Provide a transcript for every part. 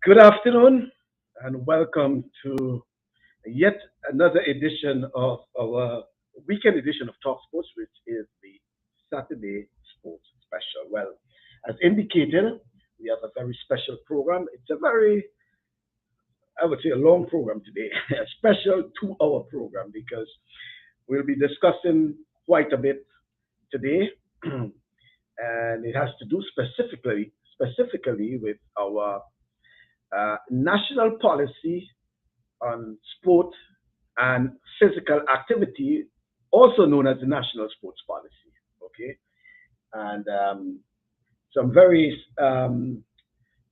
Good afternoon and welcome to yet another edition of our weekend edition of TalkSports, which is the Saturday Sports Special. Well, as indicated, we have a very special program. It's a very, I would say, a long program today, a special 2 hour program because we'll be discussing quite a bit today, and it has to do specifically with our national policy on sport and physical activity, also known as the National Sports Policy. Okay, and some very,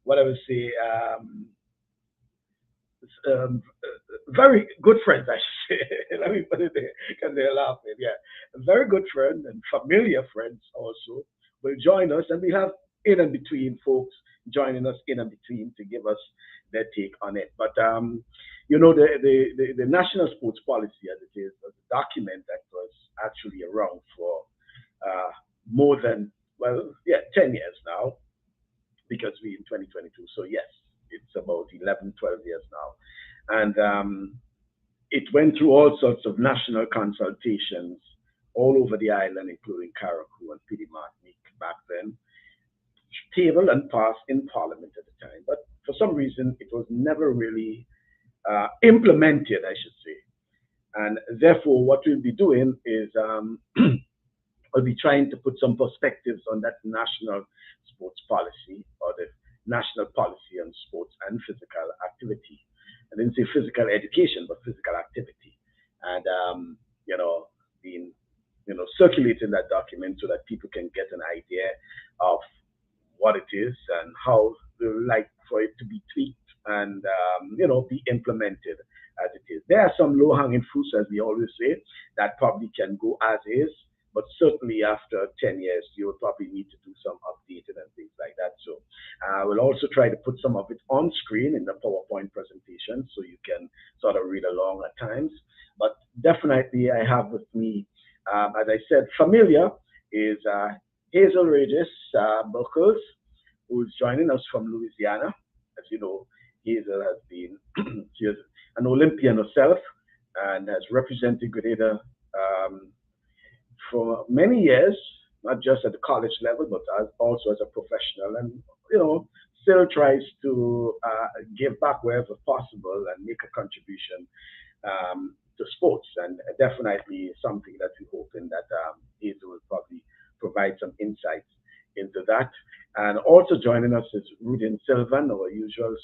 what I would say, very good friends, I should say. Let me put it there because they're laughing. Yeah, very good friend and familiar friends also will join us, and we have in and between folks joining us in and between to give us their take on it. But the national sports policy, as it is, was a document that was actually around for uh, more than, well, yeah, 10 years now, because we in 2022. So yes, it's about 11, 12 years now, and it went through all sorts of national consultations all over the island, including Carriacou and Pidi Martinique back then, tabled and passed in Parliament at the time. But for some reason, it was never really implemented, I should say. And therefore, what we'll be doing is I'll be trying to put some perspectives on that national sports policy or the national policy on sports and physical activity. I didn't say physical education, but physical activity. And, being, circulating that document so that people can get an idea of what it is and how they would like for it to be tweaked and, be implemented as it is. There are some low hanging fruits, as we always say, that probably can go as is, but certainly after 10 years, you will probably need to do some updating and things like that. So we'll also try to put some of it on screen in the PowerPoint presentation so you can sort of read along at times. But definitely, I have with me, as I said, familiar is Hazel Regis Buckles, who's joining us from Louisiana. As you know, Hazel has been she is an Olympian herself and has represented Grenada for many years, not just at the college level, but also as a professional, and still tries to give back wherever possible and make a contribution to sports, and definitely something that we hope in that Hazel will probably provide some insights into that. And also joining us is Rudian Sylvan, our usual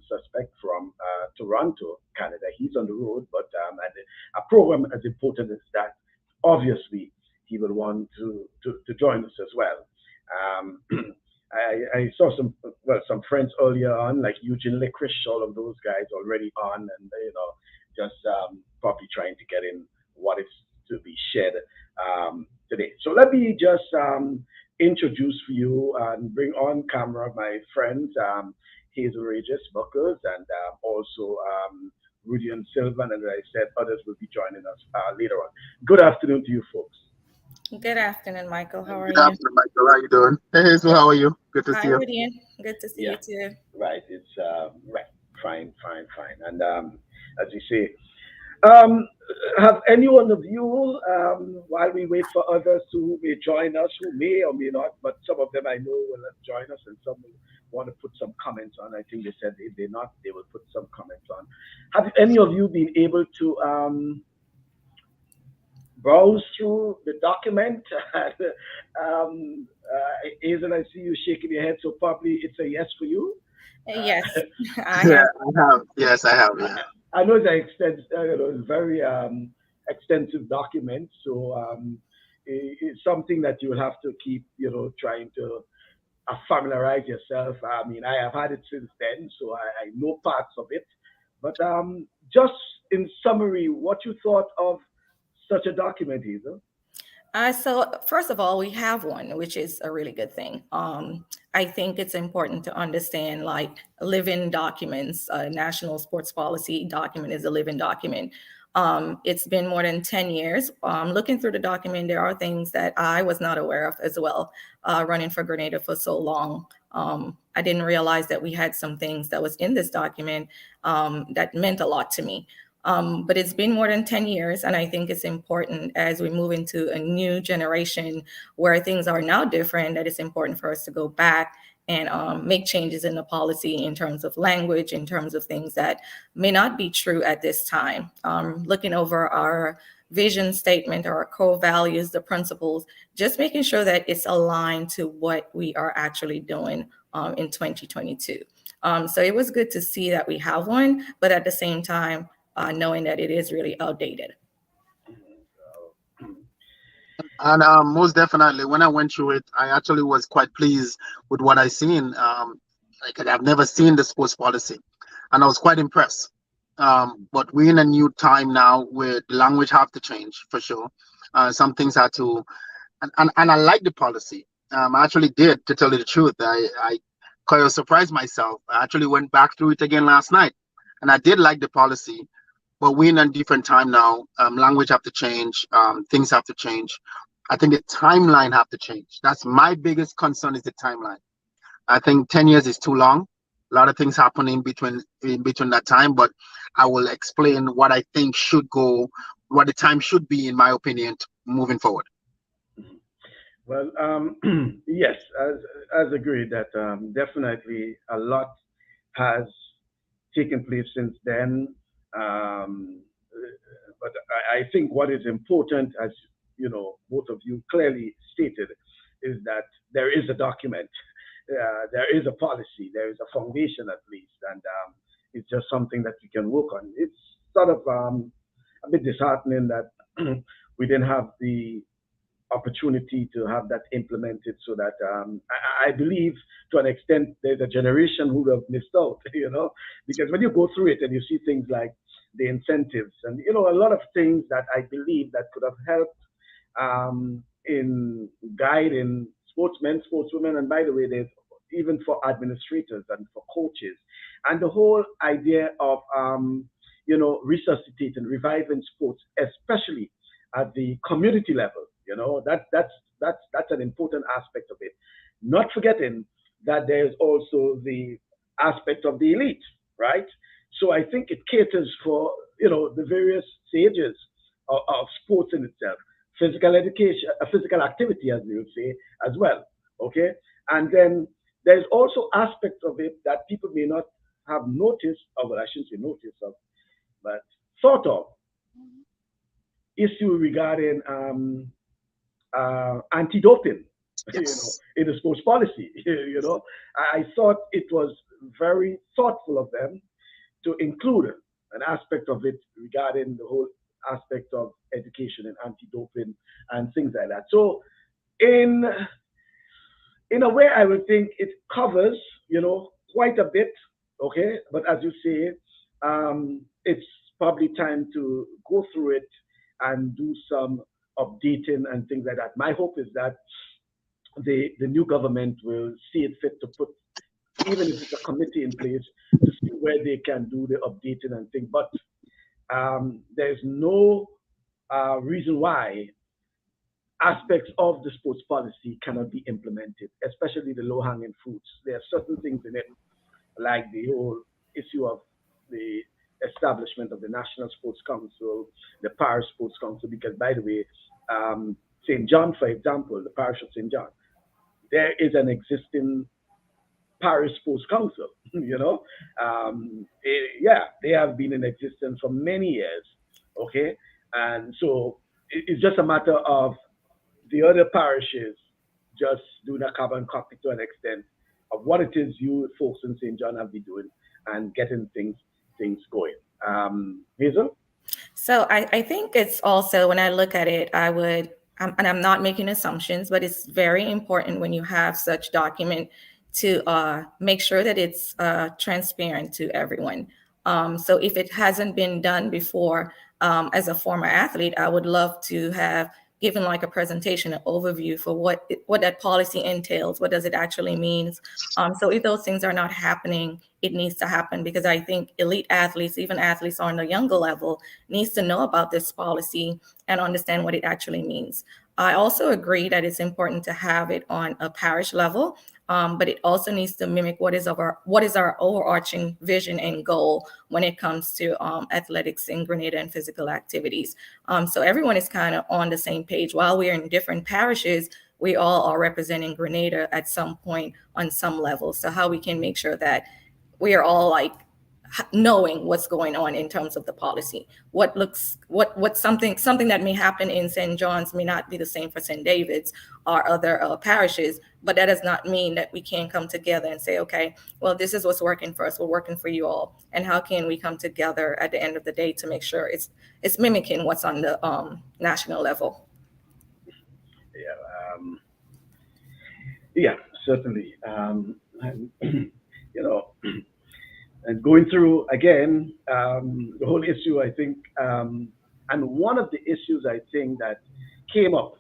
suspect from Toronto, Canada. He's on the road, but at a program as important as that, obviously he will want to join us as well. Um, I saw some friends earlier on, like Eugene Licorice, all of those guys already on, and just probably trying to get in what is to be shared today. So let me just introduce for you and bring on camera my friends Hazel Regis Buckles and also Rudian Sylvan, and as I said, others will be joining us later on. Good afternoon to you folks. Good afternoon, Michael. How are Good you? afternoon, Michael. How you doing? Hey, Hazel, how are you? Good to Hi, see you. Rudian. Good to see you Yeah, too. right. It's right, fine, fine, fine. And as you say, Um, have any one of you, while we wait for others who may join us, who may or may not, but some of them I know will join us and some will want to put some comments on. I think they said if they're not, they will put some comments on. Have any of you been able to browse through the document? Hazel, I see you shaking your head, so probably it's a yes for you. Yes, I Yeah, have. I have. Yes, I have. Yeah. I know it's an it's very extensive document, so it's something that you will have to keep, trying to familiarize yourself. I mean, I have had it since then, so I know parts of it. But just in summary, what you thought of such a document, Hazel? So first of all, we have one, which is a really good thing. I think it's important to understand like living documents. National sports policy document is a living document. It's been more than 10 years. Looking through the document, there are things that I was not aware of as well, running for Grenada for so long. I didn't realize that we had some things that was in this document that meant a lot to me. But it's been more than 10 years, and I think it's important as we move into a new generation where things are now different, that it's important for us to go back and make changes in the policy in terms of language, in terms of things that may not be true at this time. Looking over our vision statement or our core values, the principles, just making sure that it's aligned to what we are actually doing in 2022. So it was good to see that we have one, but at the same time, knowing that it is really outdated. And most definitely, when I went through it, I actually was quite pleased with what I seen. Like I've never seen the sports policy, and I was quite impressed. But we're in a new time now where the language have to change for sure. Some things had to, and I like the policy. I actually did, to tell you the truth. I kind of surprised myself. I actually went back through it again last night, and I did like the policy. But we're in a different time now. Language have to change. Things have to change. I think the timeline have to change. That's my biggest concern, is the timeline. I think 10 years is too long. A lot of things happen in between that time, but I will explain what I think should go, what the time should be, in my opinion, moving forward. Well, yes, as agreed that definitely a lot has taken place since then. Um, but I think what is important, as you know, both of you clearly stated, is that there is a document, there is a policy, there is a foundation at least, and it's just something that we can work on. It's sort of a bit disheartening that we didn't have the opportunity to have that implemented so that I believe to an extent there's a generation who have missed out, you know, because when you go through it and you see things like the incentives and, you know, a lot of things that I believe that could have helped in guiding sportsmen, sportswomen, and by the way, there's even for administrators and for coaches, and the whole idea of, you know, resuscitating, reviving sports, especially at the community level. You know, that's an important aspect of it. Not forgetting that there's also the aspect of the elite, right? So I think it caters for, you know, the various stages of sports in itself, physical education, physical activity, as we would say, as well. Okay, and then there's also aspects of it that people may not have noticed, or well, I shouldn't say noticed of, but thought of issue regarding anti-doping, you know, Yes. in the sports policy. You know, I thought it was very thoughtful of them to include an aspect of it regarding the whole aspect of education and anti-doping and things like that. So in in a way, I would think it covers, you know, quite a bit. Okay, but as you say, it's probably time to go through it and do some updating and things like that. My hope is that the new government will see it fit to put, even if it's a committee in place, to see where they can do the updating and things. But there's no reason why aspects of the sports policy cannot be implemented, especially the low-hanging fruits. There are certain things in it, like the whole issue of the establishment of the National Sports Council, the Parish Sports Council, because by the way, St. John, for example, the parish of St. John, there is an existing Parish Sports Council, you know. Yeah, they have been in existence for many years, okay? And so it's just a matter of the other parishes just doing a carbon copy to an extent of what it is you folks in St. John have been doing and getting things going. Hazel? So I think it's also, when I look at it, and I'm not making assumptions, but it's very important when you have such document to make sure that it's transparent to everyone. So if it hasn't been done before, as a former athlete, I would love to have given like a presentation, an overview for what that policy entails, what does it actually means. So if those things are not happening, it needs to happen, because I think elite athletes, even athletes on the younger level, needs to know about this policy and understand what it actually means. I also agree that it's important to have it on a parish level, but it also needs to mimic what is our overarching vision and goal when it comes to athletics in Grenada and physical activities. So everyone is kind of on the same page. While we are in different parishes, we all are representing Grenada at some point on some level. So how we can make sure that we are all like knowing what's going on in terms of the policy. What something that may happen in St. John's may not be the same for St. David's or other parishes, but that does not mean that we can't come together and say, okay, well, this is what's working for us. We're working for you all, and how can we come together at the end of the day to make sure it's mimicking what's on the national level. Yeah, yeah, certainly. And, you know, and going through again the whole issue, I think, and one of the issues I think that came up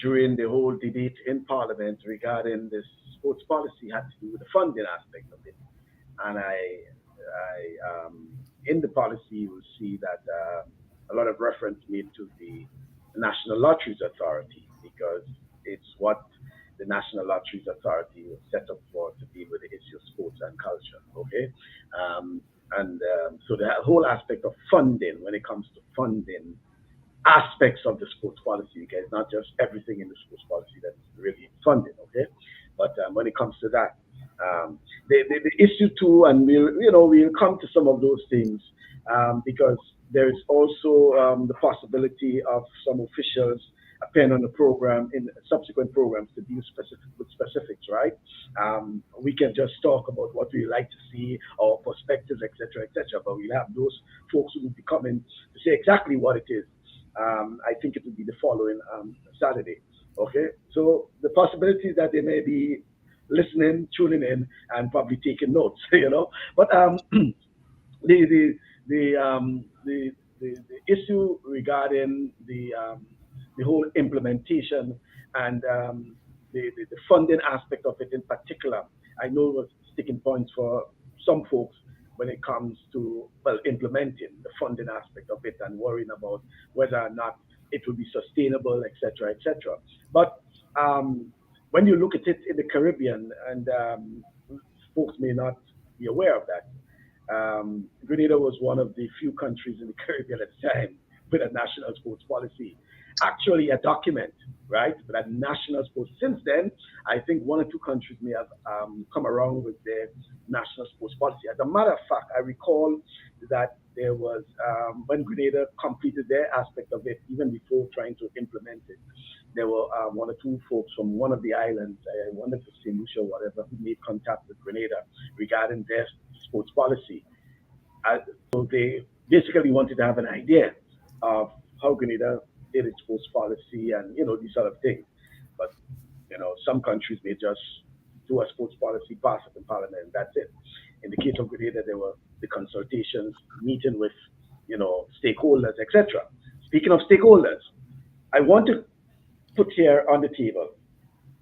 during the whole debate in Parliament regarding this sports policy had to do with the funding aspect of it. And in the policy, you will see that a lot of reference made to the National Lotteries Authority because it's what the National Lotteries Authority was set up for to deal with the issue of sports and culture. Okay, so the whole aspect of funding, when it comes to funding aspects of the sports policy, okay, it's not just everything in the sports policy that's really funded, okay, but when it comes to that, the issue too, and we'll come to some of those things because there's also the possibility of some officials appearing on the program in subsequent programs to deal with specifics, right? We can just talk about what we like to see, our perspectives, etc., but we'll have those folks who will be coming to say exactly what it is. I think it will be the following Saturday. Okay, so the possibilities that they may be listening, tuning in, and probably taking notes, But the the issue regarding the whole implementation and the funding aspect of it in particular, I know it was sticking points for some folks when it comes to implementing the funding aspect of it and worrying about whether or not it will be sustainable, etc. But when you look at it in the Caribbean, and folks may not be aware of that, Grenada was one of the few countries in the Caribbean at the time with a national sports policy. Actually, a document, right? But a national sports. Since then, I think one or two countries may have come around with their national sports policy. As a matter of fact, I recall that there was, when Grenada completed their aspect of it, even before trying to implement it, there were one or two folks from one of the islands, I wonder if it's St. Lucia or whatever, who made contact with Grenada regarding their sports policy. So they basically wanted to have an idea of how Grenada did its sports policy and, these sort of things. But, some countries may just do a sports policy, pass it in Parliament, and that's it. In the case of Grenada, there were the consultations, meeting with, stakeholders, etc. Speaking of stakeholders, I want to put here on the table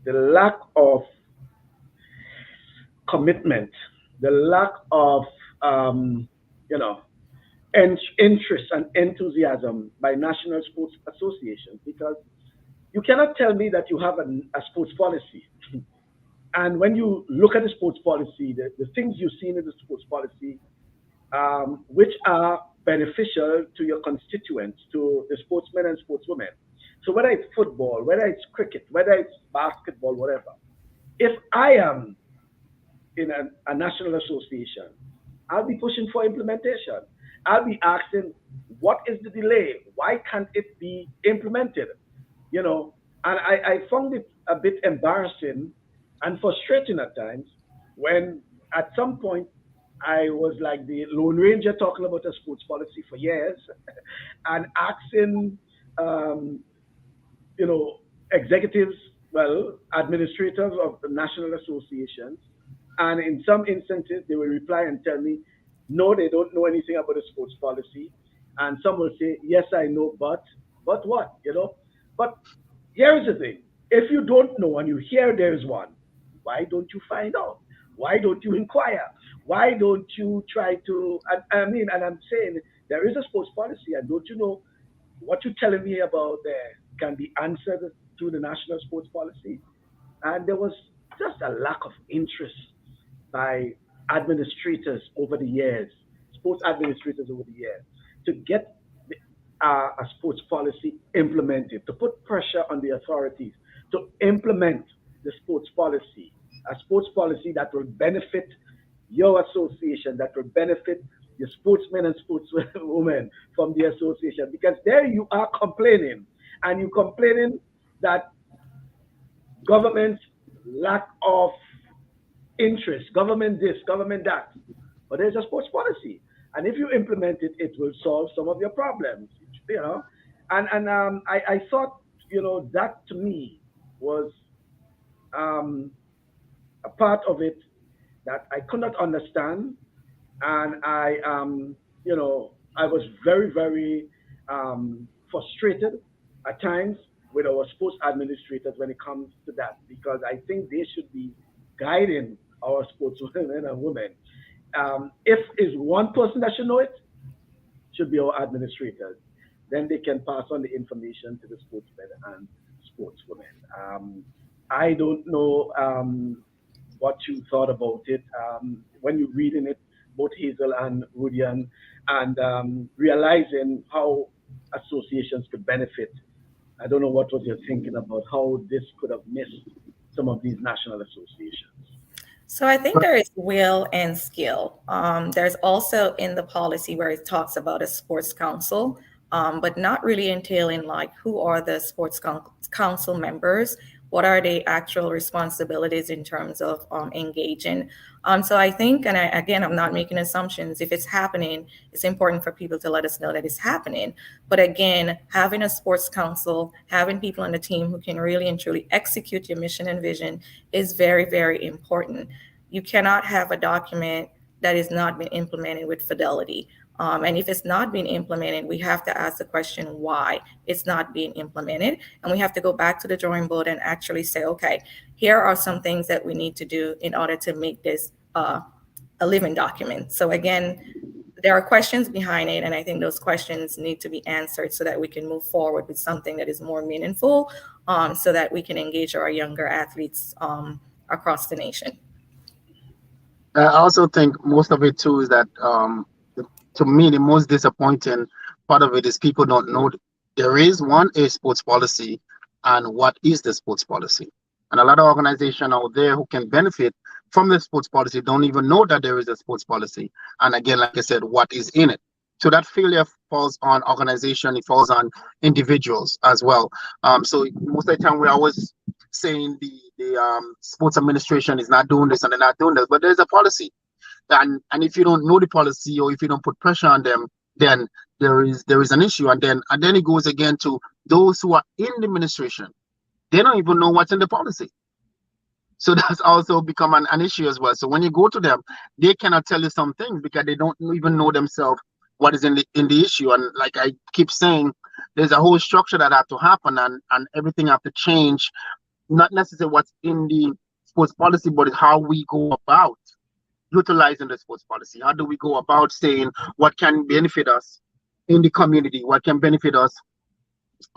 the lack of commitment, the lack of, interest and enthusiasm by national sports associations, because you cannot tell me that you have a sports policy. And when you look at the sports policy, the things you've seen in the sports policy, which are beneficial to your constituents, to the sportsmen and sportswomen. So whether it's football, whether it's cricket, whether it's basketball, whatever, if I am in a national association, I'll be pushing for implementation. I'll be asking, what is the delay? Why can't it be implemented? And I found it a bit embarrassing and frustrating at times when at some point I was like the Lone Ranger talking about a sports policy for years and asking, executives, administrators of the national associations, and in some instances they will reply and tell me, no, they don't know anything about the sports policy. And some will say, yes, I know, but what, But here is the thing. If you don't know and you hear there's one, why don't you find out? Why don't you inquire? Why don't you try to, and I'm saying there is a sports policy, and don't you know what you're telling me about the can be answered through the national sports policy. And there was just a lack of interest by administrators over the years, sports administrators over the years, to get a sports policy implemented, to put pressure on the authorities to implement the sports policy, a sports policy that will benefit your association, that will benefit the sportsmen and sportswomen from the association. Because there you are complaining, and you're complaining that government lack of interest, government this, government that. But there's a sports policy. And if you implement it, it will solve some of your problems, you know. I thought, that to me was a part of it that I could not understand. And I was very, very frustrated at times with our sports administrators when it comes to that, because I think they should be guiding our sportsmen and women. If it's one person that should know it, should be our administrators. Then they can pass on the information to the sportsmen and sportswomen. I don't know what you thought about it when you're reading it, both Hazel and Rudian, and realizing how associations could benefit. I don't know what was your thinking about how this could have missed some of these national associations. So I think there is will and skill. There's also in the policy where it talks about a sports council, but not really entailing like who are the sports council members, what are the actual responsibilities in terms of engaging. So I think, and again, I'm not making assumptions. If it's happening, it's important for people to let us know that it's happening. But again, having a sports council, having people on the team who can really and truly execute your mission and vision is very, very important. You cannot have a document that is not being implemented with fidelity. And if it's not being implemented, we have to ask the question why it's not being implemented. And we have to go back to the drawing board and actually say, okay, here are some things that we need to do in order to make this a living document. So again, there are questions behind it. And I think those questions need to be answered so that we can move forward with something that is more meaningful, so that we can engage our younger athletes across the nation. I also think most of it too is that to me, the most disappointing part of it is people don't know there is a sports policy, and what is the sports policy. And a lot of organizations out there who can benefit from the sports policy don't even know that there is a sports policy. And again, like I said, what is in it. So that failure falls on organization, it falls on individuals as well. So most of the time we're always saying the sports administration is not doing this and they're not doing this, but there's a policy. And if you don't know the policy, or if you don't put pressure on them, then there is an issue. And then it goes again to those who are in the administration. They don't even know what's in the policy. So that's also become an issue as well. So when you go to them, they cannot tell you some things because they don't even know themselves what is in the issue. And like I keep saying, there's a whole structure that have to happen, and everything have to change. Not necessarily what's in the sports policy, but how we go about utilizing the sports policy. How do we go about saying what can benefit us in the community, what can benefit us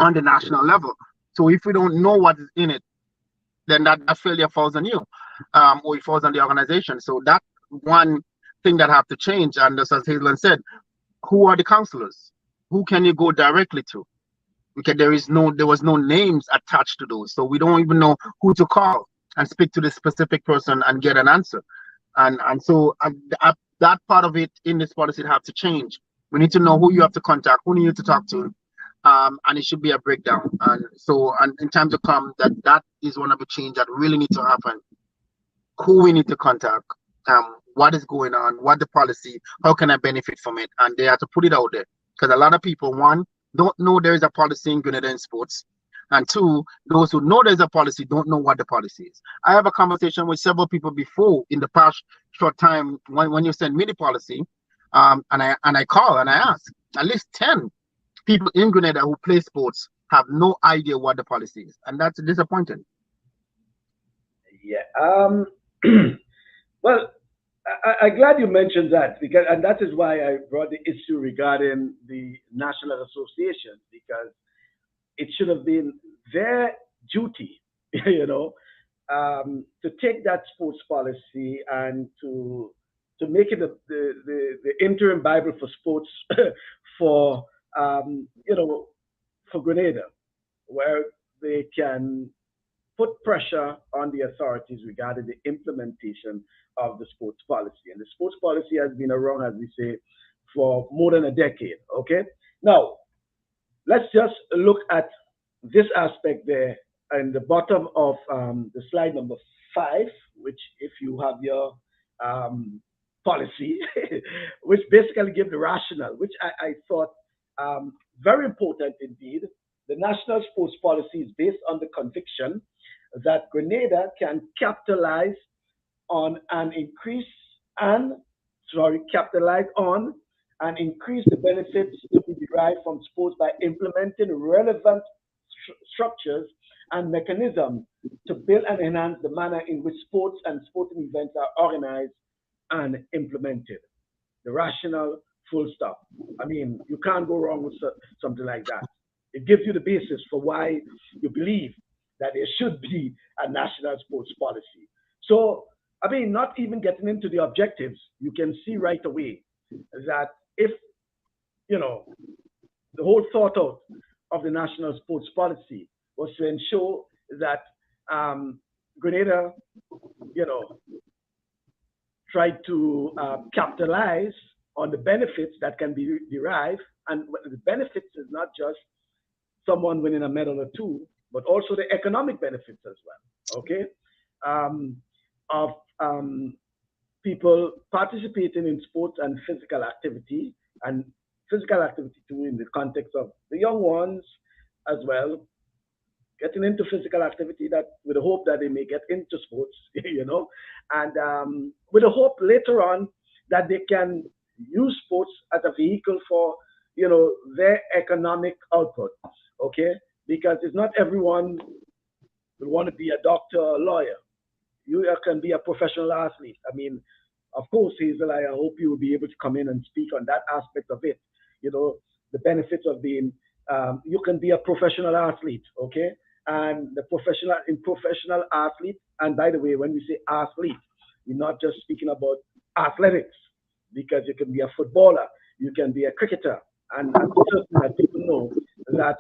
on the national level? So if we don't know what is in it, then that failure falls on you, or it falls on the organization. So that one thing that have to change. And just as Hazel said, who are the counselors? Who can you go directly to? Because there was no names attached to those, so we don't even know who to call and speak to the specific person and get an answer. And so that part of it in this policy have to change. We need to know who you have to contact, who you need to talk to, and it should be a breakdown. And in time to come, that is one of the change that really need to happen. Who we need to contact, what is going on, what the policy, how can I benefit from it, and they have to put it out there, because a lot of people, one, don't know there is a policy in Grenada in sports. And two, those who know there's a policy don't know what the policy is. I have a conversation with several people before in the past short time when you send me the policy, and I call and I ask. At least 10 people in Grenada who play sports have no idea what the policy is, and that's disappointing. Yeah. Well, I'm glad you mentioned that, and that is why I brought the issue regarding the national association, because it should have been their duty, to take that sports policy and to make it the interim Bible for sports for um, you know for Grenada, where they can put pressure on the authorities regarding the implementation of the sports policy. And the sports policy has been around, as we say, for more than a decade. Okay, now let's just look at this aspect there in the bottom of the slide number 5, which if you have your policy, which basically give the rationale, which I thought very important indeed. The national sports policy is based on the conviction that Grenada can capitalize on an increase and capitalize on and increase the benefits to be derived from sports by implementing relevant structures and mechanisms to build and enhance the manner in which sports and sporting events are organized and implemented. The rationale, full stop. I mean, you can't go wrong with something like that. It gives you the basis for why you believe that there should be a national sports policy. So, I mean, not even getting into the objectives, you can see right away that if, you know, the whole thought out of the national sports policy was to ensure that Grenada, you know, tried to capitalize on the benefits that can be derived. And the benefits is not just someone winning a medal or two, but also the economic benefits as well, okay? Of people participating in sports and physical activity too in the context of the young ones as well, getting into physical activity that with the hope that they may get into sports, and with the hope later on that they can use sports as a vehicle for, their economic output, okay? Because it's not everyone will want to be a doctor or a lawyer. You can be a professional athlete. I mean, of course, Hazel, I hope you will be able to come in and speak on that aspect of it. The benefits of being, you can be a professional athlete, okay? And the professional athlete, and by the way, when we say athlete, we're not just speaking about athletics, because you can be a footballer, you can be a cricketer, and I'm certain that people know that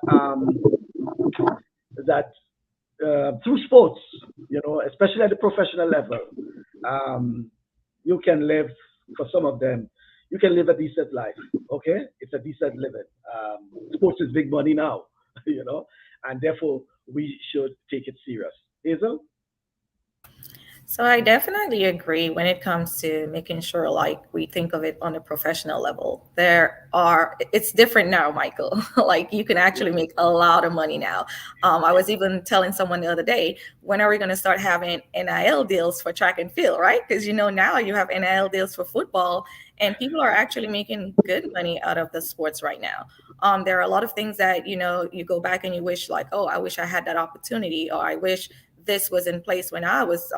through sports, especially at the professional level, you can live, for some of them, you can live a decent life, okay? It's a decent living. Sports is big money now, and therefore we should take it serious. Hazel? So I definitely agree when it comes to making sure like we think of it on a professional level. It's different now, Michael. Like you can actually make a lot of money now. I was even telling someone the other day, when are we going to start having NIL deals for track and field, right? Because now you have NIL deals for football and people are actually making good money out of the sports right now. There are a lot of things that, you go back and you wish like, oh, I wish I had that opportunity, or I wish this was in place when I was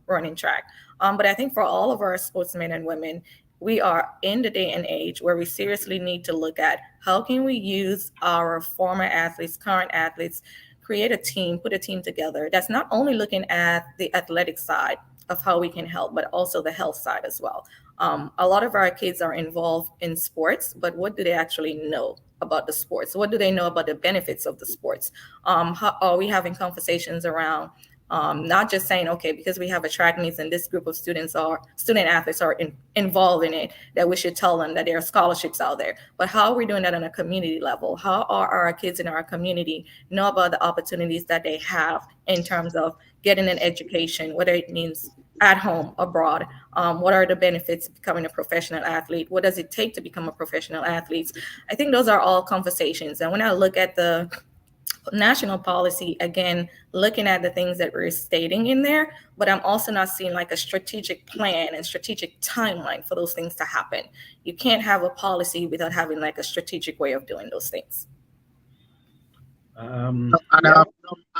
running track. But I think for all of our sportsmen and women, we are in the day and age where we seriously need to look at how can we use our former athletes, current athletes, create a team, put a team together that's not only looking at the athletic side of how we can help, but also the health side as well. A lot of our kids are involved in sports, but what do they actually know about the sports? What do they know about the benefits of the sports? How are we having conversations around not just saying, okay, because we have a track meets and this group of student athletes are involved in it, that we should tell them that there are scholarships out there. But how are we doing that on a community level? How are our kids in our community know about the opportunities that they have in terms of getting an education, whether it means at home, abroad? What are the benefits of becoming a professional athlete? What does it take to become a professional athlete? I think those are all conversations. And when I look at the national policy, again, looking at the things that we're stating in there, but I'm also not seeing like a strategic plan and strategic timeline for those things to happen. You can't have a policy without having like a strategic way of doing those things. And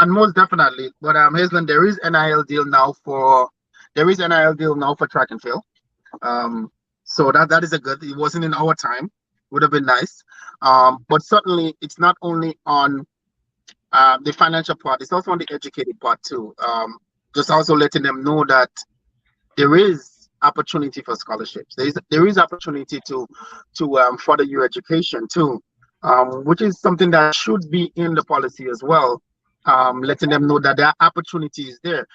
most definitely, but Hazelin, there is NIL deal now for track and field. So that is a good. It wasn't in our time. Would have been nice. But certainly, it's not only on the financial part. It's also on the educated part too. Just also letting them know that there is opportunity for scholarships. There is opportunity to further your education too, which is something that should be in the policy as well. Letting them know that there are opportunities there.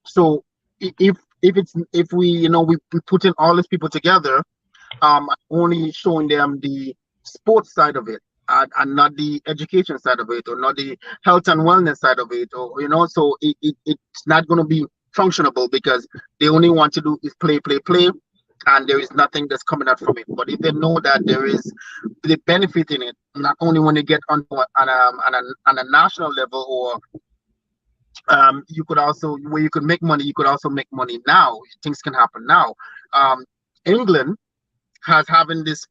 So if we we put in all these people together, only showing them the sports side of it, and not the education side of it, or not the health and wellness side of it, or so it's not going to be functionable, because they only want to do is play, play, play, and there is nothing that's coming out from it. But if they know that there is the benefit in it, not only when they get on a national level, or you could also, where you could make money, you could also make money now. Things can happen now. England has having these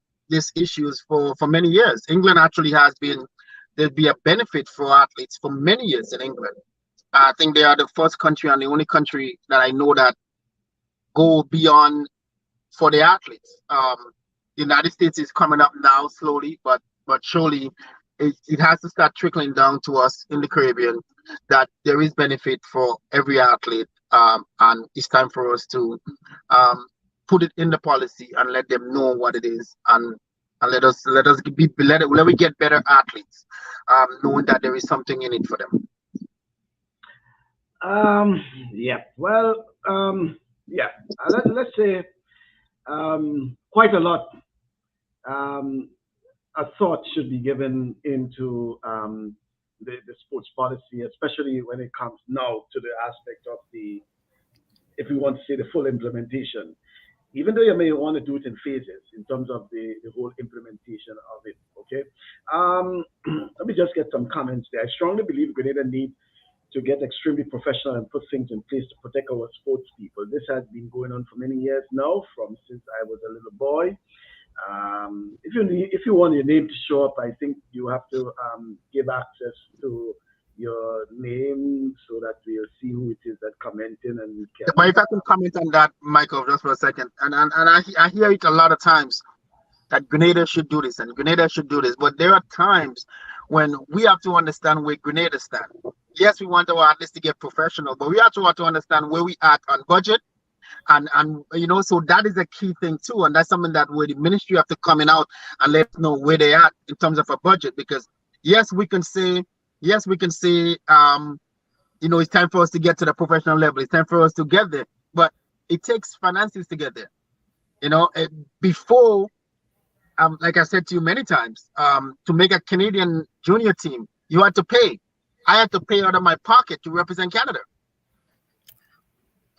issues for many years. England actually has been, there'd be a benefit for athletes for many years in England. I think they are the first country and the only country that I know that go beyond for the athletes. The United States is coming up now slowly, but surely it has to start trickling down to us in the Caribbean, that there is benefit for every athlete, and it's time for us to put it in the policy and let them know what it is, and let we get better athletes, knowing that there is something in it for them. Yeah. Well, yeah. Let's say quite a lot a thought should be given into the sports policy, especially when it comes now to the aspect of if we want to say the full implementation. Even though you may want to do it in phases in terms of the whole implementation of it, okay? Let me just get some comments there. I strongly believe Grenada needs to get extremely professional and put things in place to protect our sports people. This has been going on for many years now, since I was a little boy. If you want your name to show up, I think you have to give access to your name so that we'll see who it is that commenting, and we can. But if I can comment on that, Michael, just for a second, and I hear it a lot of times that Grenada should do this and Grenada should do this, but there are times when we have to understand where Grenada stand. Yes, we want our athletes to get professional, but we also want to understand where we at on budget, and so that is a key thing too, and that's something that where the ministry have to come in out and let us know where they at in terms of a budget, because yes, we can say it's time for us to get to the professional level, it's time for us to get there, but it takes finances to get there. Before, like I said to you many times, to make a Canadian junior team, you had to pay. I had to pay out of my pocket to represent Canada.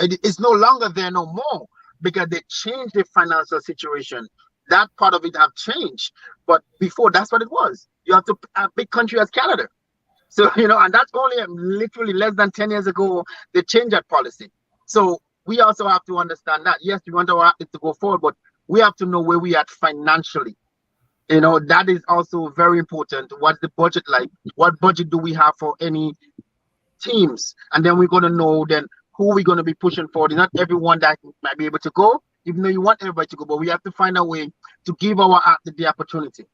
It's no longer there no more, because they changed the financial situation. That part of it have changed, but before, that's what it was. You have to a big country as Canada. So and that's only literally less than 10 years ago they changed that policy. So we also have to understand that yes, we want our athletes to go forward, but we have to know where we are financially. That is also very important. What's the budget like? What budget do we have for any teams? And then we're going to know then who we're going to be pushing for. Not everyone that might be able to go, even though you want everybody to go, but we have to find a way to give our athletes the opportunity.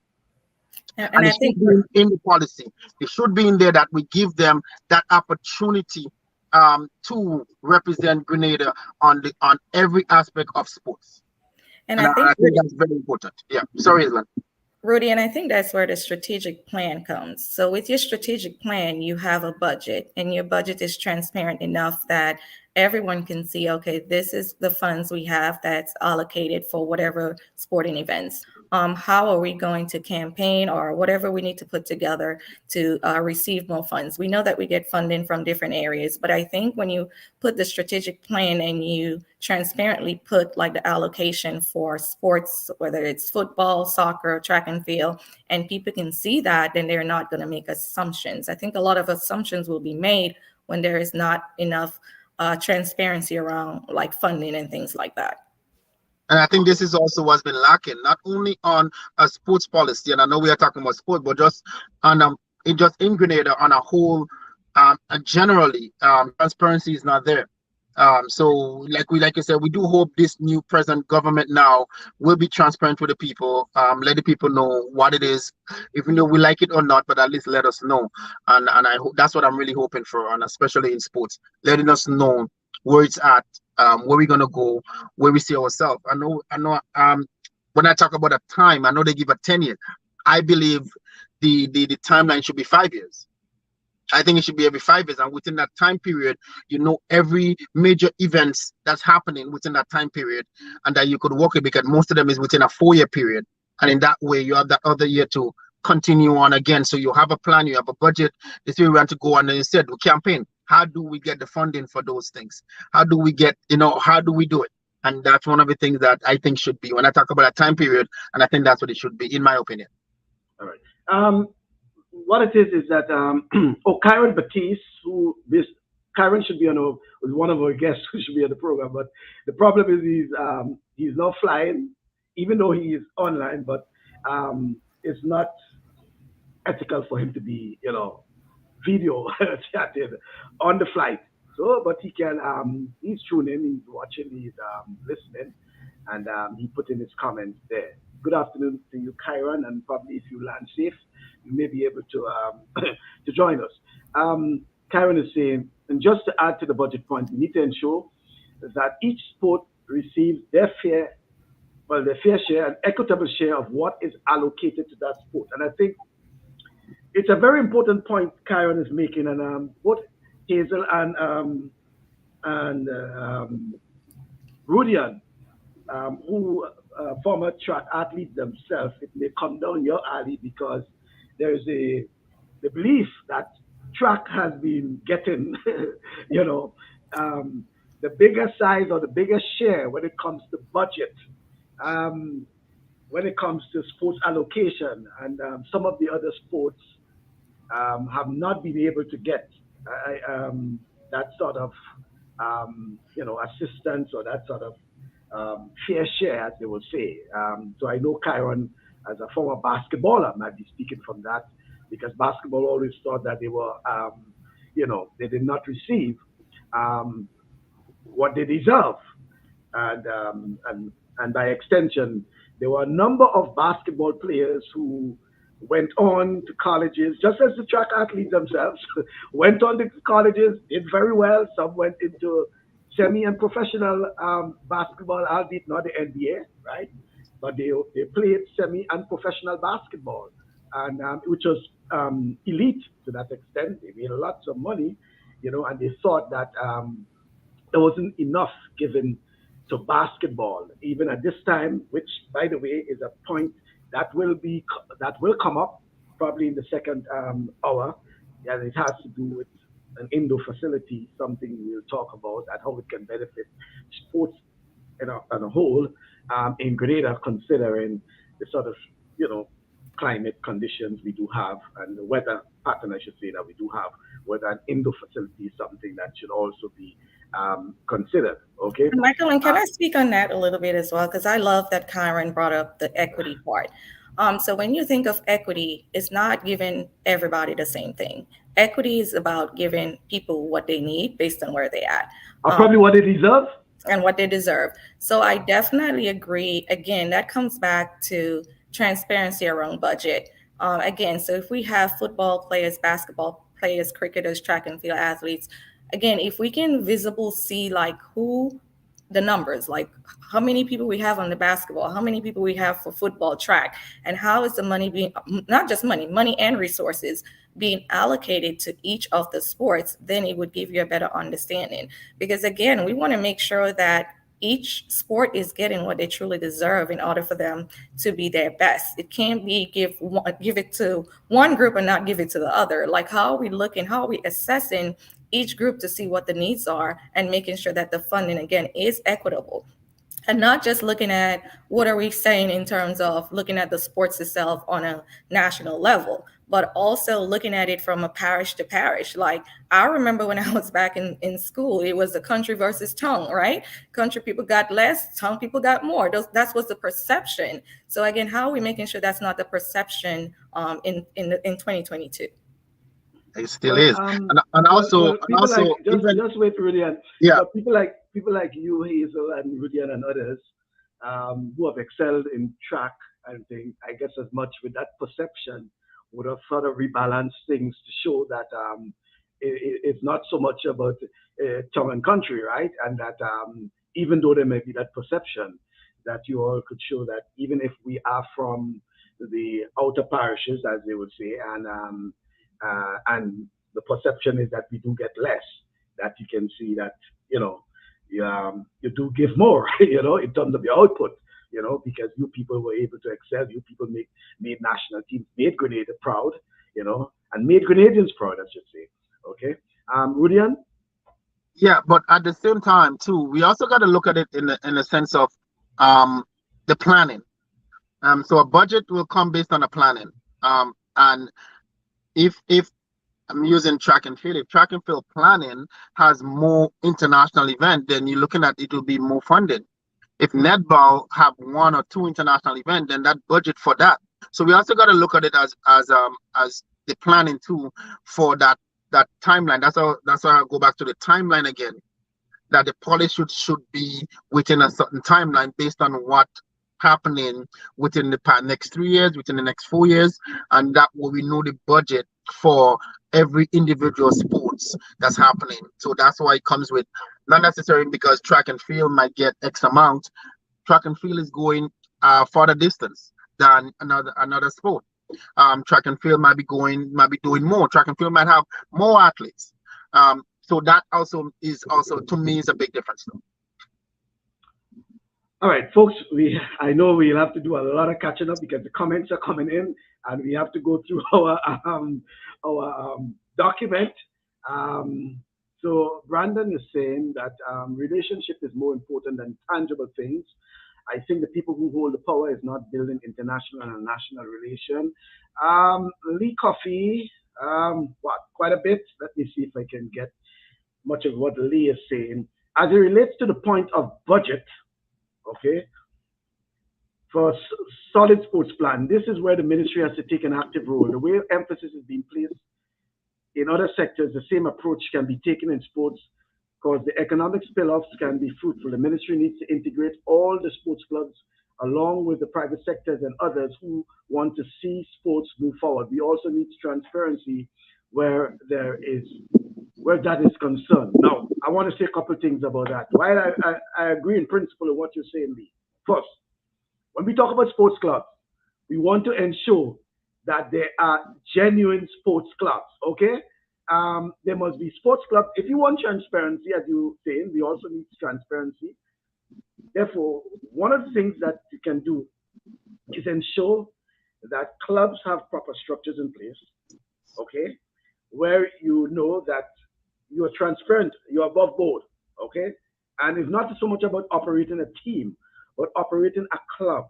And I think in the policy, it should be in there that we give them that opportunity to represent Grenada on every aspect of sports. And I think that's very important. Yeah. Sorry, Islan. Rudy, and I think that's where the strategic plan comes. So with your strategic plan, you have a budget, and your budget is transparent enough that everyone can see, okay, this is the funds we have that's allocated for whatever sporting events. How are we going to campaign or whatever we need to put together to receive more funds? We know that we get funding from different areas, but I think when you put the strategic plan and you transparently put like the allocation for sports, whether it's football, soccer, track and field, and people can see that, then they're not going to make assumptions. I think a lot of assumptions will be made when there is not enough transparency around like funding and things like that. And I think this is also what's been lacking, not only on a sports policy, and I know we are talking about sport, but just on in Grenada on a whole, generally, transparency is not there. So like you said, we do hope this new present government now will be transparent with the people, let the people know what it is, even though we like it or not, but at least let us know. And I hope that's what I'm really hoping for, and especially in sports, letting us know where it's at, where we're gonna go, where we see ourselves. I know. When I talk about a time, I know they give a 10 years. I believe the timeline should be 5 years. I think it should be every 5 years, and within that time period, every major events that's happening within that time period, and that you could work it, because most of them is within a 4 year period, and in that way, you have that other year to continue on again. So you have a plan, you have a budget. This way we want to go on, and instead we campaign. How do we get the funding for those things? How do we get, how do we do it? And that's one of the things that I think should be when I talk about a time period, and I think that's what it should be, in my opinion. All right. What it is that Kyron Batiste, Kyron should be was one of our guests who should be on the program, but the problem is he's not flying, even though he is online, but it's not ethical for him to be, video chatted on the flight. So, but he can, he's tuning, he's watching, he's listening, and he put in his comments there. Good afternoon to you, Kyron, and probably if you land safe, you may be able to to join us. Kyron is saying, and just to add to the budget point, we need to ensure that each sport receives their fair share, an equitable share of what is allocated to that sport. And I think it's a very important point Kyron is making, and both Hazel and Rudian, who former track athletes themselves, it may come down your alley, because there's the belief that track has been getting, the bigger size or the bigger share when it comes to budget, when it comes to sports allocation, and some of the other sports have not been able to get that sort of assistance, or that sort of fair share, as they will say. So I know Kyron, as a former basketballer, might be speaking from that, because basketball always thought that they were, they did not receive what they deserve, and by extension, there were a number of basketball players who went on to colleges, just as the track athletes themselves went on to colleges, did very well. Some went into semi and professional basketball, albeit not the NBA, right? But they played semi and professional basketball, and which was elite to that extent. They made lots of money, and they thought that there wasn't enough given to basketball, even at this time, which, by the way, is a point that will come up probably in the second hour, and it has to do with an indoor facility, something we'll talk about, and how it can benefit sports in a whole in Grenada, considering the sort of climate conditions we do have, and the weather pattern, I should say, that we do have. Whether an indoor facility is something that should also be considered. Okay, Michael, and can I speak on that a little bit as well? Because I love that Kyron brought up the equity part. So when you think of equity, it's not giving everybody the same thing. Equity is about giving people what they need based on where they're at. Probably what they deserve. And what they deserve. So I definitely agree. Again, that comes back to transparency around budget. Again, so if we have football players, basketball players, cricketers, track and field athletes, again, if we can visibly see like who the numbers, like how many people we have on the basketball, how many people we have for football, track, and how is the money being, not just money and resources being allocated to each of the sports, then it would give you a better understanding. Because again, we want to make sure that each sport is getting what they truly deserve in order for them to be their best. It can't be give it to one group and not give it to the other. Like, how are we looking, how are we assessing each group to see what the needs are, and making sure that the funding, again, is equitable? And not just looking at what are we saying in terms of looking at the sports itself on a national level, but also looking at it from a parish to parish. Like, I remember when I was back in school, it was the country versus tongue, right? Country people got less, tongue people got more. That was the perception. So again, how are we making sure that's not the perception in 2022? It still is. And also people like even just wait, Rudian. yeah. But people like you, Hazel, and Rudian, and others who have excelled in track and things, I guess as much with that perception would have sort of rebalanced things to show that it's not so much about tongue and country, right? And that even though there may be that perception, that you all could show that even if we are from the outer parishes, as they would say, and the perception is that we do get less, that you can see that, you do give more, in terms of your output, because you people were able to excel, you people made national teams, made Grenada proud, and made Grenadians proud, I should say. Okay. Rudian? Yeah, but at the same time too, we also got to look at it in the sense of the planning. So a budget will come based on a planning. And if I'm using track and field, if track and field planning has more international event, then you're looking at it will be more funded. If netball have one or two international events, then that budget for that. So we also got to look at it as the planning too for that timeline. That's how I go back to the timeline again. That the policy should be within a certain timeline based on what happening within the next 3 years, within the next 4 years, and that way we know the budget for every individual sports that's happening. So that's why it comes with, not necessarily because track and field might get X amount. Track and field is going farther distance than another sport. Track and field might be doing more. Track and field might have more athletes. So that also to me is a big difference though. All right, folks, I know we'll have to do a lot of catching up because the comments are coming in and we have to go through our document. So Brandon is saying that relationship is more important than tangible things. I think the people who hold the power is not building international and national relation. Lee Coffee, quite a bit. Let me see if I can get much of what Lee is saying. As it relates to the point of budget, okay, for solid sports plan, this is where the ministry has to take an active role. The way emphasis is being placed in other sectors, the same approach can be taken in sports because the economic spill-offs can be fruitful. The ministry needs to integrate all the sports clubs along with the private sectors and others who want to see sports move forward. We also need transparency where that is concerned. Now, I want to say a couple of things about that. While I agree in principle with what you're saying, Lee. First, when we talk about sports clubs, we want to ensure that there are genuine sports clubs, okay? There must be sports clubs. If you want transparency, as you say, we also need transparency. Therefore, one of the things that you can do is ensure that clubs have proper structures in place, okay, where you know that you're transparent, you're above board, okay? And it's not so much about operating a team, but operating a club,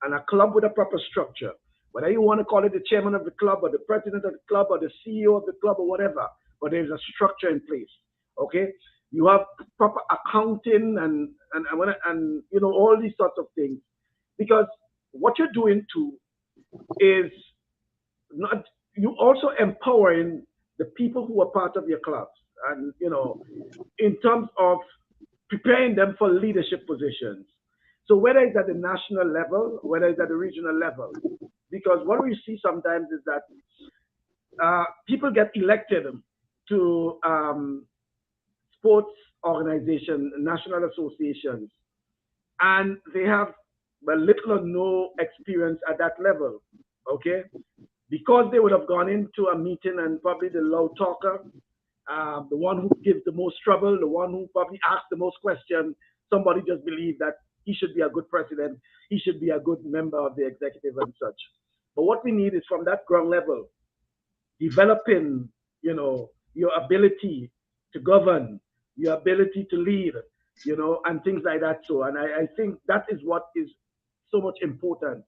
and a club with a proper structure. Whether you want to call it the chairman of the club or the president of the club or the CEO of the club or whatever, but there's a structure in place, okay? You have proper accounting and all these sorts of things, because what you're doing too is not, you also empowering the people who are part of your clubs, and in terms of preparing them for leadership positions. So whether it's at the national level, whether it's at the regional level, because what we see sometimes is that people get elected to sports organizations, national associations, and they have little or no experience at that level, okay? Because they would have gone into a meeting and probably the loud talker, the one who gives the most trouble, the one who probably asks the most questions, somebody just believes that he should be a good president, he should be a good member of the executive and such. But what we need is from that ground level, developing, your ability to govern, your ability to lead, and things like that. So, and I think that is what is so much important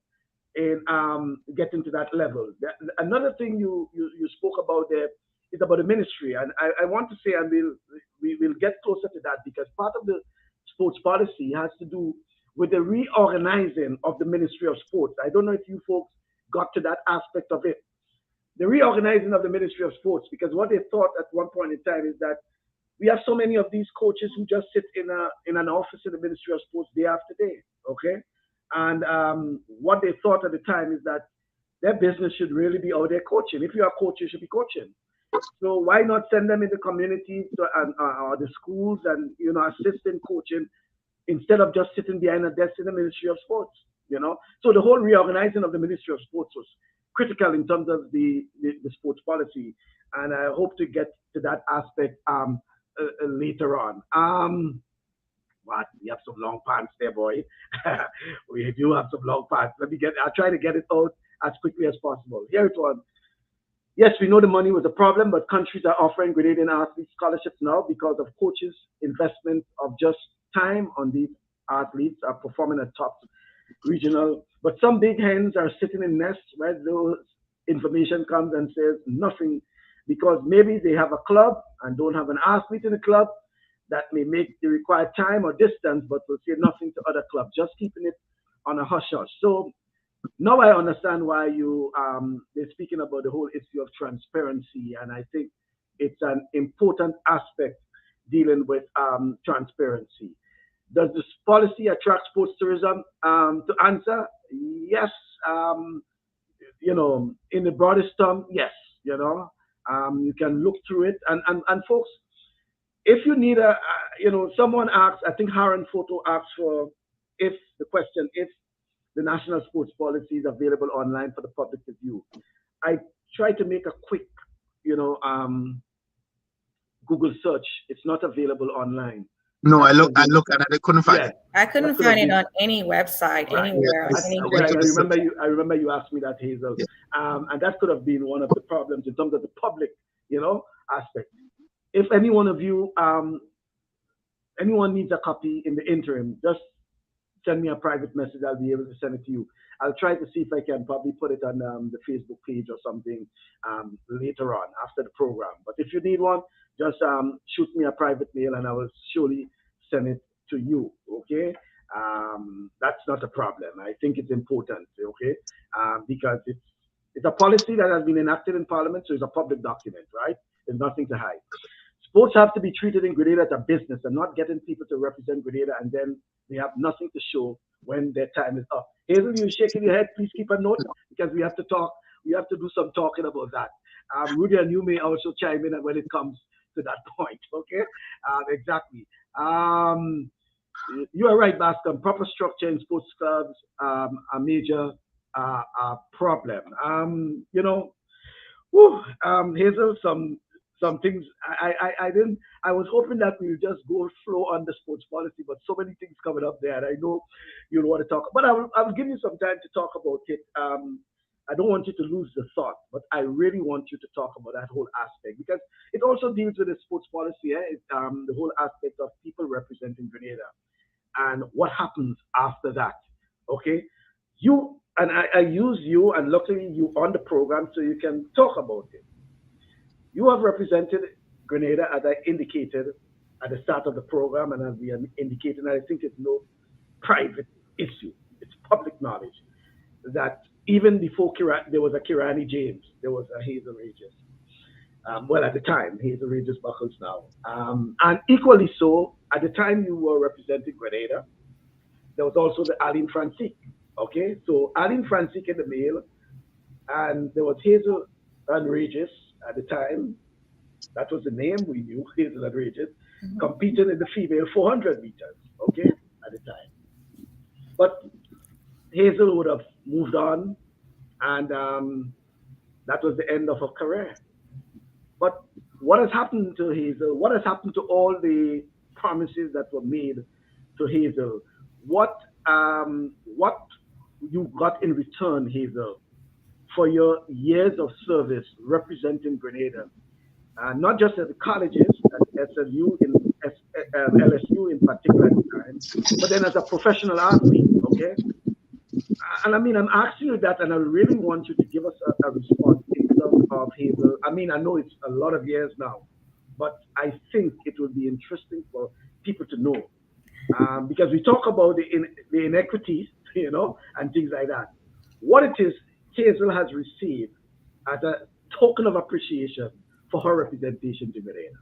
in getting to that level. Another thing you spoke about there is about the ministry, and I want to say, and we will get closer to that, because part of the sports policy has to do with the reorganizing of the Ministry of Sports. I don't know if you folks got to that aspect of it. the reorganizing of the Ministry of Sports, because what they thought at one point in time is that we have so many of these coaches who just sit in an office in the Ministry of Sports day after day, okay? And what they thought at the time is that their business should really be out there coaching. If you are a coach, you should be coaching. So why not send them in the communities or the schools and, you know, assist in coaching instead of just sitting behind a desk in the Ministry of Sports, you know? So the whole reorganizing of the Ministry of Sports was critical in terms of the sports policy. And I hope to get to that aspect later on. What? We have some long pants there, boy. We do have some long pants. I'll try to get it out as quickly as possible. Here it was. Yes, we know the money was a problem, but countries are offering Grenadian athletes scholarships now because of coaches' investment of just time on these athletes are performing at top regional. But some big hens are sitting in nests where those information comes and says nothing because maybe they have a club and don't have an athlete in the club that may make the required time or distance, but will say nothing to other clubs, just keeping it on a hush-hush. So now I understand why they're speaking about the whole issue of transparency, and I think it's an important aspect dealing with transparency. Does this policy attract sports tourism? To answer, yes. You know, in the broadest term, yes. You know, you can look through it, and folks, if you need someone asked, I think Haran Photo asked for if the national sports policy is available online for the public to view. I tried to make a quick, Google search. It's not available online. No, I looked and I couldn't find it. I couldn't find it on any website, anywhere. I remember you asked me that, Hazel. Yeah. And that could have been one of the problems in terms of the public, aspect. If any one of you, anyone needs a copy in the interim, just send me a private message. I'll be able to send it to you. I'll try to see if I can probably put it on the Facebook page or something later on after the program. But if you need one, just shoot me a private mail and I will surely send it to you, okay? That's not a problem. I think it's important, okay? Because it's a policy that has been enacted in Parliament, so it's a public document, right? There's nothing to hide. Sports have to be treated in Grenada as a business and not getting people to represent Grenada and then they have nothing to show when their time is up. Hazel, you're shaking your head. Please keep a note because we have to talk. We have to do some talking about that. Rudy and you may also chime in when it comes to that point, okay? Exactly. You are right, Bascom. Proper structure in sports clubs a major problem. Hazel, some things I was hoping that we would just go flow on the sports policy, but so many things coming up there, and I know you'll want to talk. But I will give you some time to talk about it. I don't want you to lose the thought, but I really want you to talk about that whole aspect because it also deals with the sports policy, the whole aspect of people representing Grenada and what happens after that. Okay, you and I use you, and luckily you on the program so you can talk about it. You have represented Grenada, as I indicated at the start of the program, and as we indicated, and I think it's no private issue. It's public knowledge that even before there was a Kirani James, there was a Hazel Regis. Well, at the time, Hazel Regis Buckles now. And equally so, at the time you were representing Grenada, there was also the Aline Francisque. Okay, so Aline Francisque in the male, and there was Hazel and Regis at the time. That was the name we knew, Hazel and Regis, competing in the female 400 meters, okay, at the time. But Hazel would have moved on, and that was the end of her career. But what has happened to Hazel? What has happened to all the promises that were made to Hazel? What you got in return, Hazel, for your years of service representing Grenada, not just at the colleges, at SLU, LSU in particular at the time, but then as a professional athlete, okay? And I mean, I'm asking you that, and I really want you to give us a response in terms of Hazel. I mean, I know it's a lot of years now, but I think it would be interesting for people to know because we talk about the inequities, and things like that. What it is Hazel has received as a token of appreciation for her representation to Grenada?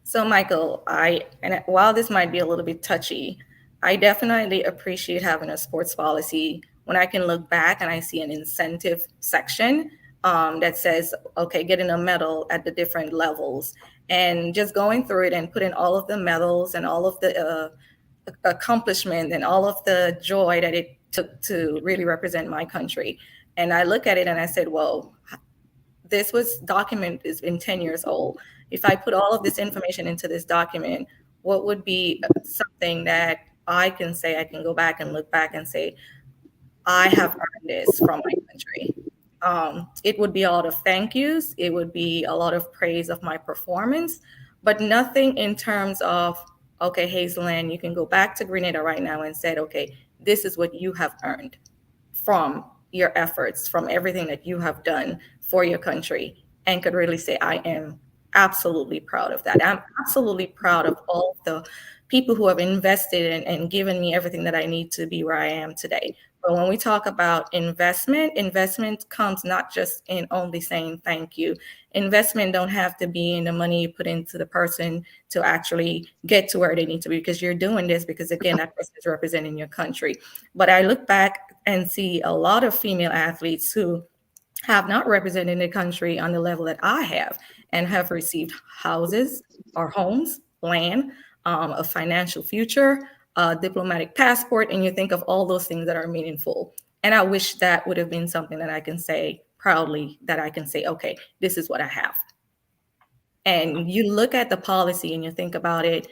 So, Michael, and while this might be a little bit touchy, I definitely appreciate having a sports policy when I can look back and I see an incentive section that says, okay, getting a medal at the different levels, and just going through it and putting all of the medals and all of the accomplishment and all of the joy that it took to really represent my country. And I look at it and I said, whoa, this was document is been 10 years old. If I put all of this information into this document, what would be something that I can say, I can go back and look back and say, I have earned this from my country. It would be a lot of thank yous. It would be a lot of praise of my performance, but nothing in terms of, okay, Hazelyn, you can go back to Grenada right now and said, okay, this is what you have earned from your efforts, from everything that you have done for your country, and could really say, I am absolutely proud of that. I'm absolutely proud of all the people who have invested and given me everything that I need to be where I am today. But when we talk about investment comes not just in only saying thank you. Investment don't have to be in the money you put into the person to actually get to where they need to be, because you're doing this because, again, that person is representing your country. But I look back and see a lot of female athletes who have not represented the country on the level that I have, and have received houses or homes, land, a financial future, a diplomatic passport, and you think of all those things that are meaningful. And I wish that would have been something that I can say proudly, that I can say, okay, this is what I have. And you look at the policy and you think about it,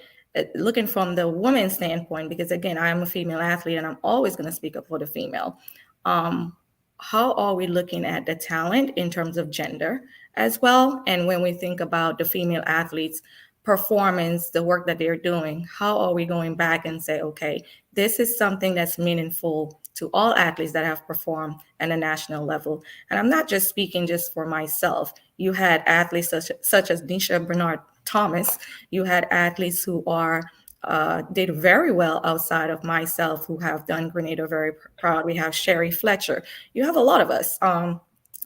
looking from the woman's standpoint, because again, I am a female athlete and I'm always going to speak up for the female. How are we looking at the talent in terms of gender as well? And when we think about the female athletes' performance, the work that they're doing, how are we going back and say, okay, this is something that's meaningful to all athletes that have performed at a national level? And I'm not just speaking just for myself. You had athletes such as Nisha Bernard Thomas. You had athletes who are did very well outside of myself, who have done Grenada very proud. We have Sherry Fletcher. You have a lot of us.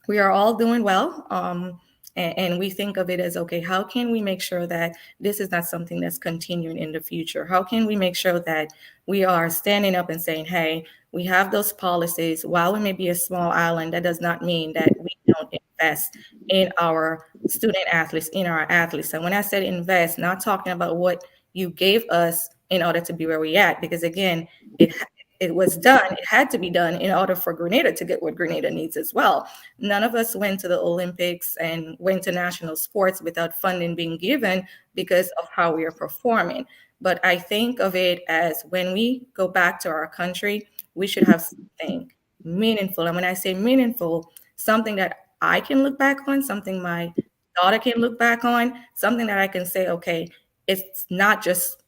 We are all doing well. And we think of it as, okay, how can we make sure that this is not something that's continuing in the future? How can we make sure that we are standing up and saying, hey, we have those policies. While we may be a small island, that does not mean that we don't invest in our student athletes, in our athletes. And when I said invest, not talking about what you gave us in order to be where we at, because again, it was done, it had to be done in order for Grenada to get what Grenada needs as well. None of us went to the Olympics and went to national sports without funding being given because of how we are performing. But I think of it as, when we go back to our country, we should have something meaningful. And when I say meaningful, something that I can look back on, something my daughter can look back on, something that I can say, okay, it's not just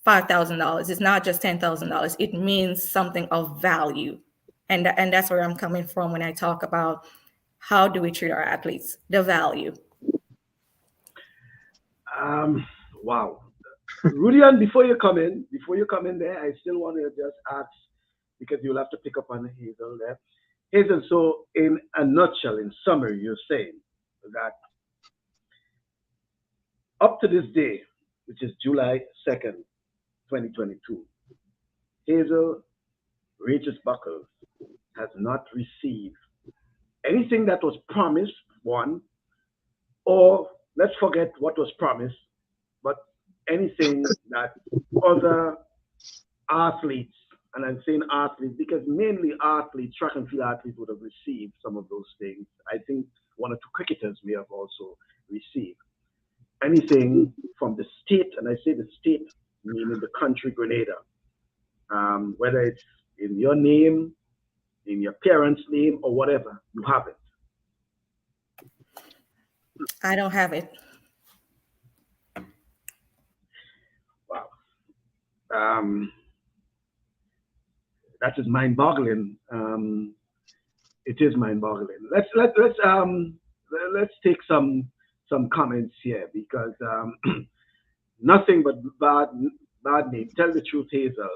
$5,000. It's not just $10,000. It means something of value. And that's where I'm coming from when I talk about how do we treat our athletes, the value. Wow. Rudian, before you come in there, I still want to just ask, because you'll have to pick up on Hazel there. Hazel, so in a nutshell, in summary, you're saying that up to this day, which is July 2nd, 2022, Hazel Regis Buckles has not received anything that was promised, one, or let's forget what was promised, but anything that other athletes, and I'm saying athletes because mainly athletes, track and field athletes, would have received some of those things. I think one or two cricketers may have also received anything from the state, and I say the state, meaning the country Grenada, whether it's in your name, in your parents' name, or whatever, you have it. I don't have it. Wow. That is mind-boggling. It is mind-boggling. Let's take some comments here, because nothing but bad name. Tell the truth, Hazel.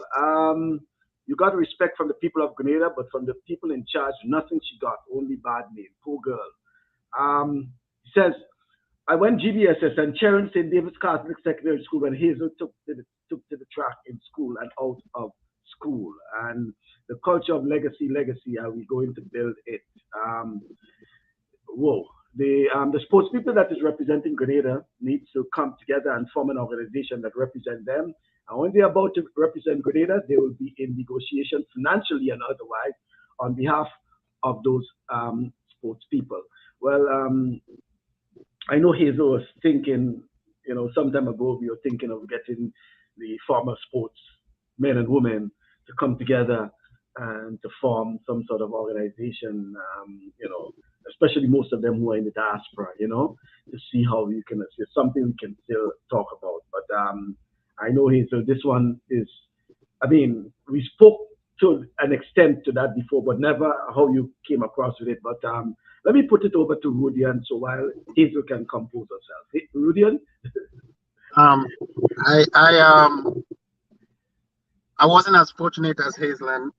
You got respect from the people of Grenada, but from the people in charge, nothing she got, only bad name. Poor girl. says, I went GBSS and Sharon St. David's Catholic Secondary School when Hazel took to the track in school and out of school. And the culture of legacy, are we going to build it? The sports people that is representing Grenada needs to come together and form an organization that represents them. And when they're about to represent Grenada, they will be in negotiation financially and otherwise on behalf of those sports people. Well, I know Hazel was thinking, some time ago, we were thinking of getting the former sports men and women to come together and to form some sort of organization, especially most of them who are in the diaspora, to see how we can assist, something we can still talk about. But I know Hazel, this one is, we spoke to an extent to that before, but never how you came across with it. But let me put it over to Rudian, so while Hazel can compose herself. Hey, Rudian? I wasn't as fortunate as Hazel.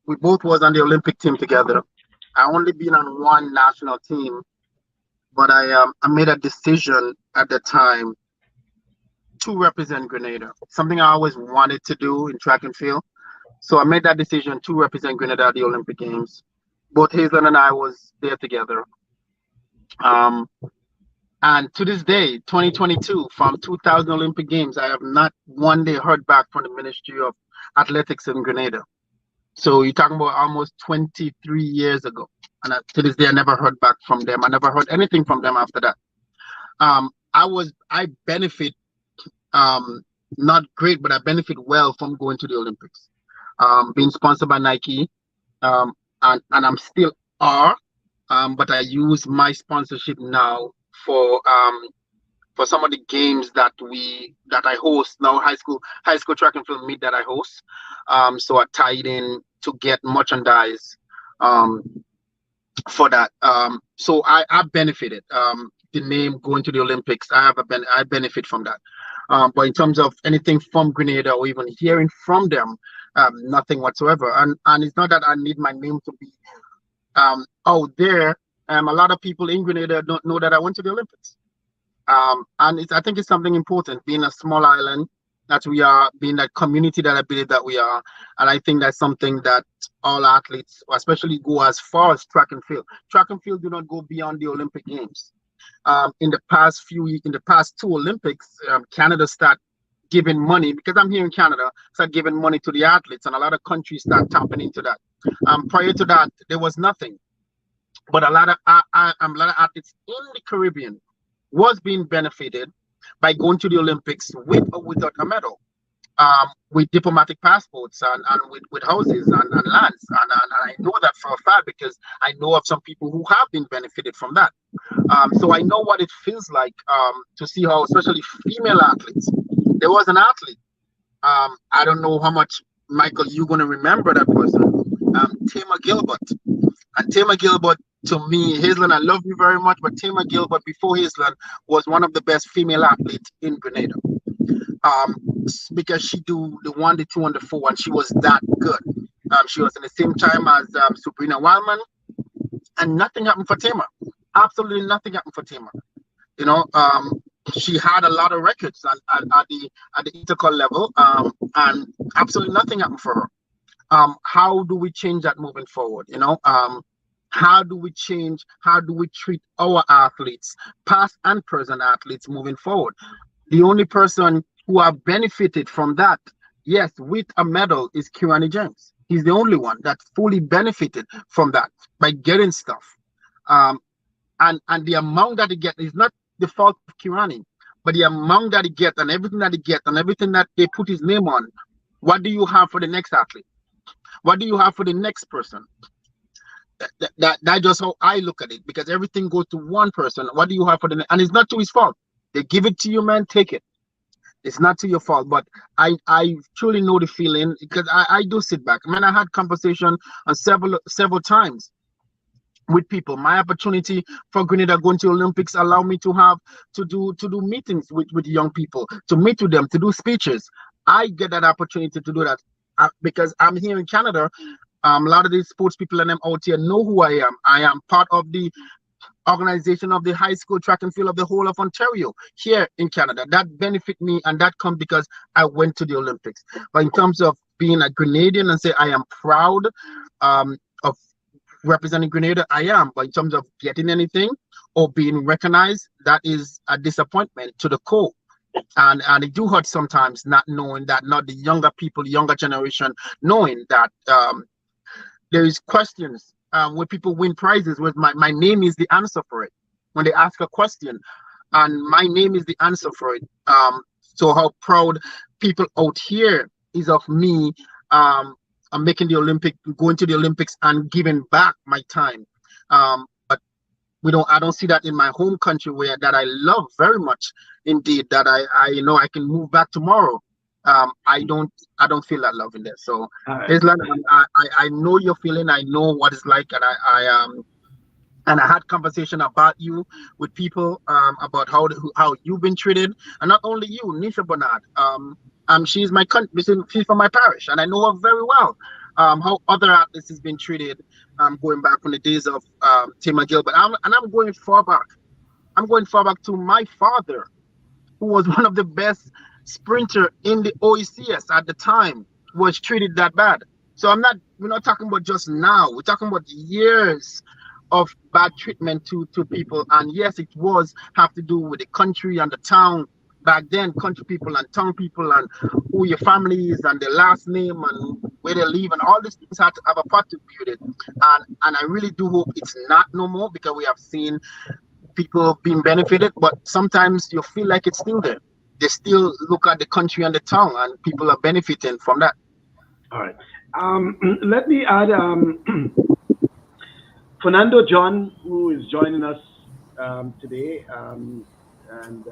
We both was on the Olympic team together. I only been on one national team, but I made a decision at the time to represent Grenada, something I always wanted to do in track and field. So I made that decision to represent Grenada at the Olympic Games. Both Hazel and I was there together. And to this day, 2022, from 2000 Olympic Games, I have not one day heard back from the Ministry of Athletics in Grenada. So you're talking about almost 23 years ago. And to this day, I never heard back from them. I never heard anything from them after that. I benefit, not great, but I benefit well from going to the Olympics. Being sponsored by Nike, and I'm still are, but I use my sponsorship now for some of the games that I host now, high school track and field meet that I host. So I tied in to get merchandise for that. So I benefited. The name going to the Olympics, I benefit from that. But in terms of anything from Grenada or even hearing from them, nothing whatsoever. And it's not that I need my name to be out there. A lot of people in Grenada don't know that I went to the Olympics. And I think it's something important, being a small island that we are, being that community that I believe that we are. And I think that's something that all athletes, especially, go as far as track and field. Track and field do not go beyond the Olympic Games. In the past 2 Olympics, Canada start giving money, because I'm here in Canada, start giving money to the athletes, and a lot of countries start tapping into that. Prior to that, there was nothing. But a lot of athletes in the Caribbean was being benefited by going to the Olympics with or without a medal, with diplomatic passports and with houses and lands. And I know that for a fact, because I know of some people who have been benefited from that. So I know what it feels like to see how, especially female athletes. There was an athlete, I don't know how much, Michael, you're going to remember that person, Tamar Gilbert. And Tamar Gilbert, to me, Hazelin, I love you very much, but Tamar Gilbert, before Hazelin, was one of the best female athletes in Grenada. Because she do the 1, the 2, and the 4, and she was that good. She was in the same time as Sabrina Wildman, and nothing happened for Tamar. Absolutely nothing happened for Tamar. She had a lot of records at the intercol level, and absolutely nothing happened for her. How do we change that moving forward? How do we treat our athletes, past and present athletes, moving forward? The only person who have benefited from that, yes, with a medal, is Kirani James. He's the only one that fully benefited from that by getting stuff. And the amount that he gets is not the fault of Kirani, but the amount that he gets and everything that he gets and everything that they put his name on. What do you have for the next athlete? What do you have for the next person? That's just how I look at it, because everything goes to one person. What do you have for the next? And it's not to his fault. They give it to you, man, take it. It's not to your fault. But I truly know the feeling, because I do sit back. Man, I had conversation on several times with people. My opportunity for Grenada going to Olympics allow me to do meetings with young people, to meet with them, to do speeches. I get that opportunity to do that because I'm here in Canada. A lot of these sports people and them out here know who I am. I am part of the organization of the high school track and field of the whole of Ontario here in Canada. That benefit me, and that come because I went to the Olympics. But in terms of being a Grenadian and say I am proud of representing Grenada, I am. But in terms of getting anything or being recognized, that is a disappointment to the core. And it do hurt sometimes not knowing that, not the younger people, the younger generation, knowing that there is questions where people win prizes with my name is the answer for it. When they ask a question and my name is the answer for it. So how proud people out here is of me making the Olympic, going to the Olympics and giving back my time. But I don't see that in my home country where that I love very much indeed, that I know I can move back tomorrow. I don't feel that love in there. So Islam, I know your feeling. I know what it's like, and I had conversation about you with people about how you've been treated, and not only you, Nisha Bernard. She's she's from my parish, and I know her very well. How other athletes has been treated, going back from the days of Tim McGill. But I'm going far back. I'm going far back to my father, who was one of the best sprinter in the OECS at the time, was treated that bad. So we're not talking about just now. We're talking about years of bad treatment to people. And yes, it have to do with the country and the town. Back then, country people and town people and who your family is and their last name and where they live and all these things had to have a part to build it. And I really do hope it's not no more, because we have seen people being benefited, but sometimes you feel like it's still there. They still look at the country and the town, and people are benefiting from that. All right. Let me add Fernando John, who is joining us today. And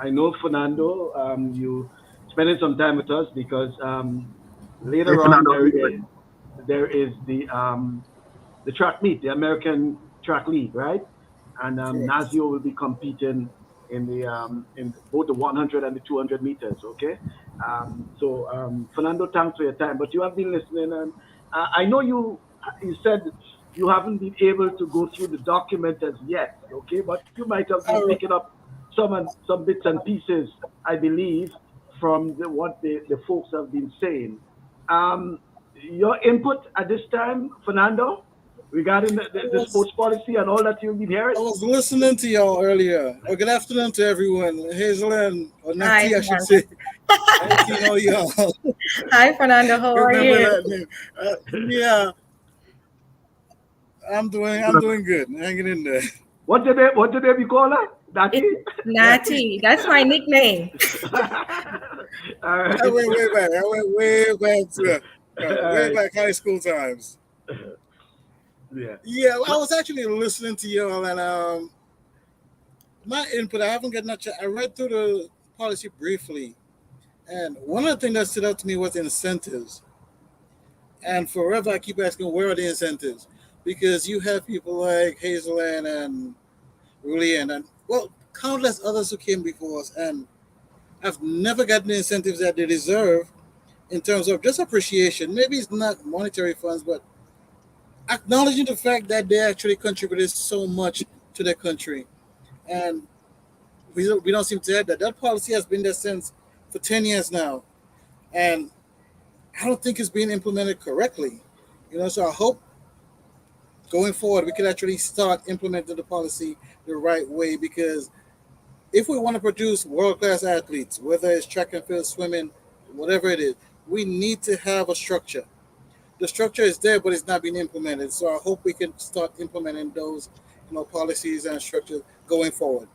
I know, Fernando, you spending some time with us because later on there is the track meet, the American Track League, right? And Nazio will be competing in both the 100 and the 200 meters. Okay. So Fernando, thanks for your time. But you have been listening, and I know you said you haven't been able to go through the document as yet. Okay, but you might have been picking up some bits and pieces, I believe, from what the folks have been saying. Your input at this time, Fernando, regarding the sports policy and all that you've been hearing? I was listening to y'all earlier. Good afternoon to everyone. Hazel or Nati, I should say. I know y'all. Hi, Fernando. How are you? Yeah, I'm doing good. Hanging in there. What did they be call her? Nati? Nati. That's my nickname. All right. I went way back to way back high school times. Yeah. Well, I was actually listening to y'all, and my input. I haven't got much. I read through the policy briefly, and one of the things that stood out to me was incentives. And forever, I keep asking, where are the incentives? Because you have people like Hazel and Julian, and countless others who came before us, and I've never gotten the incentives that they deserve in terms of just appreciation. Maybe it's not monetary funds, but acknowledging the fact that they actually contributed so much to their country. And we don't seem to have that. That policy has been there for 10 years now. And I don't think it's being implemented correctly. So I hope going forward we can actually start implementing the policy the right way, because if we want to produce world-class athletes, whether it's track and field, swimming, whatever it is, we need to have a structure. The structure is there, but it's not being implemented. So I hope we can start implementing those, policies and structures going forward.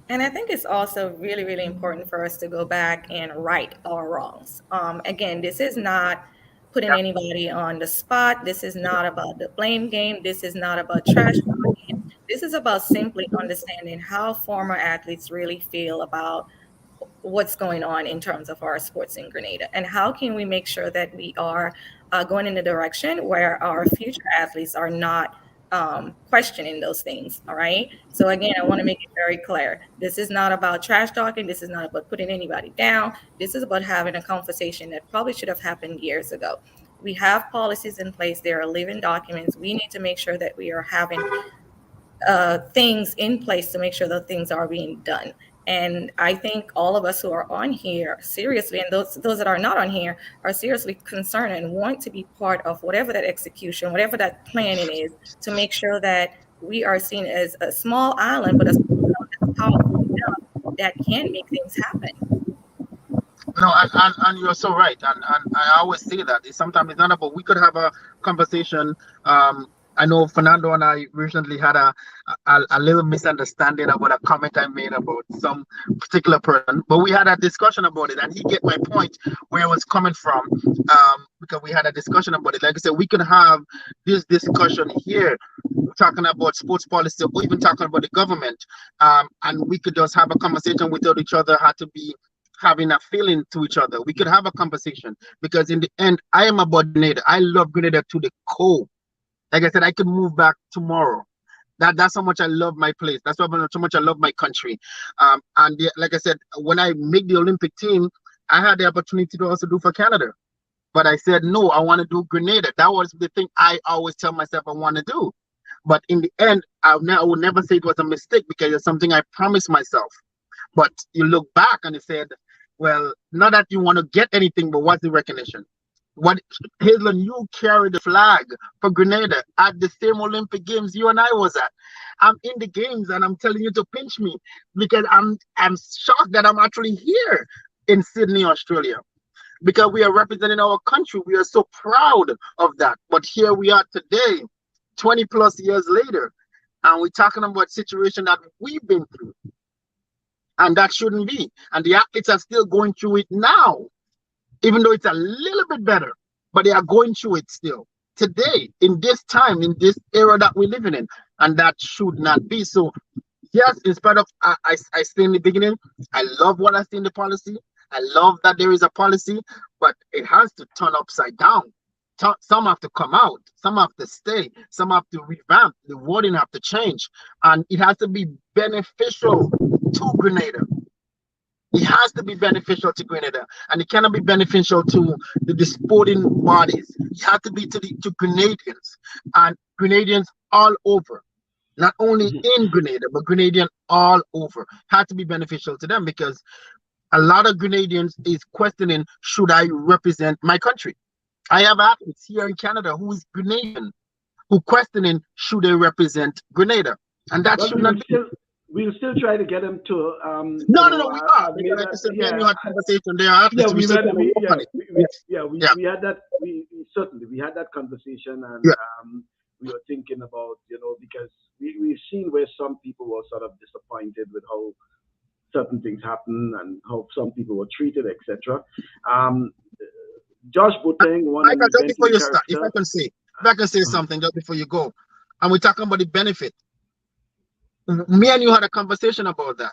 And I think it's also really, really important for us to go back and right our wrongs. Again, this is not putting anybody on the spot. This is not about the blame game. This is not about trash talking. This is about simply understanding how former athletes really feel about what's going on in terms of our sports in Grenada, and how can we make sure that we are going in a direction where our future athletes are not questioning those things. All right. So again, I want to make it very clear. This is not about trash talking. This is not about putting anybody down. This is about having a conversation that probably should have happened years ago. We have policies in place. There are living documents. We need to make sure that we are having things in place to make sure that things are being done. And I think all of us who are on here seriously, and those that are not on here, are seriously concerned and want to be part of whatever that execution, whatever that planning is, to make sure that we are seen as a small island, but a powerful enough that can make things happen. No, and you're so right, and I always say that sometimes it's not about. We could have a conversation. I know Fernando and I recently had a little misunderstanding about a comment I made about some particular person, but we had a discussion about it, and he get my point where it was coming from. Because we had a discussion about it. Like I said, we could have this discussion here, talking about sports policy, or even talking about the government, and we could just have a conversation without each other had to be having a feeling to each other. We could have a conversation, because in the end, I am about Grenada. I love Grenada to the core. Like I said, I could move back tomorrow. That's how much I love my place. That's how much I love my country. Like I said, when I make the Olympic team, I had the opportunity to also do for Canada. But I said, no, I want to do Grenada. That was the thing I always tell myself I want to do. But in the end, I would never say it was a mistake, because it's something I promised myself. But you look back and you said, well, not that you want to get anything, but what's the recognition? What, Hazelin, you carry the flag for Grenada at the same Olympic Games you and I was at. I'm in the games and I'm telling you to pinch me, because I'm shocked that I'm actually here in Sydney, Australia, because we are representing our country. We are so proud of that. But here we are today, 20 plus years later, and we're talking about a situation that we've been through. And that shouldn't be. And the athletes are still going through it now, even though it's a little bit better, but they are going through it still today, in this time, in this era that we're living in. And that should not be. So yes, in spite of, I say in the beginning, I love what I see in the policy. I love that there is a policy, but it has to turn upside down. Some have to come out, some have to stay, some have to revamp, the wording have to change, and it has to be beneficial to Grenada. It has to be beneficial to Grenada, and it cannot be beneficial to the sporting bodies. It has to be to Grenadians, and Grenadians all over, not only in Grenada, but Grenadian all over. It has to be beneficial to them, because a lot of Grenadians is questioning, should I represent my country? I have athletes here in Canada who is Grenadian, who questioning, should they represent Grenada? And that should not be. We'll still try to get them to. No, we are. Like I said, you had conversation there. Yeah, we had that. We certainly had that conversation, and we were thinking about, because we've seen where some people were sort of disappointed with how certain things happen and how some people were treated, etc. Josh Boateng, just before you start, if I can say something just before you go, and we're talking about the benefit. Me and you had a conversation about that.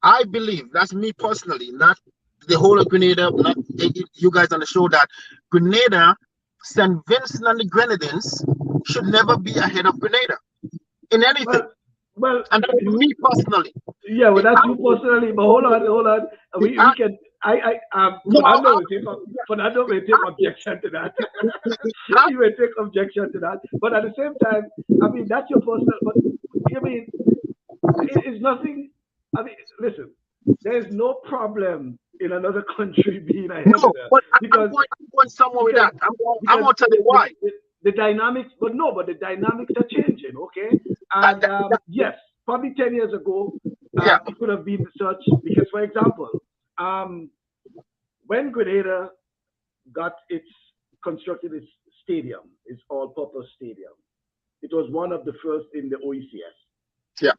I believe, that's me personally, not the whole of Grenada, not you guys on the show, that Grenada, St. Vincent and the Grenadines should never be ahead of Grenada in anything. Well, and that's me personally. Yeah, well, that's you personally. But hold on. We can. Fernando may take objection to that. He may take objection to that. But at the same time, I mean, that's your personal. But I mean, it's nothing. I mean, listen, there's no problem in another country being ahead of that. But because I'm going somewhere with that. I'm going to tell you why. The dynamics, but the dynamics are changing, okay? And yes, probably 10 years ago, it could have been such, because, for example, when Grenada constructed its stadium, its all-purpose stadium, it was one of the first in the OECS. Yeah.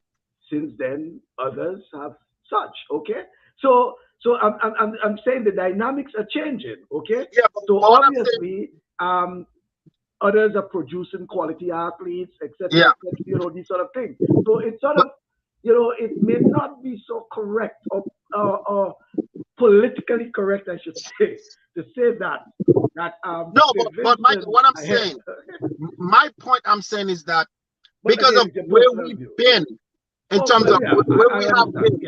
Since then, others have such, okay? So I'm saying the dynamics are changing, okay? Yeah, so obviously, others are producing quality athletes, etc. These sort of things. So it's sort of, it may not be so correct or politically correct, I should say, to say that. But Michael, what I'm saying, my point I'm saying is that because of where we've been in terms of where we have been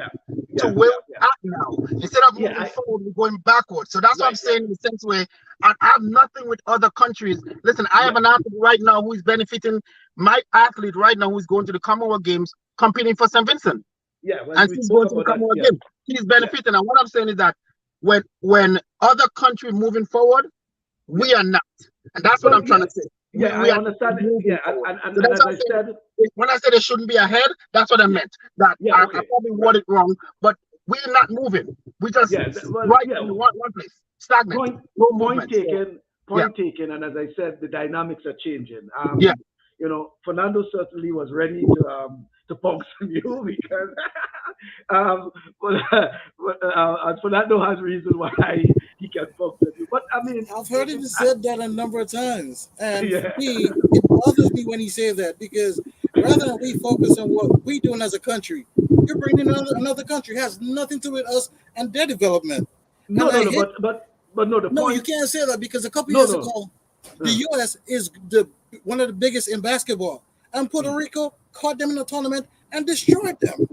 to where we're at now. Instead of moving forward, we're going backwards. So that's what I'm saying in the sense where I have nothing with other countries. Listen, I have an athlete right now who is benefiting. My athlete right now who is going to the Commonwealth Games competing for St. Vincent. And she's going to the Commonwealth Games. He's benefiting. And what I'm saying is that when other countries moving forward, we are not. And that's what I'm trying to say. I understand. And as I said, when I said it shouldn't be ahead, that's what I meant. That I probably worded it wrong, but we're not moving. We just in one place, stagnant. Point taken. And as I said, the dynamics are changing. You know, Fernando certainly was ready to box on you because Fernando has reason why he can box on you. But I mean, I've heard him said that a number of times, and for me, it bothers me when he says that because rather than we focus on what we're doing as a country, you're bringing another country. It has nothing to do with us and their development. No, the point, you can't say that because a couple years ago, the U.S. is one of the biggest in basketball, and Puerto Rico caught them in a tournament and destroyed them.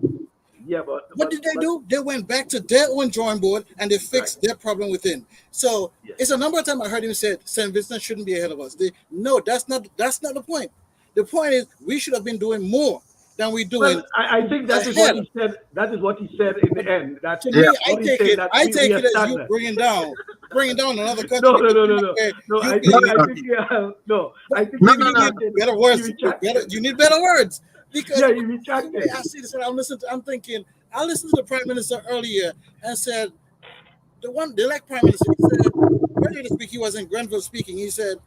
But what did they do? They went back to their own drawing board and they fixed their problem within. So it's a number of times I heard him say St. Vincent shouldn't be ahead of us. No, that's not the point. The point is we should have been doing more than we're doing. Well, I think that is what he said. That is what he said in the end. That to me, I take it as you bringing down another country. I think better words. You need better words. Because you retracted. I see this and I'm thinking, I listened to the Prime Minister earlier and said, the elect Prime Minister, he said, earlier this week he was in Grenville speaking, he said,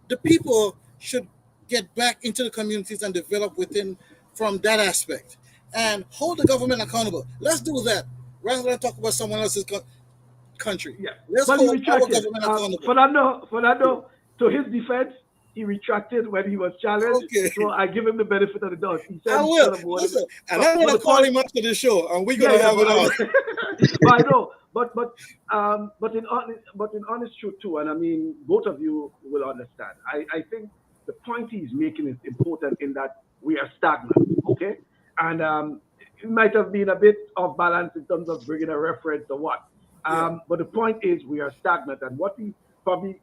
the people should get back into the communities and develop within from that aspect and hold the government accountable. Let's do that rather than talk about someone else's country. Let's hold our government accountable. Fernando, to his defense, he retracted when he was challenged. Okay. So I give him the benefit of the doubt. He said, I will. Listen, and I'm going to call him after the show, and we're going to have it on. I know, but in honest truth too, and I mean, both of you will understand. I think the point he's making is important in that we are stagnant, okay? And it might have been a bit off balance in terms of bringing a reference or what. But the point is we are stagnant, and what he probably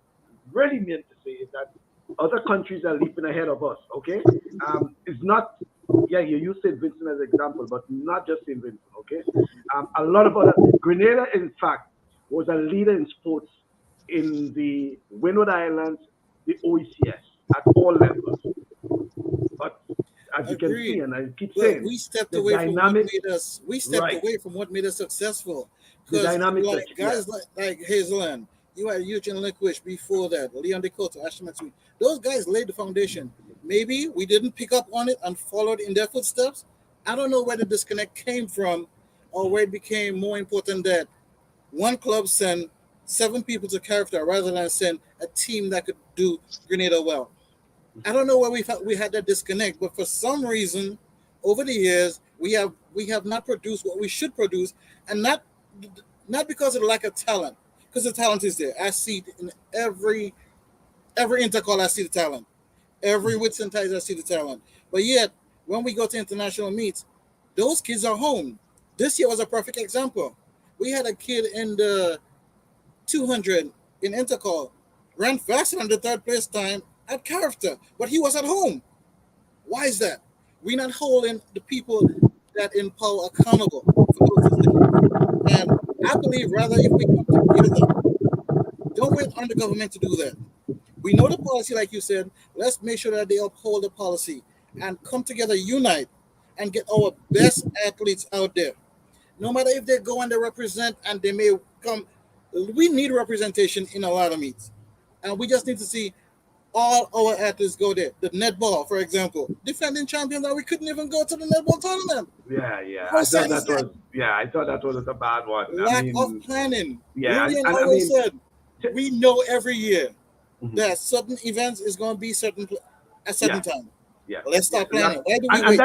really meant to say is that other countries are leaping ahead of us, okay? It's not, you use St. Vincent as an example, but not just St. Vincent, okay? A lot of other, Grenada, in fact, was a leader in sports in the Windward Islands, the OECS, at all levels. But as you can see, and I keep saying, we stepped away from what made us. We stepped away from what made us successful. Because guys like Hazelland, you had Eugene Liquich before that, Leon DeCoto, Ashton Matsuda. Those guys laid the foundation. Maybe we didn't pick up on it and followed in their footsteps. I don't know where the disconnect came from or where it became more important that one club send 7 people to character rather than send a team that could do Grenada well. I don't know where we had that disconnect, but for some reason, over the years, we have not produced what we should produce, and not because of the lack of talent, because the talent is there. I see it in every intercall. I see the talent. Every Whitsuntizer, I see the talent. But yet, when we go to international meets, those kids are home. This year was a perfect example. We had a kid in the 200 in intercall, ran faster than the 3rd place time at character, but he was at home. Why is that? We're not holding the people that in power accountable for those decisions. And I believe rather if we come together, don't wait on the government to do that. We know the policy, like you said. Let's make sure that they uphold the policy and come together, unite, and get our best athletes out there. No matter if they go and they represent and they may come, we need representation in a lot of meets. And we just need to see all our athletes go there. The netball, for example, defending champions that we couldn't even go to the netball tournament. I thought that was a bad one. Lack of planning. Julian always said, we know every year that certain events is going to be at certain time. Let's start planning. Why do we wait?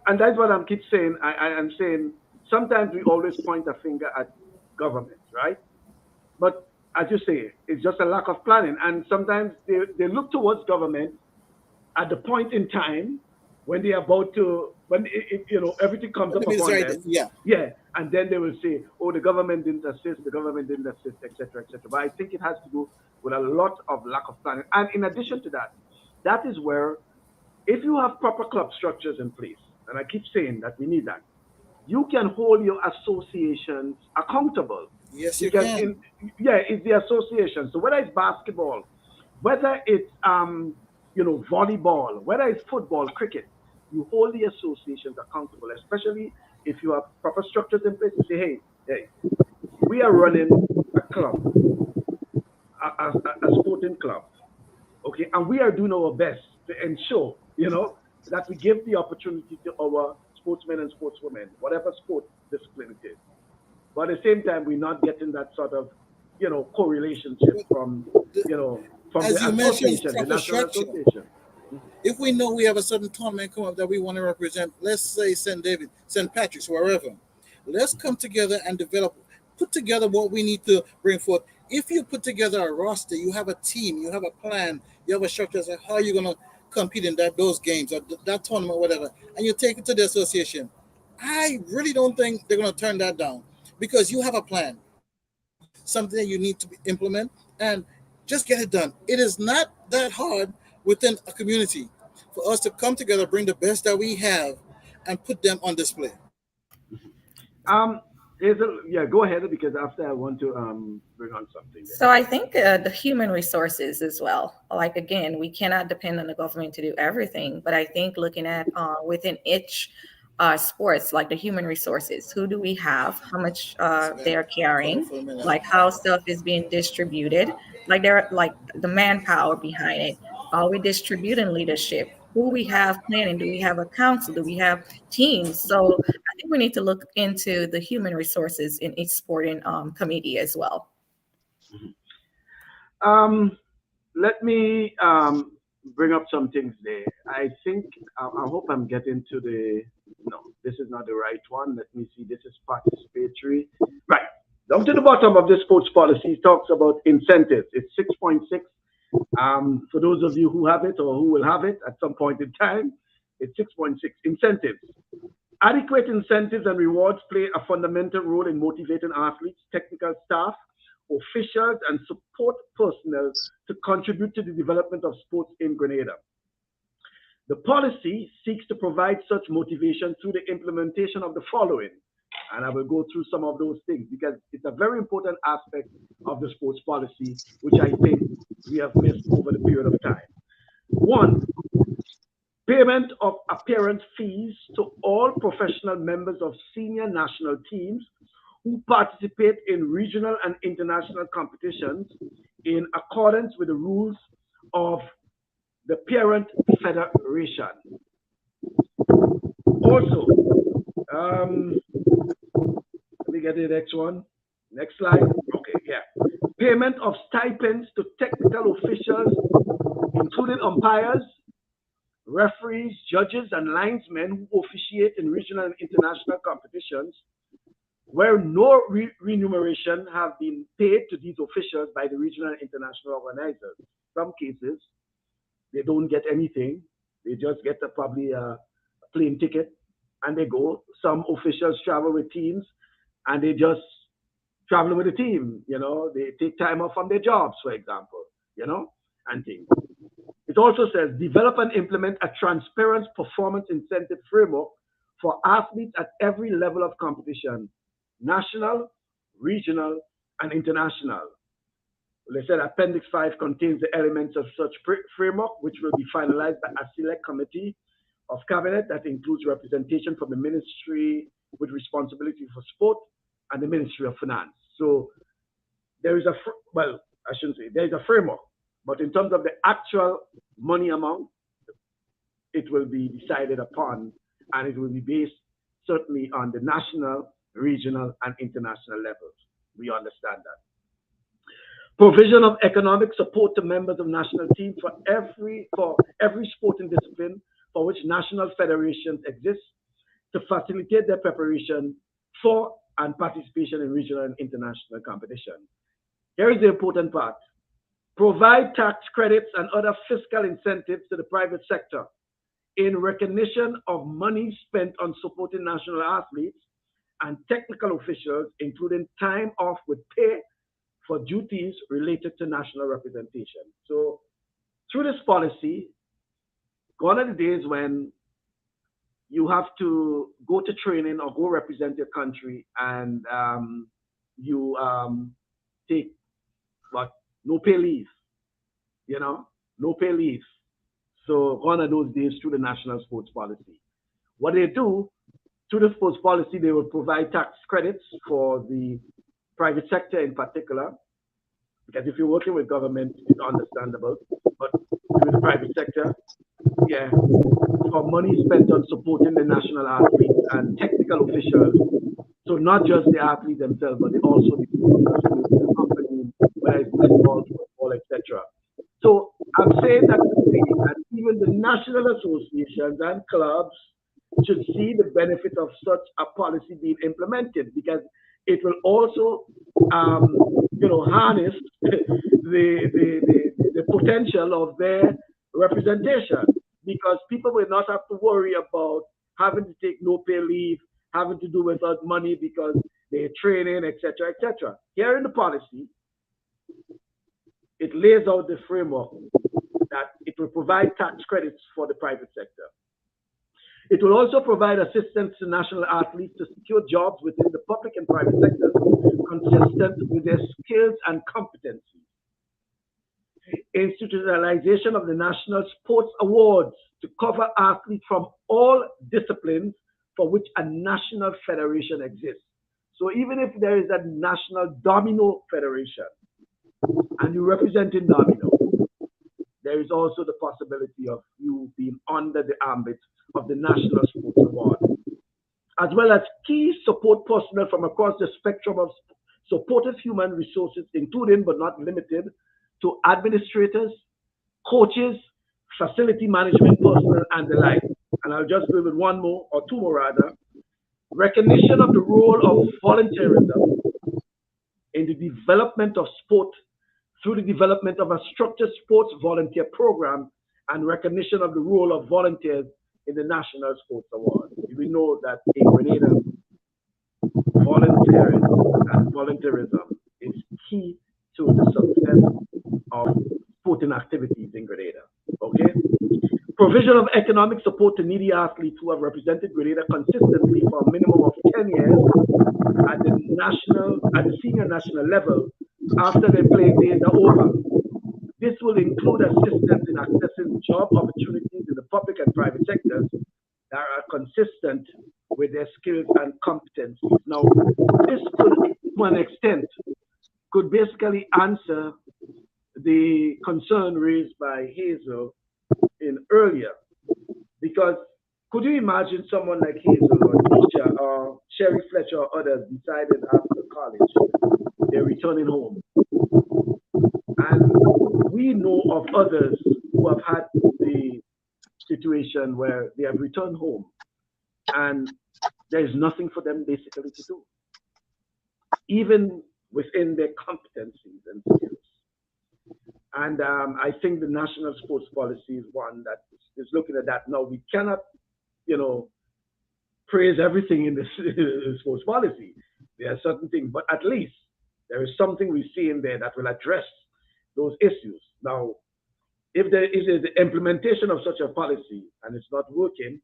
And that's what I keep saying. I'm saying sometimes we always point a finger at government, right? But as you say, it's just a lack of planning. And sometimes they look towards government at the point in time when they're about to, when everything comes up upon them, Yeah. and then they will say, oh, the government didn't assist, etc., etc. But I think it has to do with a lot of lack of planning. And in addition to that, that is where, if you have proper club structures in place, and I keep saying that we need that, you can hold your associations accountable. Yes, you Because can. it's the association. So whether it's basketball, whether it's volleyball, whether it's football, cricket, you hold the associations accountable, especially if you have proper structures in place. You say, hey, we are running a club, a sporting club, okay, and we are doing our best to ensure, that we give the opportunity to our sportsmen and sportswomen, whatever sport discipline it is. But at the same time, we're not getting that sort of, correlationship from, from the As you mentioned, association, the proper national structure. association. If we know we have a certain tournament come up that we want to represent, let's say St. David, St. Patrick's, wherever, let's come together and put together what we need to bring forth. If you put together a roster, you have a team, you have a plan, you have a structure as to how you're going to compete in those games or that tournament, whatever, and you take it to the association, I really don't think they're going to turn that down because you have a plan, something that you need to implement, and just get it done. It is not that hard within a community for us to come together, bring the best that we have, and put them on display. Um, go ahead because after I want to bring on something there. So I think the human resources as well. Like again, we cannot depend on the government to do everything, but I think looking at within each sports, like the human resources, who do we have, how much they are carrying, For a minute. like how stuff is being distributed, like they're like the manpower behind it. Are we distributing leadership? Who we have planning? Do we have a council? Do we have teams? So I think we need to look into the human resources in each sporting committee as well. Let me bring up some things there. I think I hope I'm getting to the. No, this is not the right one. Let me see. This is participatory. Right. Down to the bottom of this sports policy it talks about incentives. It's 6.6. For those of you who have it or who will have it at some point in time, it's 6.6. Incentives. Adequate incentives and rewards play a fundamental role in motivating athletes, technical staff, officials, and support personnel to contribute to the development of sports in Grenada. The policy seeks to provide such motivation through the implementation of the following. And I will go through some of those things because it's a very important aspect of the sports policy, which I think we have missed over the period of time. One, payment of appearance fees to all professional members of senior national teams who participate in regional and international competitions in accordance with the rules of the parent federation. Also, let me get the next one. Next slide. Okay, yeah. Payment of stipends to technical officials, including umpires, referees, judges, and linesmen who officiate in regional and international competitions, where no remuneration have been paid to these officials by the regional and international organizers. Some cases, they don't get anything. They just get probably a plane ticket and they go. Some officials travel with teams and they just travel with the team. They take time off from their jobs, for example, and things. It also says develop and implement a transparent performance incentive framework for athletes at every level of competition, national, regional, and international. They said Appendix 5 contains the elements of such framework, which will be finalized by a select committee of cabinet that includes representation from the ministry with responsibility for sport and the Ministry of Finance. So there is I shouldn't say there is a framework, but in terms of the actual money amount, it will be decided upon and it will be based certainly on the national, regional, and international levels. We understand that. Provision of economic support to members of national teams for every sporting discipline for which national federations exist to facilitate their preparation for and participation in regional and international competition. Here is the important part. Provide tax credits and other fiscal incentives to the private sector in recognition of money spent on supporting national athletes and technical officials, including time off with pay for duties related to national representation. So through this policy, gone are the days when you have to go to training or go represent your country and you take no pay leave, no pay leave. So gone are those days through the national sports policy. What they do through the sports policy, they will provide tax credits for the private sector in particular, because if you're working with government, it's understandable, but through the private sector, yeah, for money spent on supporting the national athletes and technical officials. So not just the athletes themselves, but also the company, whether it's baseball, football, etc. So I'm saying that to say that even the national associations and clubs should see the benefit of such a policy being implemented, because it will also, harness the potential of their representation, because people will not have to worry about having to take no pay leave, having to do without money because they're training, etc., etc. Here in the policy, it lays out the framework that it will provide tax credits for the private sector. It will also provide assistance to national athletes to secure jobs within the public and private sectors consistent with their skills and competencies. Institutionalization of the National Sports Awards to cover athletes from all disciplines for which a national federation exists. So even if there is a national domino federation and you represent in domino, there is also the possibility of you being under the ambit of the National Sports Award, as well as key support personnel from across the spectrum of supportive human resources, including but not limited to administrators, coaches, facility management personnel, and the like. And I'll just go with one more, or two more rather. Recognition of the role of volunteerism in the development of sport through the development of a structured sports volunteer program, and recognition of the role of volunteers in the National Sports Award. We know that in Grenada, volunteering and volunteerism is key to the success of sporting activities in Grenada. Okay? Provision of economic support to needy athletes who have represented Grenada consistently for a minimum of 10 years at the senior national level after their playing days are over. This will include assistance in accessing job opportunities in the public and private sectors that are consistent with their skills and competencies. Now, this could, to an extent, could basically answer the concern raised by Hazel in earlier, because could you imagine someone like Hazel or Tisha or Sherry Fletcher or others decided after college they're returning home? And we know of others who have had the situation where they have returned home and there's nothing for them basically to do, even within their competencies and skills. And I think the national sports policy is one that is looking at that. Now, we cannot, praise everything in this sports policy. There are certain things, but at least there is something we see in there that will address those issues. Now, if there is the implementation of such a policy and it's not working,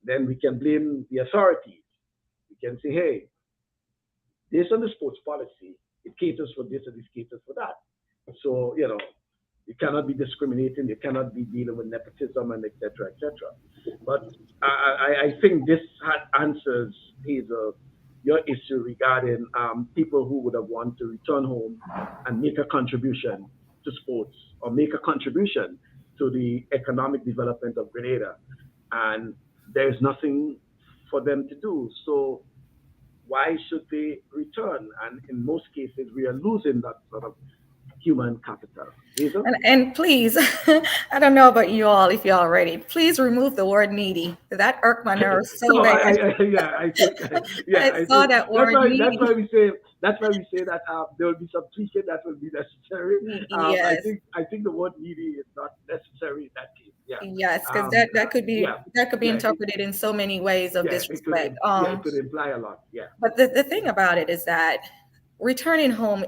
then we can blame the authorities. We can say, hey, based on the sports policy, it caters for this and it caters for that. So, you cannot be discriminating, you cannot be dealing with nepotism and et cetera, et cetera. But I think this answers, Hazel, your issue regarding people who would have wanted to return home and make a contribution to sports or make a contribution to the economic development of Grenada. And there's nothing for them to do. So why should they return? And in most cases, we are losing that sort of human capital. Hazel? And please, I don't know about you all, if y'all ready, please remove the word needy. That irked my nerves so No, bad. I think, I saw that word that's needy. why we say that there will be some tweaking that will be necessary. Yes. I think the word needy is not necessary in that case. Yeah. Yes, because that could be Yeah, interpreted in so many ways of disrespect. It could imply a lot. Yeah. But the thing about it is that returning home,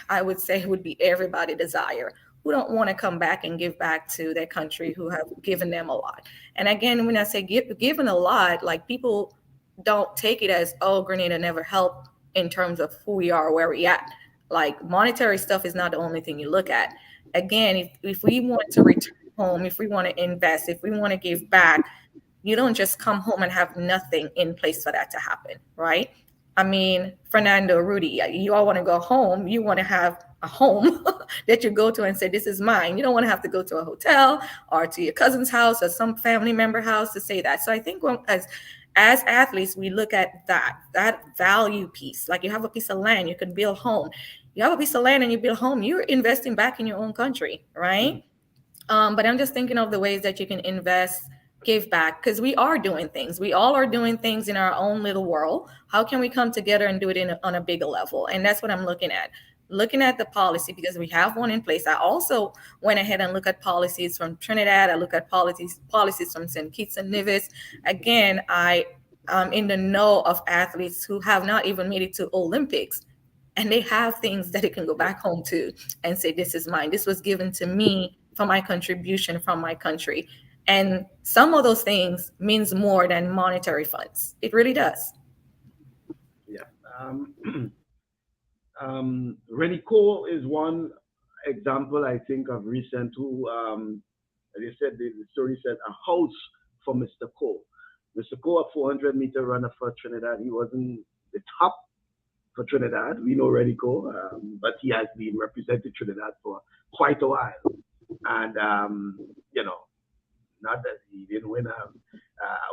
I would say, would be everybody's desire. Who don't want to come back and give back to their country who have given them a lot. And again, when I say given a lot, like people don't take it as, oh, Grenada never helped in terms of who we are, where we at. Like monetary stuff is not the only thing you look at. Again, if we want to return home, if we want to invest, if we want to give back, you don't just come home and have nothing in place for that to happen, right? I mean, Fernando, Rudy, you all want to go home. You want to have a home that you go to and say, this is mine. You don't want to have to go to a hotel or to your cousin's house or some family member house to say that. So I think as athletes, we look at that value piece. Like you have a piece of land, you can build home. You have a piece of land and you build home, you're investing back in your own country, right? But I'm just thinking of the ways that you can invest, give back, because we are doing things. We all are doing things in our own little world. How can we come together and do it on a bigger level? And that's what I'm looking at the policy, because we have one in place. I also went ahead and looked at policies from Trinidad. I look at policies from St. Kitts and Nevis. Again, I am in the know of athletes who have not even made it to Olympics. And they have things that they can go back home to and say, this is mine. This was given to me for my contribution from my country. And some of those things means more than monetary funds. It really does. Yeah. Rennie Cole is one example, I think, of recent who, they said, the story said, a house for Mr. Cole. Mr. Cole, a 400-meter runner for Trinidad. He wasn't the top for Trinidad. We know Rennie Cole, but he has been representing Trinidad for quite a while. And, not that he didn't win an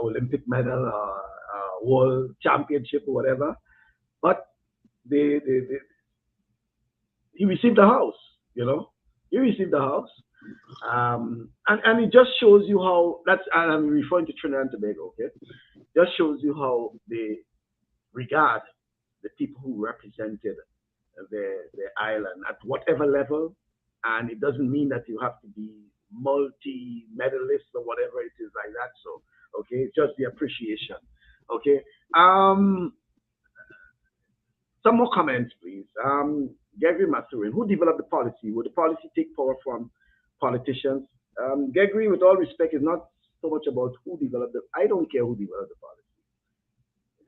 Olympic medal or a world championship or whatever, but he received a house, He received a house. And it just shows you how, and I'm referring to Trinidad and Tobago, okay? Just shows you how they regard the people who represented the island at whatever level. And it doesn't mean that you have to be multi-medalist or whatever it is like that. So, okay, it's just the appreciation. Okay. Some more comments, please. Gregory Mathurin, who developed the policy? Would the policy take power from politicians? Gregory, with all respect, is not so much about who developed it. I don't care who developed the policy.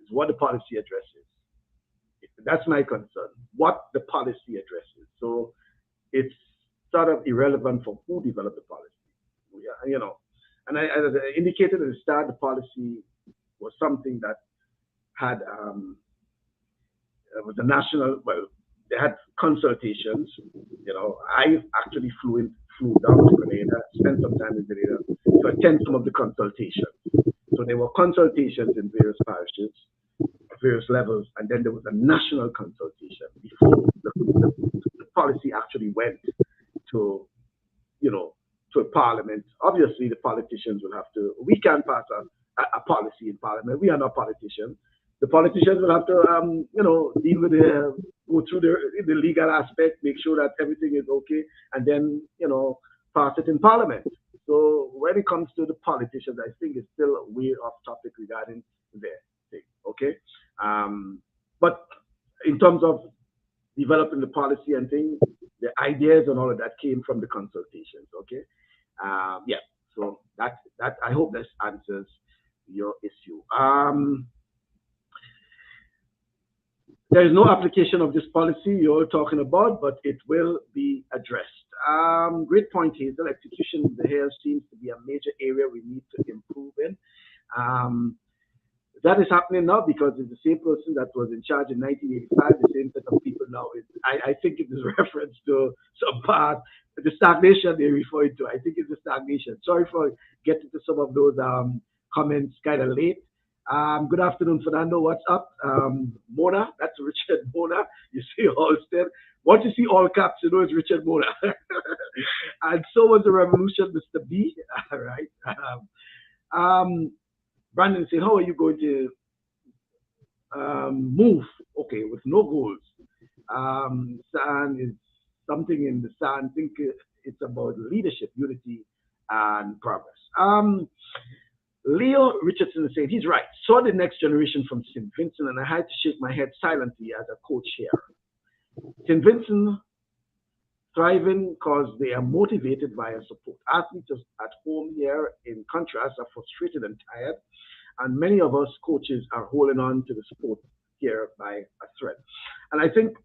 It's what the policy addresses. That's my concern. What the policy addresses. So it's sort of irrelevant for who developed the policy. And as I indicated at the start, the policy was something that had with the national. Well, they had consultations. I actually flew down to Grenada, spent some time in Grenada to attend some of the consultations. So there were consultations in various parishes, various levels, and then there was a national consultation before the policy actually went to a parliament. Obviously, the politicians will have to. We can't pass a policy in parliament. We are not politicians. The politicians will have to, deal with go through the legal aspect, make sure that everything is okay, and then, pass it in parliament. So when it comes to the politicians, I think it's still way off topic regarding their thing. Okay, but in terms of developing the policy and things, the ideas and all of that came from the consultations. Okay, so that I hope this answers your issue. There is no application of this policy you're talking about, but it will be addressed. Great point, Hazel. Execution here seems to be a major area we need to improve in. That is happening now because it's the same person that was in charge in 1985, the same set of people now. I think it is reference to some part, the stagnation they're referring to. I think it's the stagnation. Sorry for getting to some of those comments kind of late. Good afternoon, Fernando. What's up? Mona, that's Richard Mona. You see Halsted. Once you see all caps, you know it's Richard Mona. And so was the revolution, Mr. B. All right. Brandon said, how are you going to move? Okay, with no goals. Sand is something in the sand. I think it's about leadership, unity, and progress. Leo Richardson is saying he's right. Saw the next generation from St. Vincent, and I had to shake my head silently as a coach here. St. Vincent thriving because they are motivated via support. Athletes at home here, in contrast, are frustrated and tired, and many of us coaches are holding on to the sport here by a thread. And I think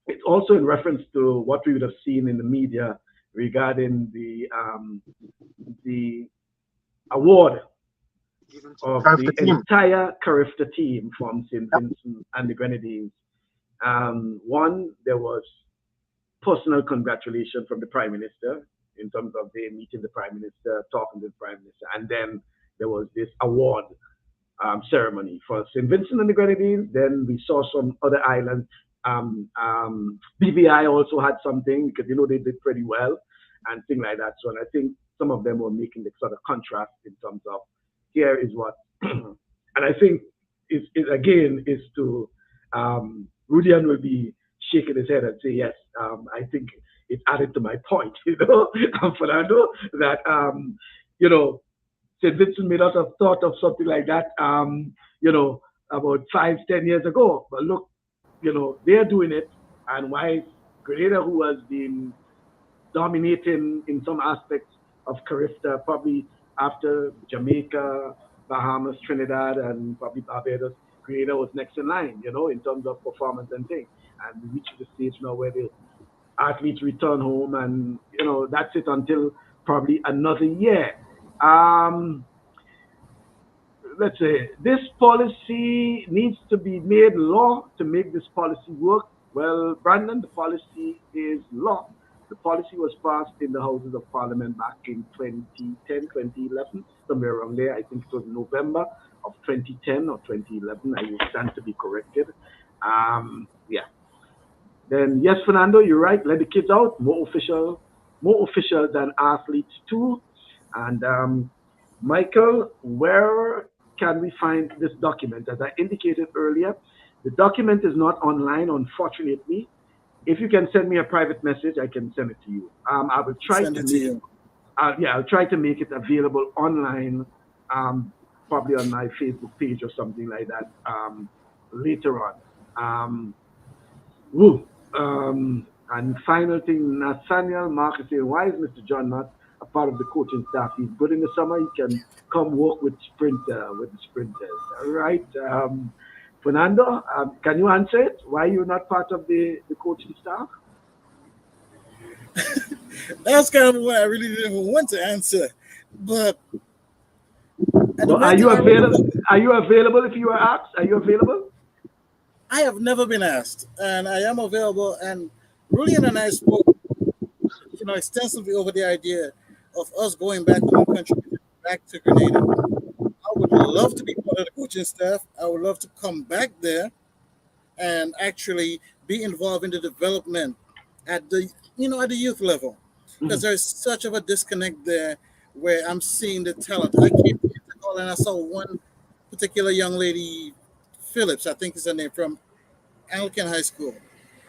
it's also in reference to what we would have seen in the media regarding the award of the entire Carifta team from St. Vincent and the Grenadines. One, there was personal congratulations from the Prime Minister in terms of they meeting the Prime Minister, talking to the Prime Minister, and then there was this award ceremony for St. Vincent and the Grenadines. Then we saw some other islands. BVI also had something because, you know, they did pretty well and things like that. So, and I think some of them were making the sort of contrast in terms of here is what, and I think it again is to, Rudian will be shaking his head and say, yes, I think it added to my point, you know, Fernando, that, you know, St. Vincent may not have thought of something like that, you know, about 5-10 years ago. But look, you know, they're doing it. And why Grenada, who has been dominating in some aspects of Carifta, probably after Jamaica, Bahamas, Trinidad, and probably Barbados, Grenada was next in line, you know, in terms of performance and things. And we reach the stage now where the athletes return home, and, you know, that's it until probably another year. Let's say this policy needs to be made law to make this policy work. Well, Brandon, the policy is law. The policy was passed in the Houses of Parliament back in 2010, 2011, somewhere around there. I think it was November of 2010 or 2011. I will stand to be corrected. Yeah. Then, yes, Fernando, you're right. Let the kids out. More official than athletes too. And Michael, where can we find this document? As I indicated earlier, the document is not online, unfortunately. If you can send me a private message, I can send it to you. I will try to make it. I'll try to make it available online, probably on my Facebook page or something like that later on. And final thing, Nathaniel Mark is saying, why is Mr. John not a part of the coaching staff? He's good in the summer. He can come work with the sprinters. All right. Fernando, can you answer it? Why you're not part of the coaching staff? That's kind of what I really didn't want to answer. But well, are you available? Are you available if you are asked? Are you available? I have never been asked, and I am available. And Julian and I spoke, you know, extensively over the idea of us going back to our country, back to Grenada. I would love to be part of the coaching staff. I would love to come back there and actually be involved in the development at the, you know, at the youth level, because there's such of a disconnect there where I'm seeing the talent. I came to call and I saw one particular young lady, Phillips, I think is her name, from Anglican High School.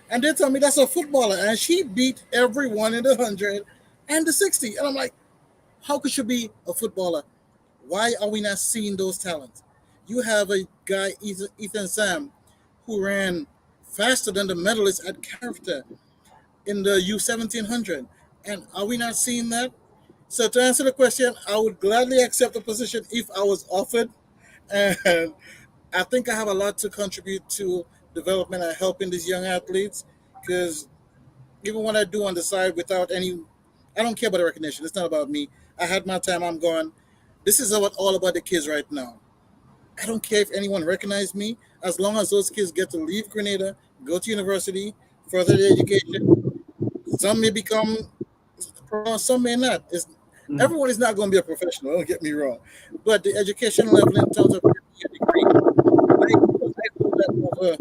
And they tell me that's a footballer, and she beat everyone in the 100 and the 60. And I'm like, how could she be a footballer? Why are we not seeing those talents? You have a guy, Ethan Sam, who ran faster than the medalist at Carifta in the U1700. And are we not seeing that? So to answer the question, I would gladly accept the position if I was offered. And I think I have a lot to contribute to development and helping these young athletes, because even when I do on the side without any, I don't care about the recognition. It's not about me. I had my time. I'm gone. This is all about the kids right now. I don't care if anyone recognizes me, as long as those kids get to leave Grenada, go to university, further their education. Some may become, some may not. Everyone is not going to be a professional, don't get me wrong. But the education level in terms of a degree, I hold that over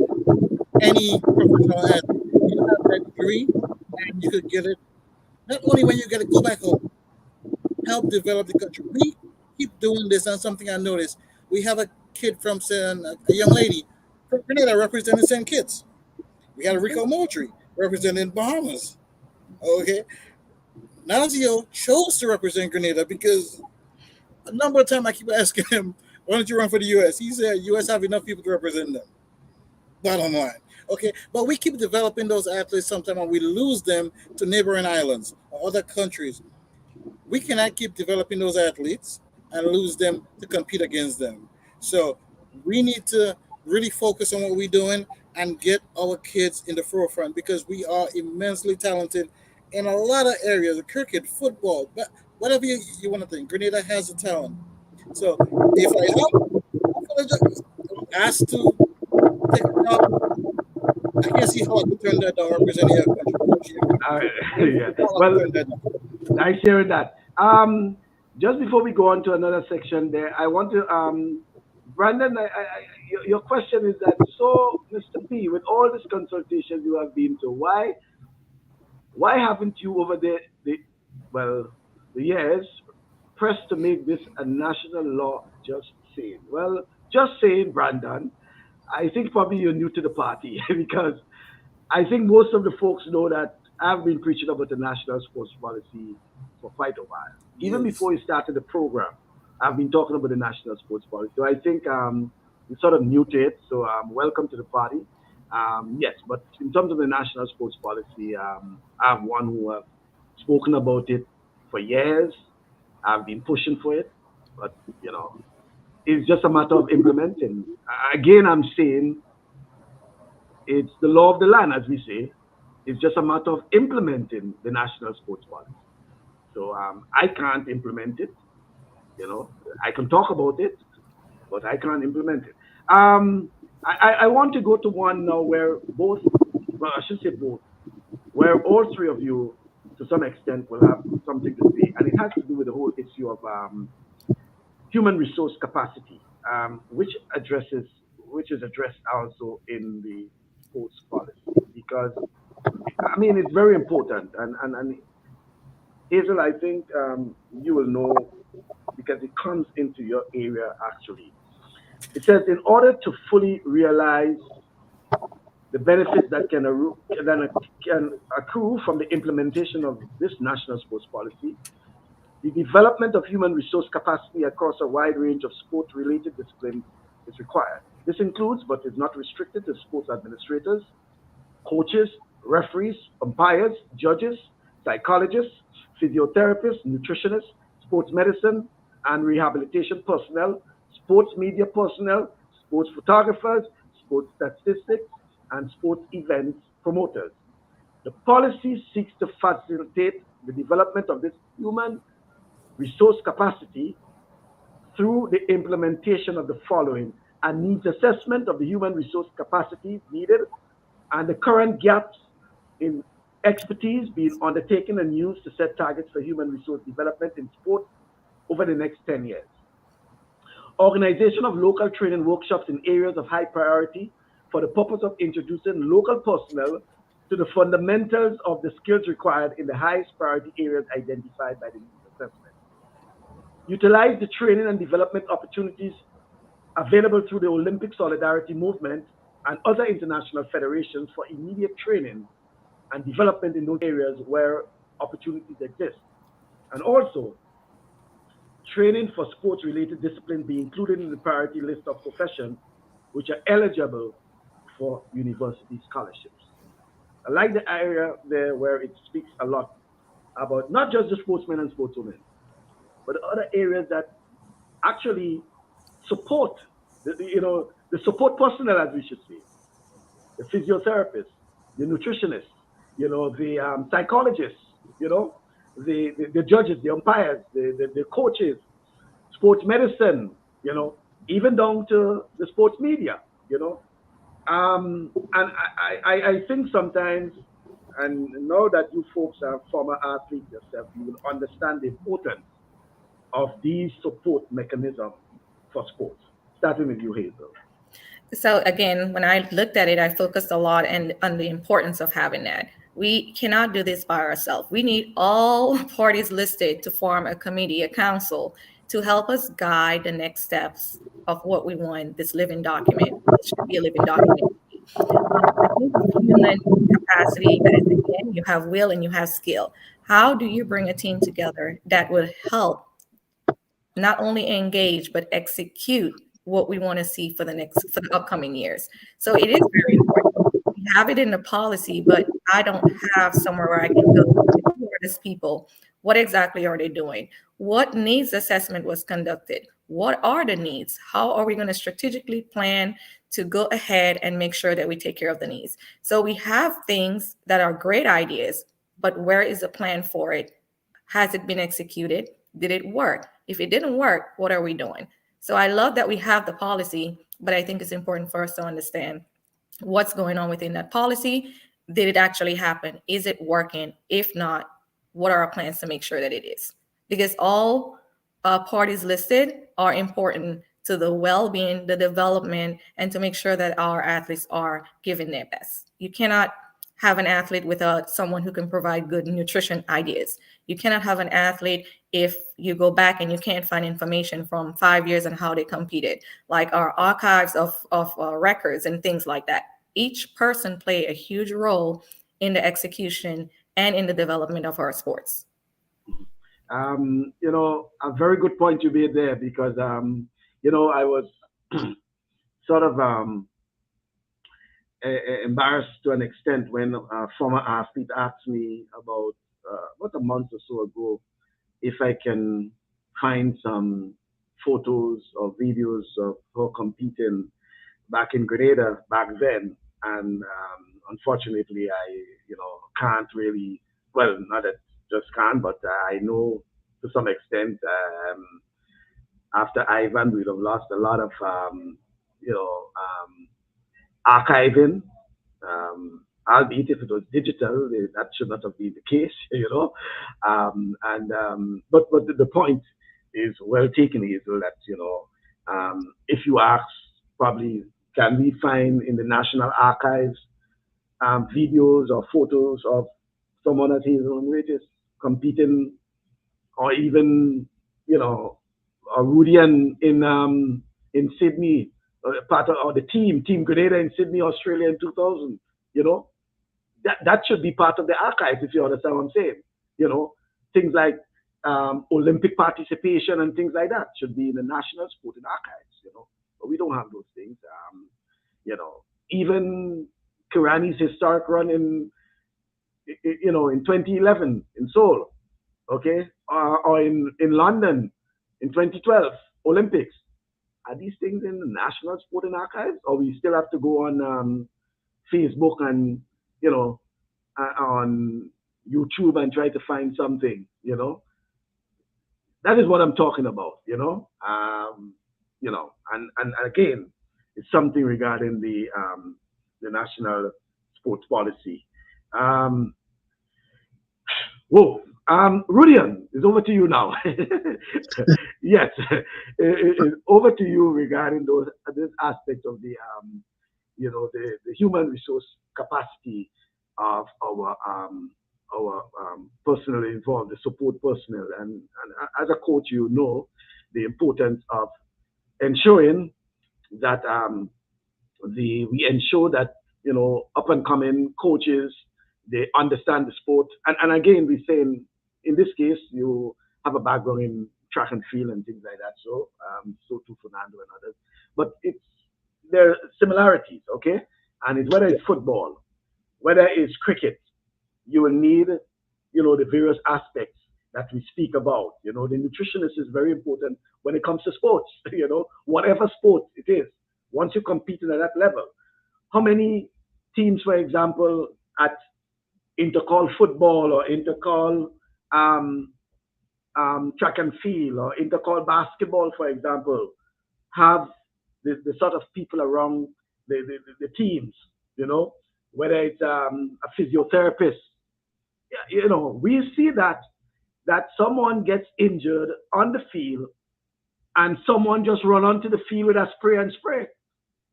any professional athlete. You have that degree, and you could get it not only when you get it, go back home, help develop the country. We keep doing this, and something I noticed, we have a kid from a young lady from Grenada representing St. Kitts. We had a Rico Moultrie representing Bahamas. Okay, Nazio chose to represent Grenada because a number of times I keep asking him, "Why don't you run for the U.S.?" He said, "U.S. have enough people to represent them." Bottom line. Okay, but we keep developing those athletes sometimes and we lose them to neighboring islands or other countries. We cannot keep developing those athletes and lose them to compete against them. So we need to really focus on what we're doing and get our kids in the forefront because we are immensely talented in a lot of areas, cricket, football, but whatever you want to think. Grenada has the talent. So if I'm asked to take a job, I can't see how I could turn that down representing your country. Yeah. Well, nice hearing that. Just before we go on to another section, there, I want to, Brandon, your question is that so, Mr. P, with all this consultation you have been to, why haven't you over well, the years pressed to make this a national law? Just saying. Well, just saying, Brandon. I think probably you're new to the party because I think most of the folks know that I've been preaching about the national sports policy for quite a while. Even Yes. before we started the program, I've been talking about the national sports policy. So I think you're sort of new to it. So welcome to the party. Yes, but in terms of the national sports policy, I'm one who have spoken about it for years. I've been pushing for it, but it's just a matter of implementing. Again, I'm saying it's the law of the land, as we say. It's just a matter of implementing the national sports policy. So I can't implement it. I can talk about it, but I can't implement it. I want to go to one now where both, well, I should say both, where all three of you, to some extent, will have something to say, and it has to do with the whole issue of human resource capacity, which is addressed also in the sports policy, because I mean it's very important, and Hazel, I think you will know because it comes into your area actually. It says in order to fully realize the benefits that can accrue from the implementation of this national sports policy, the development of human resource capacity across a wide range of sport-related disciplines is required. This includes, but is not restricted to, sports administrators, coaches, referees, umpires, judges, psychologists, physiotherapists, nutritionists, sports medicine and rehabilitation personnel, sports media personnel, sports photographers, sports statistics, and sports events promoters. The policy seeks to facilitate the development of this human resource capacity through the implementation of the following: a needs assessment of the human resource capacity needed and the current gaps in expertise being undertaken and used to set targets for human resource development in sport over the next 10 years. Organization of local training workshops in areas of high priority for the purpose of introducing local personnel to the fundamentals of the skills required in the highest priority areas identified by the needs assessment. Utilize the training and development opportunities available through the Olympic Solidarity Movement and other international federations for immediate training and development in those areas where opportunities exist. And also, training for sports-related disciplines be included in the priority list of professions which are eligible for university scholarships. I like the area there where it speaks a lot about not just the sportsmen and sportswomen, but other areas that actually support the support personnel, as we should say, the physiotherapists, the nutritionists, the psychologists, the judges, the umpires, the coaches, sports medicine, even down to the sports media, and I think sometimes, and know that you folks are former athletes yourself, you will understand the importance of these support mechanisms for sports. Starting with you, Hazel. So again, when I looked at it, I focused a lot on the importance of having that, We cannot do this by ourselves. We need all parties listed to form a committee, a council, to help us guide the next steps of what we want this living document. It should be a living document. I think of human capacity as, again, you have will and you have skill. How do you bring a team together that would help not only engage but execute what we want to see for the upcoming years? So it is very important. We have it in the policy, but I don't have somewhere where I can go, who are these people? What exactly are they doing? What needs assessment was conducted? What are the needs? How are we going to strategically plan to go ahead and make sure that we take care of the needs? So we have things that are great ideas, but where is the plan for it? Has it been executed? Did it work? If it didn't work, what are we doing? So I love that we have the policy, but I think it's important for us to understand what's going on within that policy. Did it actually happen? Is it working? If not, what are our plans to make sure that it is? Because all parties listed are important to the well-being, the development, and to make sure that our athletes are giving their best. You cannot have an athlete without someone who can provide good nutrition ideas. You cannot have an athlete if you go back and you can't find information from 5 years on how they competed, like our archives of records and things like that. Each person play a huge role in the execution and in the development of our sports. A very good point you made there, because I was sort of embarrassed to an extent when a former athlete asked me about a month or so ago if I can find some photos or videos of her competing back in Grenada back then. And unfortunately, I can't really, well, not that just can't, but I know to some extent after Ivan, we'd have lost a lot of archiving. Albeit if it was digital, that should not have been the case, But the point is well taken, Hazel, that if you ask, probably can we find in the National Archives videos or photos of someone at Hazel and Regis competing, or even Rudy in Sydney, part of the team Grenada in Sydney, Australia in 2000. That should be part of the archives, if you understand what I'm saying. Things like Olympic participation and things like that should be in the National Sporting Archives. But we don't have those things. Even Kirani's historic run in 2011 in Seoul, okay, or in London in 2012 Olympics. Are these things in the National Sporting Archives, or we still have to go on Facebook and on YouTube and try to find something? That is what I'm talking about. And again, it's something regarding the national sports policy. Rudian, it's over to you now. Yes, over to you regarding this aspect of the the human resource capacity of our personnel involved, the support personnel, and as a coach, the importance of ensuring that we ensure that up and coming coaches, they understand the sport, and again, we're saying in this case you have a background in track and field and things like that, so too Fernando and others, but there are similarities, okay? And it's whether it's football, whether it's cricket, you will need, the various aspects that we speak about. The nutritionist is very important when it comes to sports, whatever sport it is. Once you're competing at that level, how many teams, for example, at intercall football or intercall track and field or intercall basketball, for example, have the sort of people around the teams, whether it's a physiotherapist. We see that someone gets injured on the field and someone just run onto the field with a spray and spray.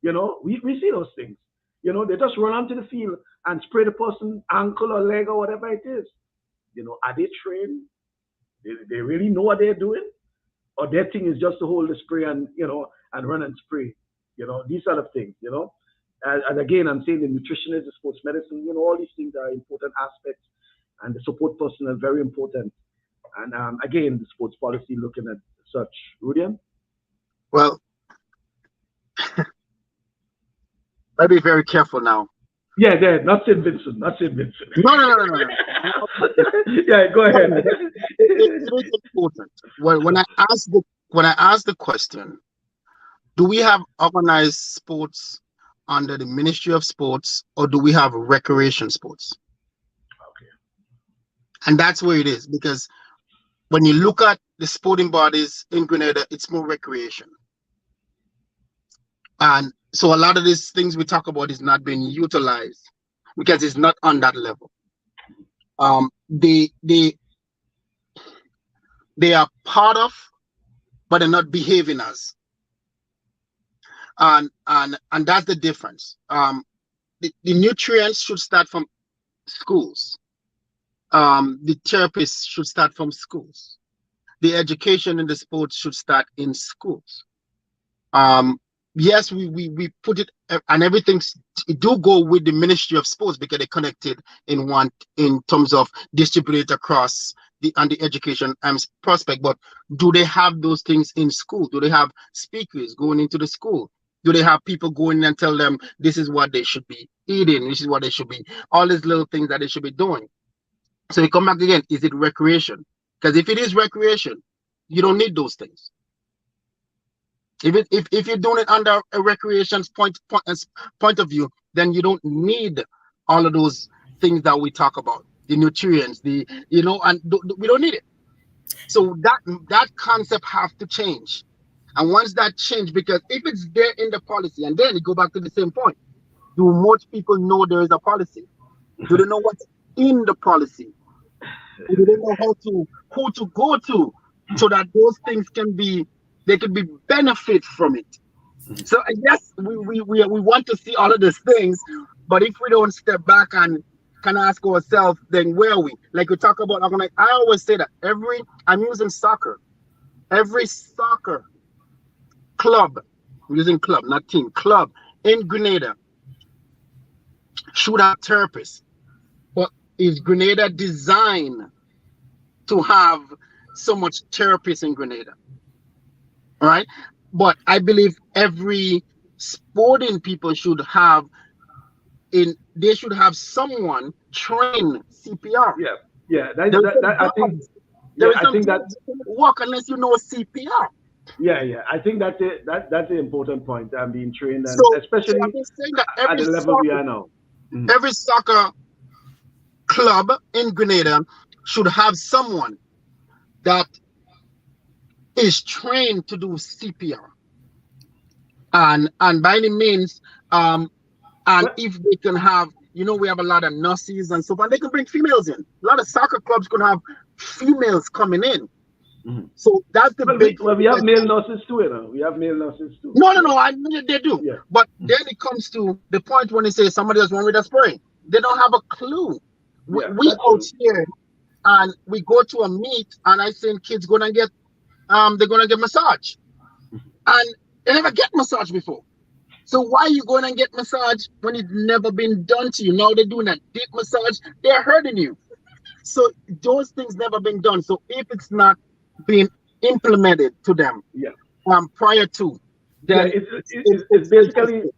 We see those things. They just run onto the field and spray the person ankle or leg or whatever it is. Are they trained? They really know what they're doing? Or their thing is just to hold the spray and, and run and spray. These sort of things, And again, I'm saying the nutritionist, the sports medicine, all these things are important aspects. And the support personnel, very important. And again, the sports policy looking at such. Rudian? Well, I'll be very careful now. Yeah, not St. Vincent. No. Yeah, go ahead. It is important. When I ask the question, do we have organized sports under the Ministry of Sports, or do we have recreation sports? Okay. And that's where it is, because when you look at the sporting bodies in Grenada, it's more recreation. And so a lot of these things we talk about is not being utilized because it's not on that level. They are part of, but they're not behaving as. And that's the difference. The nutrients should start from schools. The therapists should start from schools. The education in the sports should start in schools. Yes, we put it, and it do go with the Ministry of Sports because they're connected in terms of distribute across the education prospect. But do they have those things in school? Do they have speakers going into the school? Do they have people going in and tell them this is what they should be eating? This is what they should be, all these little things that they should be doing. So you come back again, is it recreation? Because if it is recreation, you don't need those things. If you're doing it under a recreation point of view, then you don't need all of those things that we talk about, the nutrients, and we don't need it. So that concept have to change. And once that change, because if it's there in the policy, and then you go back to the same point, do most people know there is a policy? Do they know what's in the policy? Do they know who to go to so that those things can be benefit from it? So I guess we want to see all of these things, but if we don't step back and can ask ourselves, then where are we? Like we talk about, I always say that I'm using soccer. Every soccer club, I'm using club, not team, club in Grenada should have therapists. But is Grenada designed to have so much therapists in Grenada? All right. But I believe every sporting people should have someone train CPR. Yeah. I think that work unless you know CPR. Yeah. I think that's an important point. I'm being trained, and so, especially at the level we are now. Every soccer club in Grenada should have someone that is trained to do CPR, and by any means, and if they can have, we have a lot of nurses and so on, they can bring females in. A lot of soccer clubs can have females coming in. Mm-hmm. So that's the big. We have male nurses too, We have male nurses too. No, they do. Yeah. But then it comes to the point when they say somebody else went with a spray. They don't have a clue. Yeah, we out here and we go to a meet and I send kids they're gonna get massage. And they never get massage before. So why are you going and get massage when it's never been done to you? Now they're doing a deep massage, they're hurting you. So those things never been done. So if it's not being implemented to them prior to, then it's basically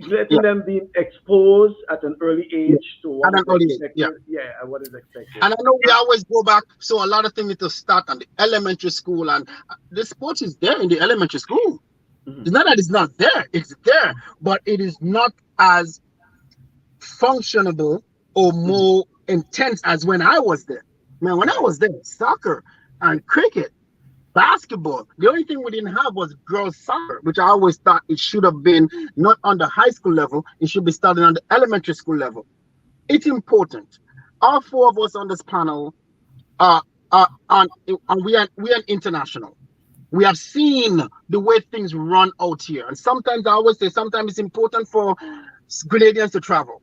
letting them be exposed at an early age to what is expected. What is expected. And I know we always go back, so a lot of things need to start on the elementary school, and the sports is there in the elementary school. Mm-hmm. It's not that it's not there, it's there, but it is not as functionable or more intense as when I was there. Man, when I was there, soccer and cricket, basketball, the only thing we didn't have was girls soccer, which I always thought it should have been not on the high school level, it should be starting on the elementary school level. It's important. All four of us on this panel are we are international. We have seen the way things run out here, and sometimes I always say sometimes it's important for Grenadians to travel.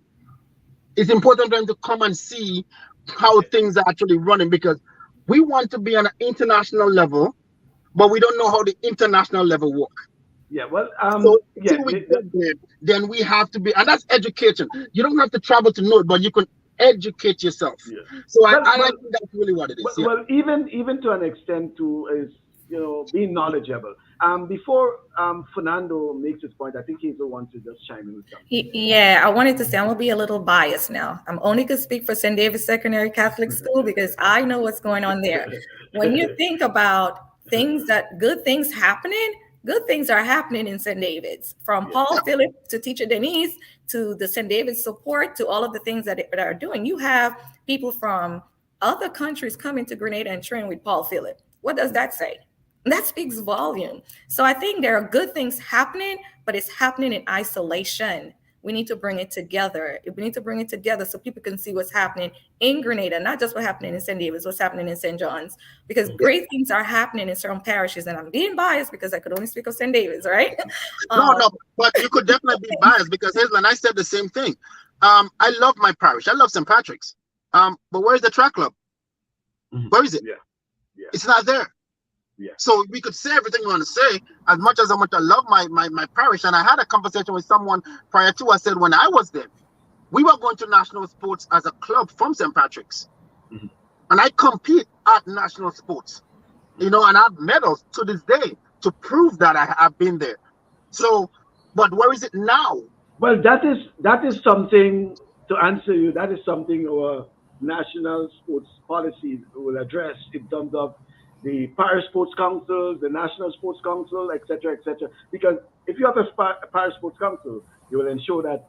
It's important for them to come and see how things are actually running, because we want to be on an international level, but we don't know how the international level work. Yeah, well, So yeah, until we get there, then we have to be, and that's education. You don't have to travel to know it, but you can educate yourself. yeah. So Well, I think that's really what it is. Well, well, even to an extent, too, is being knowledgeable. Before Fernando makes his point, I think he's the one to just chime in with something. Yeah, I wanted to say I'm gonna be a little biased now. I'm only gonna speak for St. David's Secondary Catholic School because I know what's going on there. When you think about good things happening, good things are happening in St. David's. From Paul Phillip to Teacher Denise to the St. David's support to all of the things that they are doing. You have people from other countries coming to Grenada and train with Paul Phillip. What does that say? That speaks volume. So I think there are good things happening, but it's happening in isolation. We need to bring it together. We need to bring it together so people can see what's happening in Grenada, not just what's happening in St. David's, what's happening in St. John's, because great things are happening in certain parishes. And I'm being biased because I could only speak of St. David's, right? No, but you could definitely be biased because Hazelin, I said the same thing. I love my parish. I love St. Patrick's. But where's the track club? Where is it? Yeah. It's not there. Yeah. So we could say everything we want to say, as much as I love my parish. And I had a conversation with someone prior to. I said when I was there, we were going to national sports as a club from St. Patrick's, and I compete at national sports, and I have medals to this day to prove that I've been there. So, but where is it now? Well, that is something to answer you. That is something our national sports policy will address in terms of the parish sports council, the national sports council, etc., etc. Because if you have a parish sports council, you will ensure that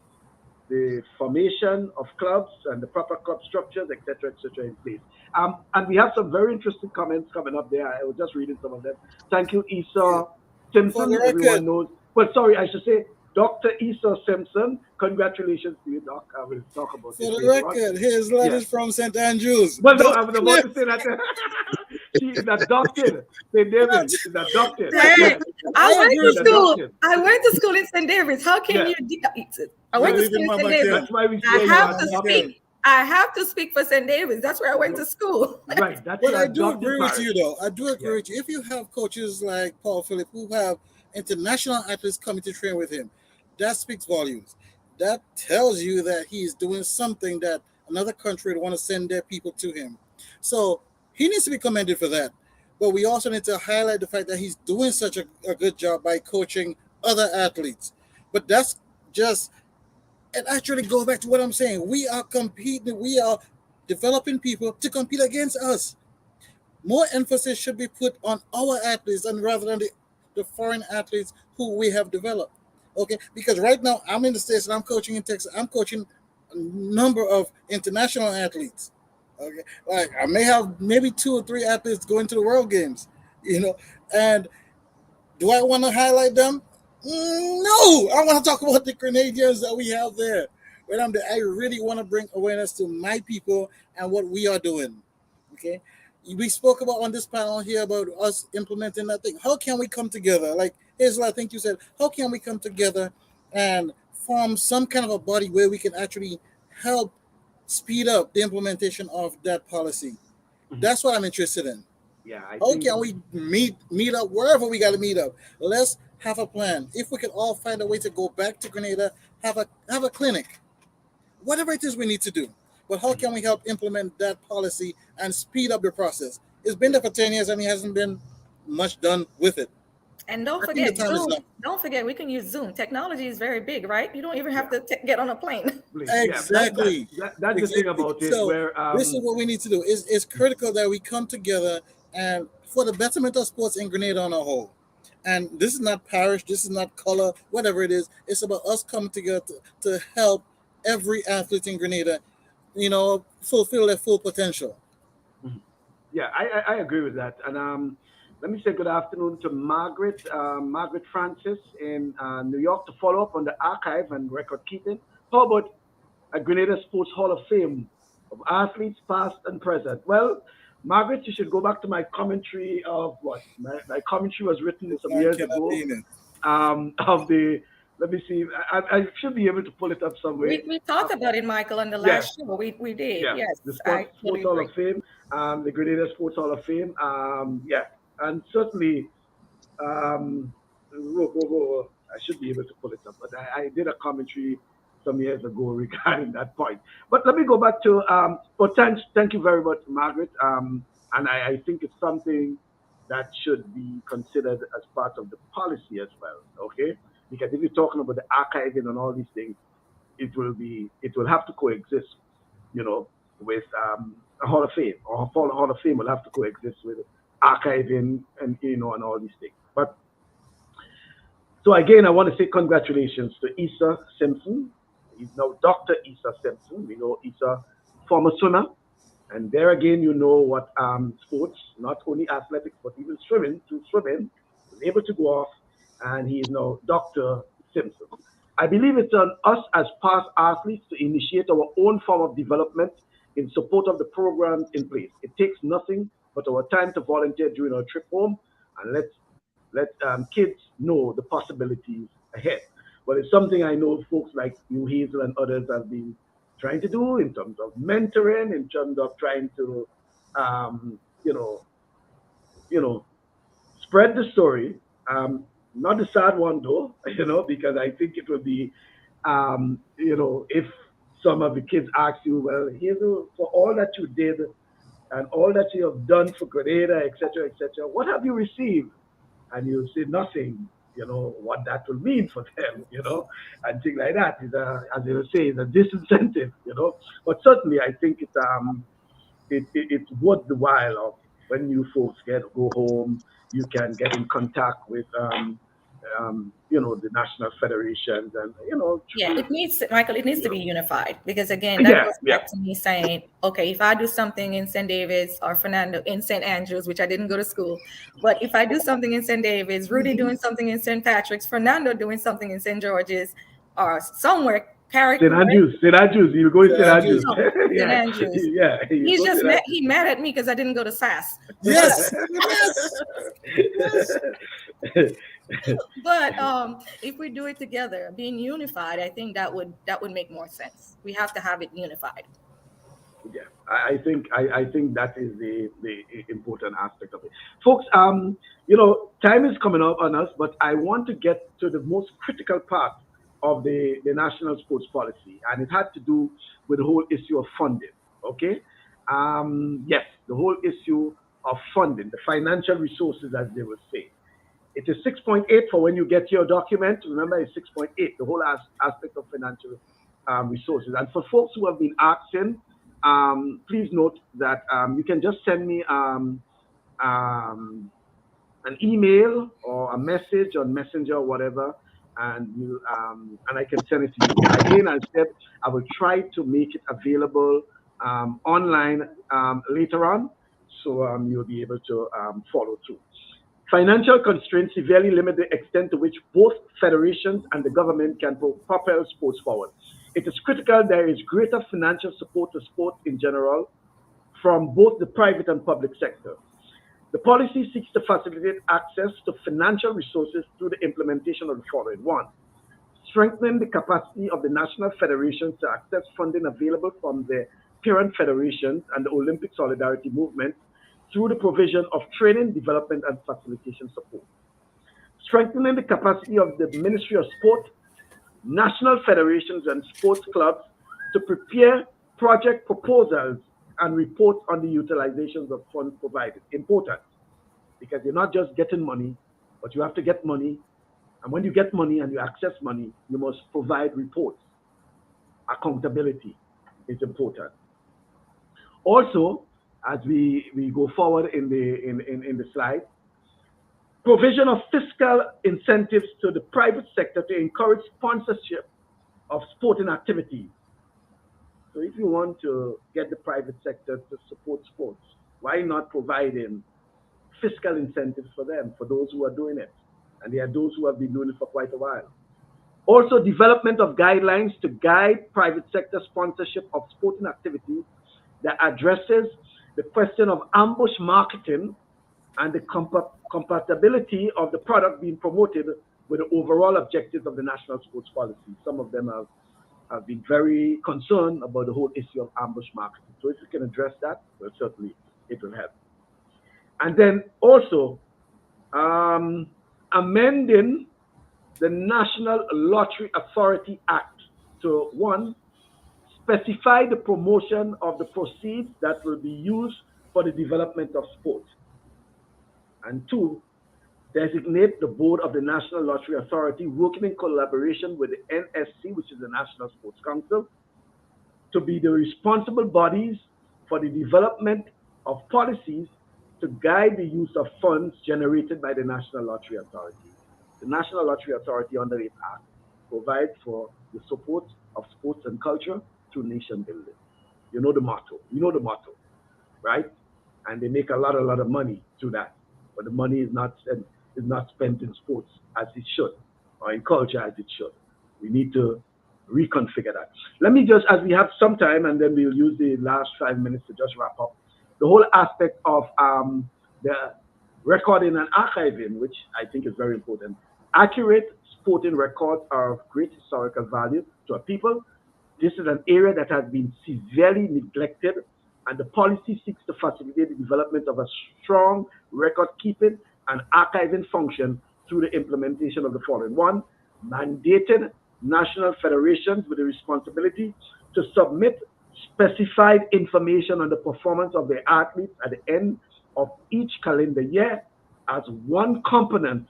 the formation of clubs and the proper club structures, etc., etc., in place. And we have some very interesting comments coming up there. I was just reading some of them. Thank you, Esau Simpson. Everyone knows. Well, sorry, I should say Dr. Esau Simpson. Congratulations to you, Doc. I will talk about it. For the record, his letters from St. Andrews. Well, no, I was about to say that. She is adopted. St. David's is adopted. Hey, I went to school. I went to school in St. David's. How can you? I went to school in St. David's. That's why we say I have to speak. I have to speak for St. David's. That's where I went to school. Right. That's but I do agree with you, though. I do agree with you. If you have coaches like Paul Phillip who have international athletes coming to train with him, that speaks volumes. That tells you that he's doing something that another country would want to send their people to him. So he needs to be commended for that. But we also need to highlight the fact that he's doing such a good job by coaching other athletes. But that's just, and actually go back to what I'm saying. We are competing. We are developing people to compete against us. More emphasis should be put on our athletes and rather than the foreign athletes who we have developed. Okay, because right now I'm in the States and I'm coaching in Texas. I'm coaching a number of international athletes. Okay, like I may have maybe 2 or 3 athletes going to the World Games, and do I want to highlight them? No, I want to talk about the Grenadians that we have there. When I'm there, I really want to bring awareness to my people and what we are doing. Okay, we spoke about on this panel here about us implementing that thing. How can we come together? Like Hazel, I think you said, how can we come together and form some kind of a body where we can actually help speed up the implementation of that policy? That's what I'm interested in. Yeah. How can we meet up wherever we got to meet up? Let's have a plan. If we can all find a way to go back to Grenada, have a clinic, whatever it is we need to do. But how can we help implement that policy and speed up the process? It's been there for 10 years and it hasn't been much done with it. And don't forget Zoom. Don't forget, we can use Zoom. Technology is very big, right? You don't even have to get on a plane. Exactly. That's the thing about it. So where this is what we need to do. It's critical that we come together and for the betterment of sports in Grenada on a whole. And this is not parish. This is not color. Whatever it is, it's about us coming together to help every athlete in Grenada, fulfill their full potential. Yeah, I agree with that. And let me say good afternoon to Margaret Francis in New York to follow up on the archive and record keeping. How about a Grenada Sports Hall of Fame of athletes past and present? Well, Margaret, you should go back to my commentary of what? My commentary was written some years ago of the Let me see. I should be able to pull it up somewhere. We talked about it, Michael, on the last show. We did. Yeah. Yes. The I Sports totally Hall agree. of Fame, the Grenada Sports Hall of Fame. Yeah. And certainly, I should be able to pull it up, but I did a commentary some years ago regarding that point. But let me go back to, well, thank you very much, Margaret. And I think it's something that should be considered as part of the policy as well, okay? Because if you're talking about the archiving and all these things, it will have to coexist, you know, with a Hall of Fame, or Hall of Fame will have to coexist with archiving and, you know, and all these things. But so again, I want to say congratulations to Issa Simpson. He's now Dr. Issa Simpson. We know Issa, former swimmer. And there again, you know what sports, not only athletics, but even swimming, was able to go off. And he is now Dr. Simpson. I believe it's on us as past athletes to initiate our own form of development in support of the programs in place. It takes nothing but our time to volunteer during our trip home, and let kids know the possibilities ahead. But it's something I know folks like you, Hazel, and others have been trying to do in terms of mentoring, in terms of trying to, you know, spread the story. Not the sad one though, you know, because I think it would be, you know, if some of the kids ask you, well, Hazel, for all that you did and all that you have done for Grenada, etc., what have you received? And you say nothing, you know, what that will mean for them, you know, and things like that is as they will say, is a disincentive, you know. But certainly, I think it's worth the while of when you folks go home, you can get in contact with you know, the national federations, and you know. Yeah, it needs, Michael, it needs to be unified, because again, that goes back to me saying, okay, if I do something in St. David's or Fernando in St. Andrews, which I didn't go to school, but if I do something in St. David's, Rudy doing something in St. Patrick's, Fernando doing something in St. George's, or somewhere, St. Andrews, you go in St. Andrews. No, St. Andrews. Yeah, he's just mad at me because I didn't go to SAS. Yes. But if we do it together, being unified, I think that would make more sense. We have to have it unified. Yeah, I think that is the important aspect of it, folks. You know, time is coming up on us, but I want to get to the most critical part of the national sports policy, and it had to do with the whole issue of funding. Okay, yes, the whole issue of funding, the financial resources, as they would say. It is 6.8 for when you get your document. Remember, it's 6.8, the whole aspect of financial resources. And for folks who have been asking, please note that you can just send me an email or a message on Messenger or whatever, and I can send it to you. Again, I said I will try to make it available online later on, so you'll be able to follow through. Financial constraints severely limit the extent to which both federations and the government can propel sports forward. It is critical there is greater financial support to sport in general from both the private and public sector. The policy seeks to facilitate access to financial resources through the implementation of the following. 1, strengthening the capacity of the national federations to access funding available from the parent federations and the Olympic Solidarity Movement through the provision of training, development, and facilitation support. Strengthening the capacity of the Ministry of Sport, national federations, and sports clubs to prepare project proposals and report on the utilizations of funds provided. Important, because you're not just getting money, but you have to get money. And when you get money and you access money, you must provide reports. Accountability is important. Also, as we go forward in the slide, provision of fiscal incentives to the private sector to encourage sponsorship of sporting activities. So if you want to get the private sector to support sports, why not providing fiscal incentives for them, for those who are doing it? And there are those who have been doing it for quite a while. Also, development of guidelines to guide private sector sponsorship of sporting activities that addresses the question of ambush marketing and the compatibility of the product being promoted with the overall objectives of the national sports policy. Some of them have been very concerned about the whole issue of ambush marketing. So if you can address that, well, certainly it will help. And then also amending the National Lottery Authority Act to, one, specify the promotion of the proceeds that will be used for the development of sport. And two, designate the board of the National Lottery Authority, working in collaboration with the NSC, which is the National Sports Council, to be the responsible bodies for the development of policies to guide the use of funds generated by the National Lottery Authority. The National Lottery Authority, under its act, provides for the support of sports and culture through nation building. You know the motto, right? And they make a lot of money through that, but the money is not spent in sports as it should, or in culture as it should. We need to reconfigure that. Let me just, as we have some time, and then we'll use the last 5 minutes to just wrap up, the whole aspect of the recording and archiving, which I think is very important. Accurate sporting records are of great historical value to our people. This is an area that has been severely neglected, and the policy seeks to facilitate the development of a strong record-keeping and archiving function through the implementation of the following. One, mandated national federations with the responsibility to submit specified information on the performance of their athletes at the end of each calendar year as one component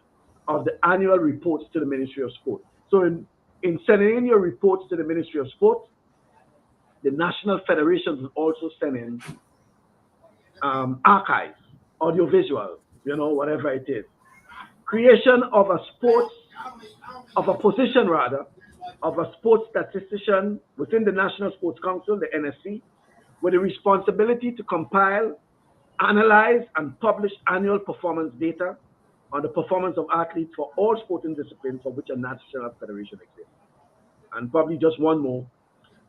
of the annual reports to the Ministry of Sport. So in sending in your reports to the Ministry of Sport, the national federations will also send in archives, audiovisual, whatever it is. Creation of a position of a sports statistician within the National Sports Council, the NSC, with the responsibility to compile, analyze, and publish annual performance data on the performance of athletes for all sporting disciplines for which a national federation exists. And probably just one more.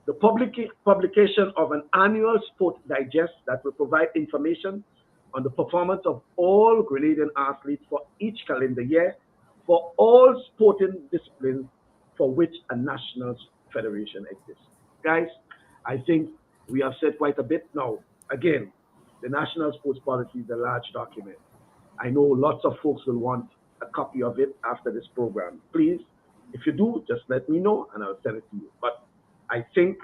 The publication of an annual sport digest that will provide information on the performance of all Grenadian athletes for each calendar year for all sporting disciplines for which a national federation exists. Guys, I think we have said quite a bit now. Again, the National Sports Policy is a large document. I know lots of folks will want a copy of it after this program. Please, if you do, just let me know and I'll send it to you. But I think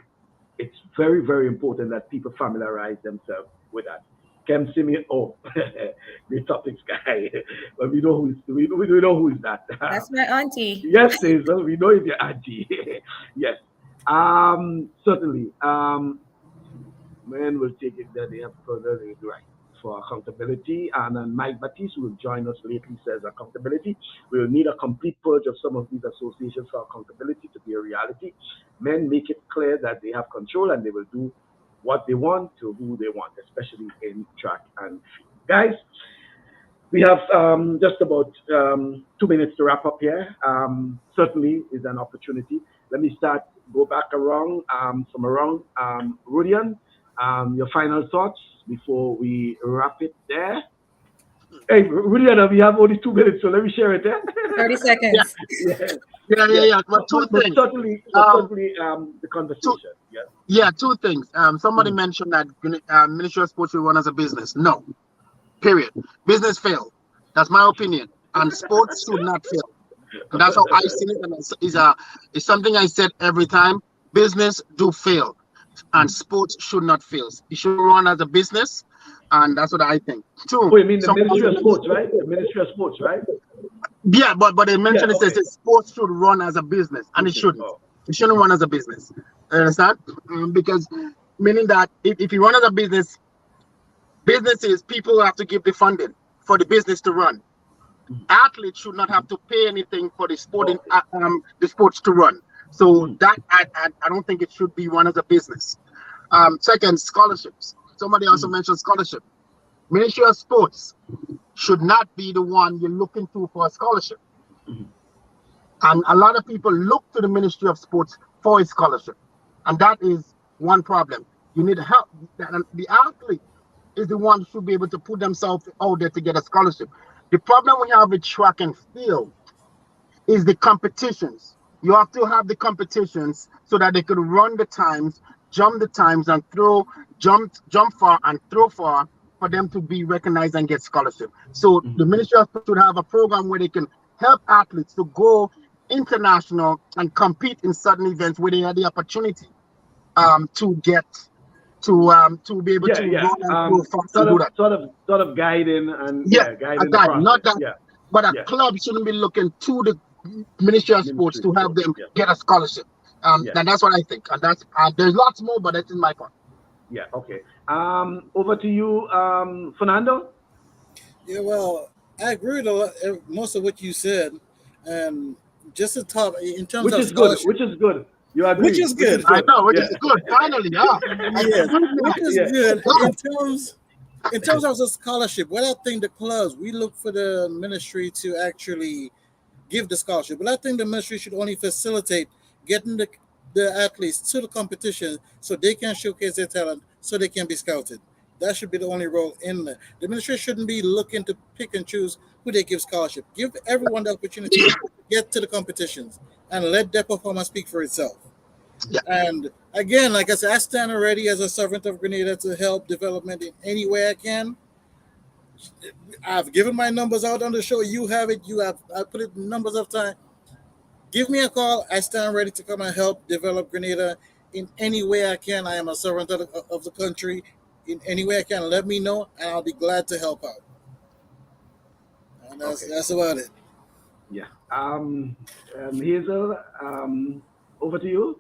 it's very, very important that people familiarize themselves with that. Kem Simeon, great topics guy. But we know who is that. That's my auntie. Yes, Hazel, we know it's your auntie. Yes. Certainly. Men will take it that they have further right for accountability. And then Mike Batiste, who will join us lately, says accountability. We will need a complete purge of some of these associations for accountability to be a reality. Men make it clear that they have control and they will do what they want to who they want, especially in track and field. Guys, we have just about 2 minutes to wrap up here. Certainly is an opportunity. Let me go back around, from around. Rudian, your final thoughts before we wrap it there. Hey, Rudian, we have only 2 minutes, so let me share it there. 30 seconds. Yeah. But two things. Certainly, the conversation. Yeah, two things. Somebody mentioned that Ministry of Sports will run as a business. No, period. Business failed. That's my opinion. And sports should not fail. And that's how I see it. And it's something I said every time. Business do fail. And sports should not fail. It should run as a business. And that's what I think. Two. Oh, you mean the Ministry of Sports, right? The Ministry of Sports, right? Yeah, but they mentioned it says sports should run as a business. And it shouldn't. It shouldn't run as a business. Understand? Because meaning that if you run as a business, businesses, people have to give the funding for the business to run. Athletes should not have to pay anything for the sporting the sports to run. So that I don't think it should be run as a business. Second, scholarships. Somebody also mentioned scholarship. Ministry of Sports should not be the one you're looking to for a scholarship. And a lot of people look to the Ministry of Sports for a scholarship. And that is one problem. You need help. The athlete is the one who should be able to put themselves out there to get a scholarship. The problem we have with track and field is the competitions. You have to have the competitions so that they could run the times, jump the times, and jump far and throw far for them to be recognized and get scholarship. So the Ministry of Sport should have a program where they can help athletes to go international and compete in certain events where they have the opportunity to get to be able to run and go fast and do that. Sort of guiding and guiding a guide, the not that. process. But a club shouldn't be looking to the Ministry of Sports to help them get a scholarship. And that's what I think. And that's there's lots more, but that's in my part. Yeah. Okay. Over to you, Fernando. Yeah. Well, I agree with most of what you said, and just to talk in terms which of is good. Which is good. You agree? Which is good. I know. Which is good. Finally, which is good in terms of the scholarship. What I think the clubs, we look for the ministry to actually give the scholarship, but I think the ministry should only facilitate getting the athletes to the competition so they can showcase their talent, so they can be scouted. That should be the only role in there. The ministry shouldn't be looking to pick and choose who they give scholarship. Give everyone the opportunity to get to the competitions and let their performance speak for itself. Yeah. And again, like I said, I stand ready as a servant of Grenada to help development in any way I can. I've given my numbers out on the show. You have it. I put it in numbers of time. Give me a call. I stand ready to come and help develop Grenada in any way I can. I am a servant of the country. In any way I can, let me know, and I'll be glad to help out. And that's about it. Yeah. Hazel, over to you.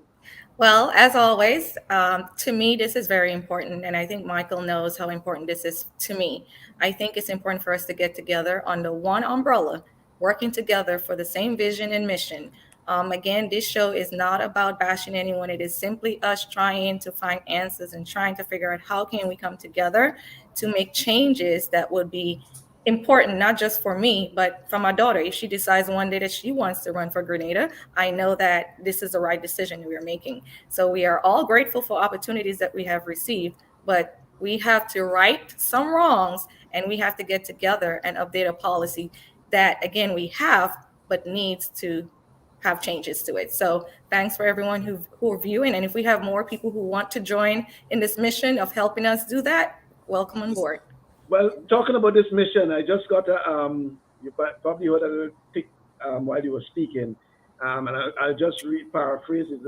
Well, as always, to me, this is very important. And I think Michael knows how important this is to me. I think it's important for us to get together under one umbrella, working together for the same vision and mission. Again, this show is not about bashing anyone. It is simply us trying to find answers and trying to figure out how can we come together to make changes that would be important, not just for me, but for my daughter. If she decides one day that she wants to run for Grenada, I know that this is the right decision we are making. So we are all grateful for opportunities that we have received, but we have to right some wrongs, and we have to get together and update a policy that, again, we have, but needs to have changes to it. So thanks for everyone who are viewing. And if we have more people who want to join in this mission of helping us do that, welcome on board. Well, talking about this mission, I just got you probably heard a little tick while you were speaking, and I'll just paraphrase it,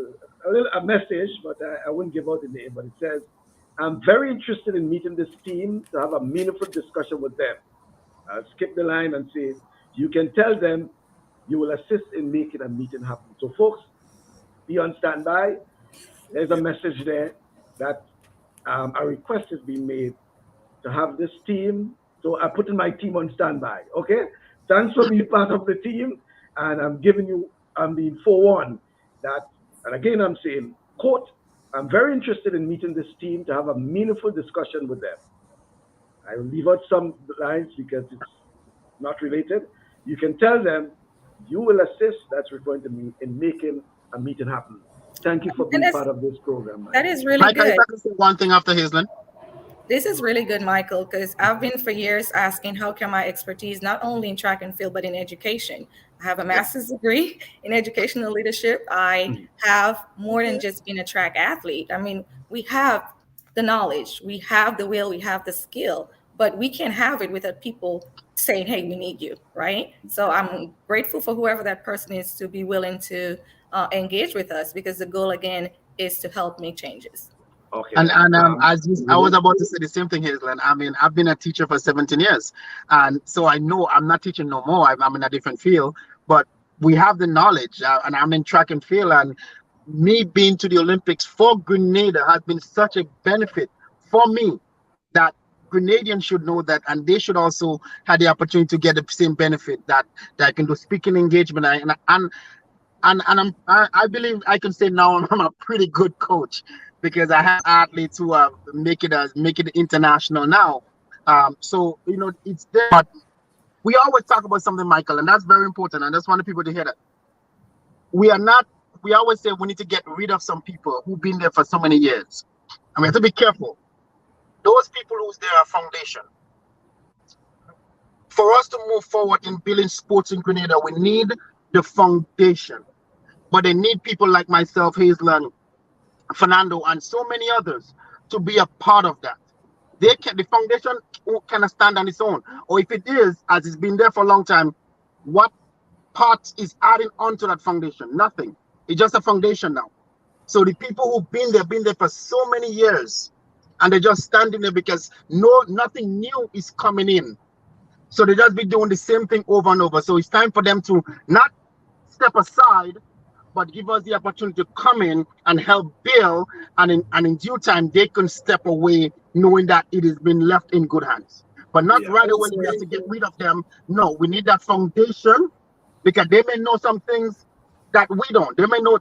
a message, but I wouldn't give out the name, but it says, I'm very interested in meeting this team to have a meaningful discussion with them. I'll skip the line and say, you can tell them you will assist in making a meeting happen. So folks, be on standby. There's a message there that a request has been made to have this team. So I'm putting my team on standby, okay? Thanks for being part of the team. And I'm being forewarned that, and again, I'm saying, quote, I'm very interested in meeting this team to have a meaningful discussion with them. I will leave out some lines because it's not related. You can tell them you will assist, that's referring to me, in making a meeting happen. Thank you for being part of this program. That is really Mike, good. I can say one thing after Hazelin. This is really good, Michael, because I've been for years asking how can my expertise, not only in track and field, but in education. I have a master's degree in educational leadership. I have more than just being a track athlete. I mean, we have the knowledge, we have the will, we have the skill, but we can't have it without people saying, hey, we need you, right? So I'm grateful for whoever that person is to be willing to engage with us, because the goal, again, is to help make changes. Okay. And I was about to say the same thing, Hazelin. I mean, I've been a teacher for 17 years, and so I know I'm not teaching no more. I'm in a different field, but we have the knowledge, and I'm in track and field. And me being to the Olympics for Grenada has been such a benefit for me that Grenadians should know that, and they should also have the opportunity to get the same benefit that I can do speaking engagement. I believe I can say now I'm a pretty good coach, because I have athletes who are make it international now. So it's there. But we always talk about something, Michael, and that's very important. And I just want people to hear that. We always say we need to get rid of some people who've been there for so many years. And we have to be careful. Those people who's there are foundation. For us to move forward in building sports in Grenada, we need the foundation. But they need people like myself, Hazelin, Fernando, and so many others to be a part of that. The foundation cannot stand on its own. Or if it is, as it's been there for a long time, what part is adding onto that foundation? Nothing. It's just a foundation now. So the people who've been there for so many years, and they're just standing there because nothing new is coming in. So they just be doing the same thing over and over. So it's time for them to not step aside, but give us the opportunity to come in and help build, and in due time they can step away knowing that it has been left in good hands. But not right away we have to get rid of them. No, we need that foundation, because they may know some things that we don't. They may know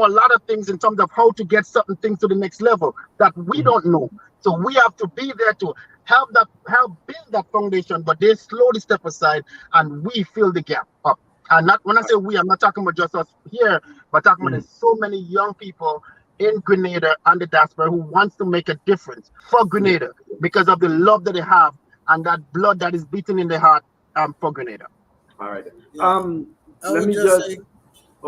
a lot of things in terms of how to get certain things to the next level that we don't know. So we have to be there to help build that foundation, but they slowly step aside and we fill the gap up. And not when I say we, I'm not talking about just us here, but talking about there's so many young people in Grenada and the diaspora who wants to make a difference for Grenada because of the love that they have and that blood that is beating in their heart for Grenada. All right. Let me just say,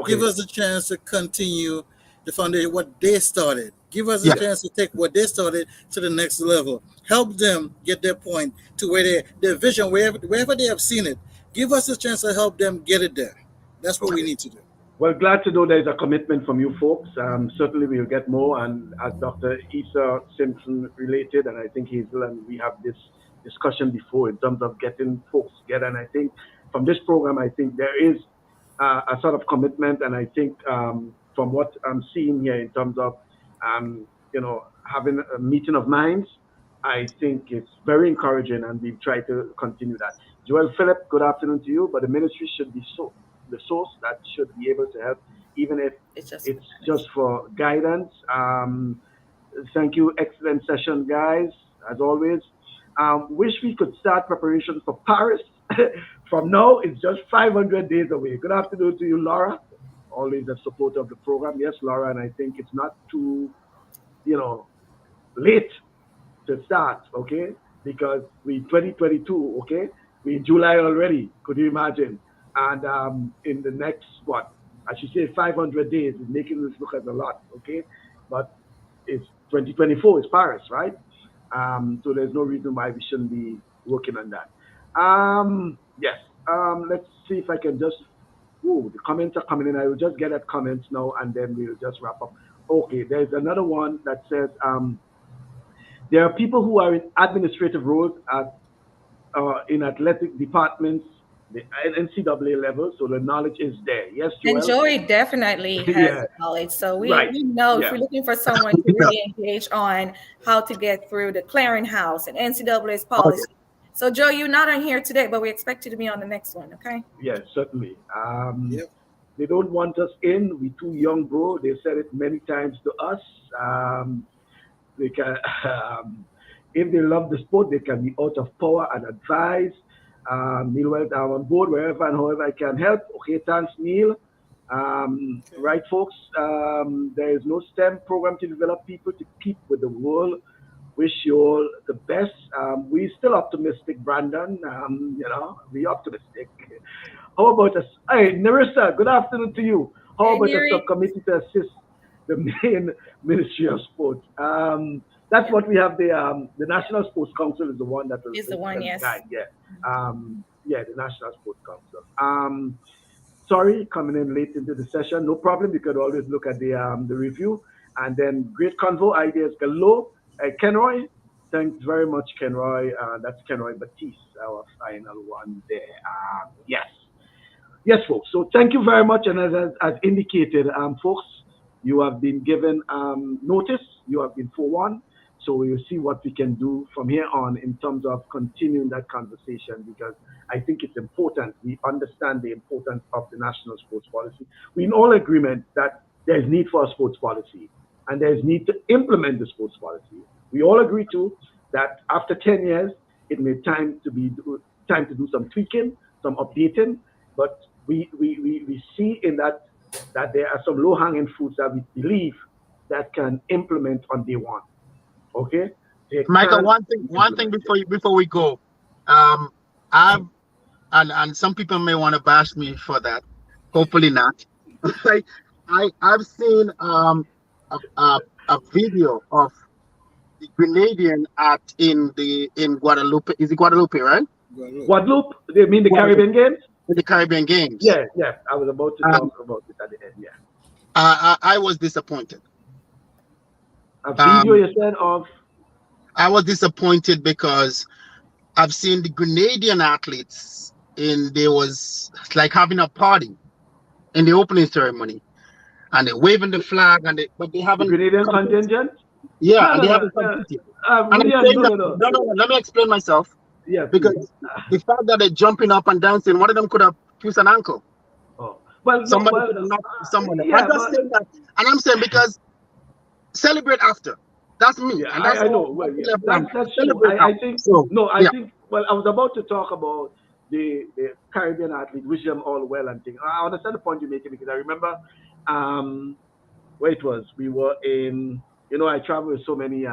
give us a chance to continue the foundation, what they started. Give us a chance to take what they started to the next level. Help them get their point to where their vision, wherever they have seen it. Give us a chance to help them get it there. That's what we need to do. Well, glad to know there's a commitment from you folks. Certainly we'll get more. And as Dr. Issa Simpson related, and I think Hazel and we have this discussion before in terms of getting folks together. And I think from this program, I think there is a sort of commitment. And I think from what I'm seeing here in terms of, having a meeting of minds, I think it's very encouraging, and we've tried to continue that. Joel Phillip, good afternoon to you. But the ministry should be the source that should be able to help, even if it's just for guidance. Thank you. Excellent session, guys, as always. Wish we could start preparations for Paris. From now, it's just 500 days away. Good afternoon to you, Laura. Always a supporter of the program. Yes, Laura, and I think it's not too, late to start, okay? Because we 2022, okay? We in July already, could you imagine? And in the next, I should say 500 days is making this look as a lot, okay? But it's 2024, it's Paris, right? So there's no reason why we shouldn't be working on that. Yes, let's see if I can just, the comments are coming in. I will just get at comments now and then we'll just wrap up. Okay, there's another one that says, there are people who are in administrative roles in athletic departments, the NCAA level, so the knowledge is there. Yes, Joel? And Joey definitely has knowledge. So we know if we're looking for someone to really engage on how to get through the clearinghouse and NCAA's policy. Okay. So Joe, you're not on here today, but we expect you to be on the next one, okay? Yes, certainly. They don't want us in. We too young, bro. They said it many times to us. They can, if they love the sport, they can be out of power and advise. Neil, I'm on board wherever and however I can help. Okay, thanks, Neil. Right, folks. There is no STEM program to develop people to keep with the world. Wish you all the best. We're still optimistic, Brandon. We're optimistic. How about us? Hey, Narissa, good afternoon to you. How about a subcommittee to assist the main Ministry of Sport? That's what we have. The National Sports Council is the one that is the one, yes. Yeah. The National Sports Council. Sorry, coming in late into the session. No problem. You could always look at the review. And then great convo, ideas galore. Kenroy, thanks very much, Kenroy. That's Kenroy Batiste, our final one there. Yes, folks. So thank you very much. And as indicated, folks, you have been given notice. You have been forewarned. So we will see what we can do from here on in terms of continuing that conversation, because I think it's important. We understand the importance of the national sports policy. We're in all agreement that there's need for a sports policy and there's need to implement the sports policy. We all agree too that after 10 years, it may time to do some tweaking, some updating, but we see in that there are some low-hanging fruits that we believe that can implement on day one. Okay, Michael. One thing before we go, and some people may want to bash me for that. Hopefully not. I've seen a video of the Grenadian in Guadalupe. Is it Guadalupe, right? Guadeloupe? They mean the Caribbean Games? In the Caribbean Games. Yeah. I was about to talk about it at the end. Yeah. I was disappointed. A video you said of? I was disappointed because I've seen the Grenadian athletes there was like having a party in the opening ceremony, and they're waving the flag, but they haven't. The Grenadian contingent? Yeah, and they haven't competed. And no. Let me explain myself. Yeah, because the fact that they're jumping up and dancing, one of them could have twisted an ankle. Oh, well, somebody could have knocked someone. Yeah, I'm just saying that, and I'm saying because celebrate after. That's me. Yeah, and that's I know. Well, yeah, that's true. I think so. No, I think. Well, I was about to talk about the Caribbean athletes, wish them all well and things. I understand the point you're making because I remember where it was. We were in. I travel with so many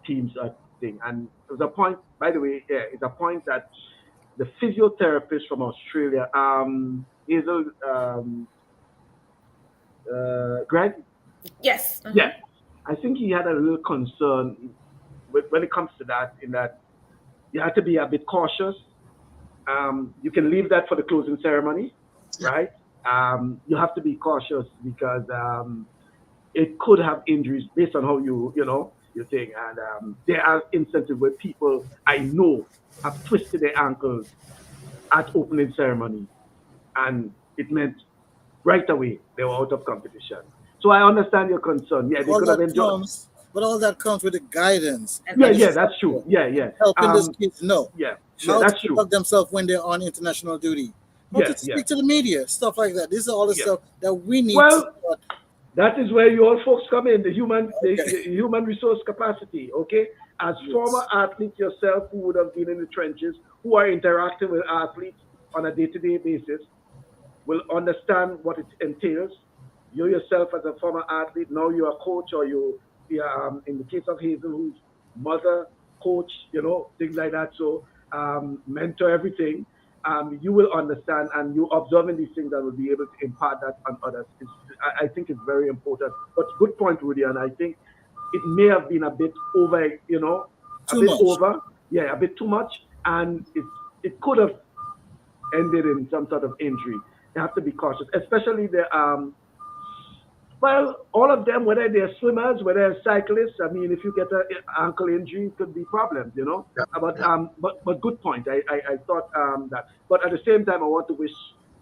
teams thing, and it was a point. By the way, it's a point that the physiotherapist from Australia, Hazel, Greg. Yes. Yeah. I think he had a little concern when it comes to that, in that you have to be a bit cautious. You can leave that for the closing ceremony, right? You have to be cautious because it could have injuries based on how you think. And there are instances where people I know have twisted their ankles at opening ceremony, and it meant right away they were out of competition. So I understand your concern. Yeah, they could have enjoyed. But all that comes with the guidance. Yeah, that's true. Yeah. Helping those kids know. How that's to conduct themselves when they're on international duty. How to speak to the media, stuff like that. This is all the stuff that we need. Well, that is where you all folks come in, the human resource capacity, okay? As former athletes yourself who would have been in the trenches, who are interacting with athletes on a day-to-day basis, will understand what it entails. You yourself as a former athlete, now you're a coach, or you're in the case of Hazel, who's mother, coach, things like that. So mentor, everything. You will understand, and you observing these things that will be able to impart that on others. I think it's very important. But good point, Rudy, and I think it may have been a bit over, a bit too much, and it could have ended in some sort of injury. You have to be cautious, especially the all of them, whether they're swimmers, whether they're cyclists. I mean, if you get an ankle injury, it could be problems, But good point. I thought that. But at the same time, I want to wish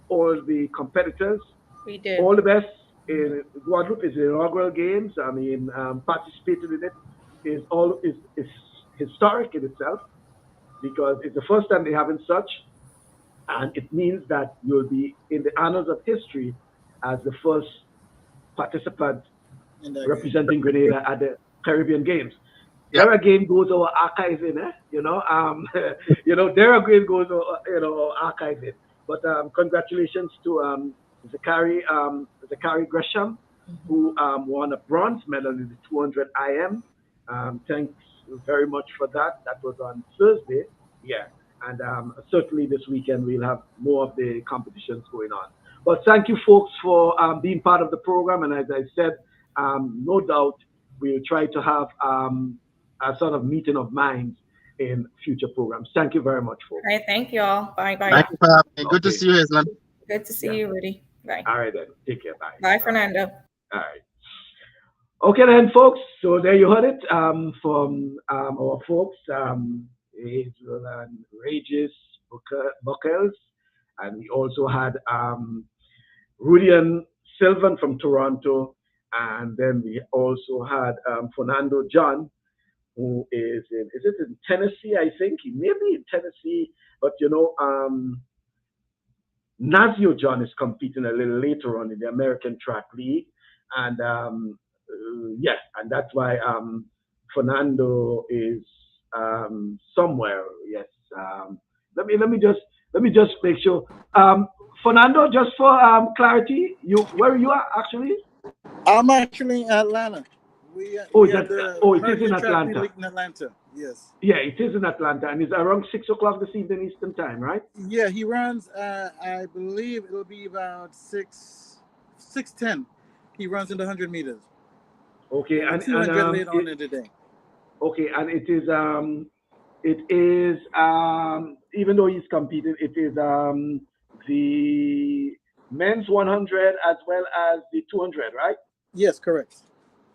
all the competitors all the best. In Guadeloupe is the inaugural games. I mean, participating in it is historic in itself because it's the first time they haven't such, and it means that you'll be in the annals of history as the first participant representing Grenada at the Caribbean Games. There again goes our archives in, there again goes our archives in. But congratulations to Zachary Gresham, who won a bronze medal in the 200 IM. Thanks very much for that. That was on Thursday. Yeah, and certainly this weekend we'll have more of the competitions going on. But thank you, folks, for being part of the program. And as I said, no doubt we'll try to have a sort of meeting of minds in future programs. Thank you very much, folks. All right, thank you all. Bye. Thank you for having me. Good to see you, Islam. Good to see you, Rudy. Bye. All right, then. Take care. Bye. Bye, Fernando. All right. Okay, then, folks. So there you heard it from our folks, Hazel and Regis Buckles. And we also had Rudy and Sylvan from Toronto. And then we also had Fernando John, who is in Tennessee, I think? He may be in Tennessee, but Nazio John is competing a little later on in the American Track League. And and that's why Fernando is somewhere. Yes. Let me just make sure. Fernando, just for clarity, where you are actually? I'm actually in Atlanta. It is in Atlanta. In Atlanta. Yes. Yeah, it is in Atlanta, and it's around 6 o'clock this evening Eastern time, right? Yeah, he runs. I believe it'll be about 6:10. He runs in the 100 meters, Okay, and the and 200 later on in the day. okay, and it is even though he's competing, it is the men's 100 as well as the 200, right? Yes, correct.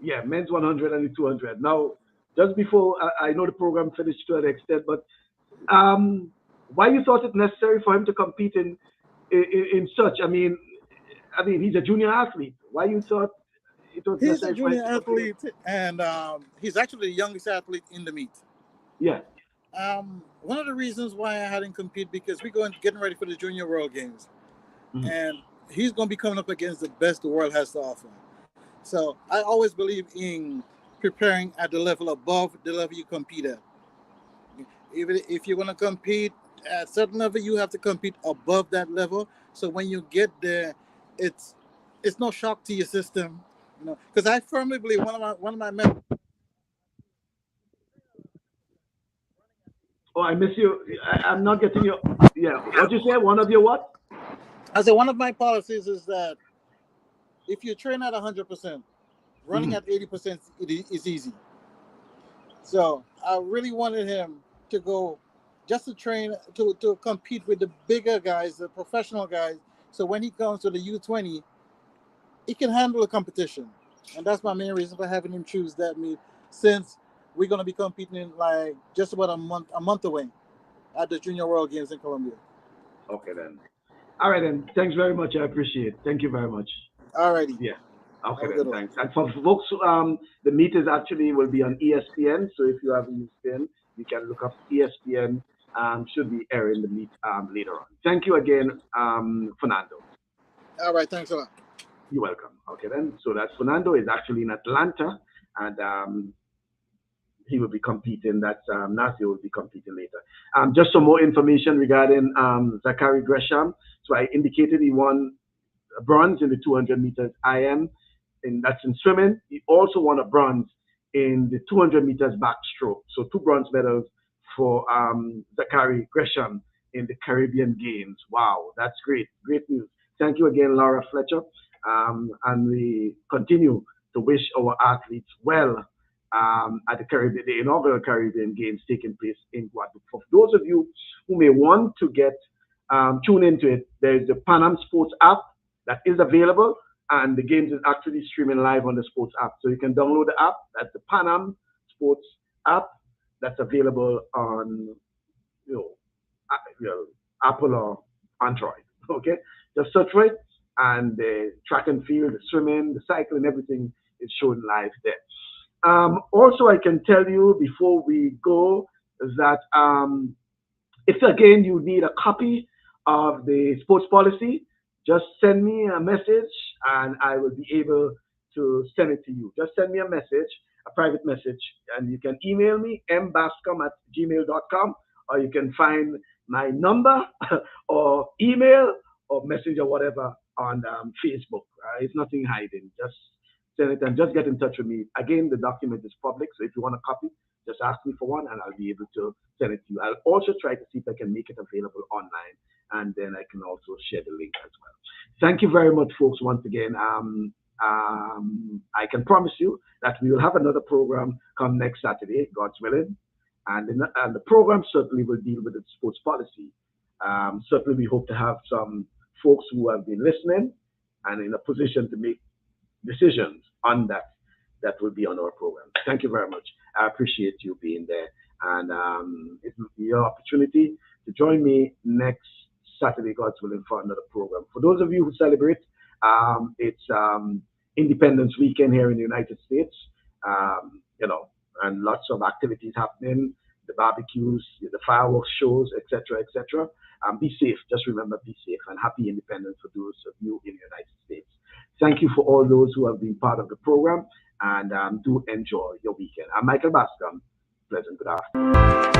Yeah, men's 100 and the 200. Now, just before I know the program finished to an extent, but why you thought it necessary for him to compete in such? I mean, he's a junior athlete. Why you thought it was He's a necessary for him junior to compete? athlete, and he's actually the youngest athlete in the meet. Yeah. One of the reasons why I had him compete because we're getting ready for the Junior World Games, Mhm. and he's going to be coming up against the best the world has to offer. So I always believe in preparing at the level above the level you compete at. Even if you're going to compete at a certain level, you have to compete above that level. So when you get there, it's it's no shock to your system, Because I firmly believe one of my mentors. Oh, I miss you. I'm not getting you. Yeah. What you say? One of your what? I said one of my policies is that if you train at 100%, running Hmm. at 80% is easy. So I really wanted him to go just to train to compete with the bigger guys, the professional guys. So when he comes to the U20, he can handle the competition. And that's my main reason for having him choose that meet since we're gonna be competing in like just about a month away at the Junior World Games in Colombia. Okay then. All right then. Thanks very much. I appreciate it. Thank you very much. Alrighty. Yeah. Okay Have a then. good one. Thanks. And for folks, the meet is actually will be on ESPN. So if you have ESPN, you can look up ESPN. Should be airing the meet later on. Thank you again, Fernando. All right, thanks a lot. You're welcome. Okay then. So that's Fernando is actually in Atlanta, and he will be competing. That's Nasir will be competing later. Just some more information regarding Zachary Gresham. So I indicated he won a bronze in the 200 meters IM, and that's in swimming. He also won a bronze in the 200 meters backstroke. So two bronze medals for Zachary Gresham in the Caribbean Games. Wow, that's great. Great news. Thank you again, Laura Fletcher. And we continue to wish our athletes well at the inaugural Caribbean Games taking place in Guadeloupe. For those of you who may want to get tune into it, there's the Panam Sports app that is available, and the games is actually streaming live on the sports app. So you can download the app. That's the Panam Sports app that's available on you know, Apple or Android. Okay, just search for it, and the track and field, the swimming, the cycling, everything is shown live there. Also, I can tell you before we go that if again you need a copy of the sports policy, just send me a message and I will be able to send it to you. Just send me a message, a private message, and you can email me, mbascom@gmail.com, or you can find my number or email or message or whatever on Facebook. It's nothing hiding. Just send it and just get in touch with me. Again, the document is public, so if you want a copy, just ask me for one and I'll be able to send it to you. I'll also try to see if I can make it available online, and then I can also share the link as well. Thank you very much, folks, once again. I can promise you that we will have another program come next Saturday, God's willing. And the program certainly will deal with the sports policy. Certainly, we hope to have some folks who have been listening and in a position to make decisions on that will be on our program. Thank you very much. I appreciate you being there. And it will be your opportunity to join me next Saturday, God's willing, for another program. For those of you who celebrate, it's Independence Weekend here in the United States, and lots of activities happening, the barbecues, the fireworks shows, etc., etc. Be safe. Just remember, be safe, and happy Independence for those of you in the United States. Thank you for all those who have been part of the program, and do enjoy your weekend. I'm Michael Bascom. Pleasant good afternoon.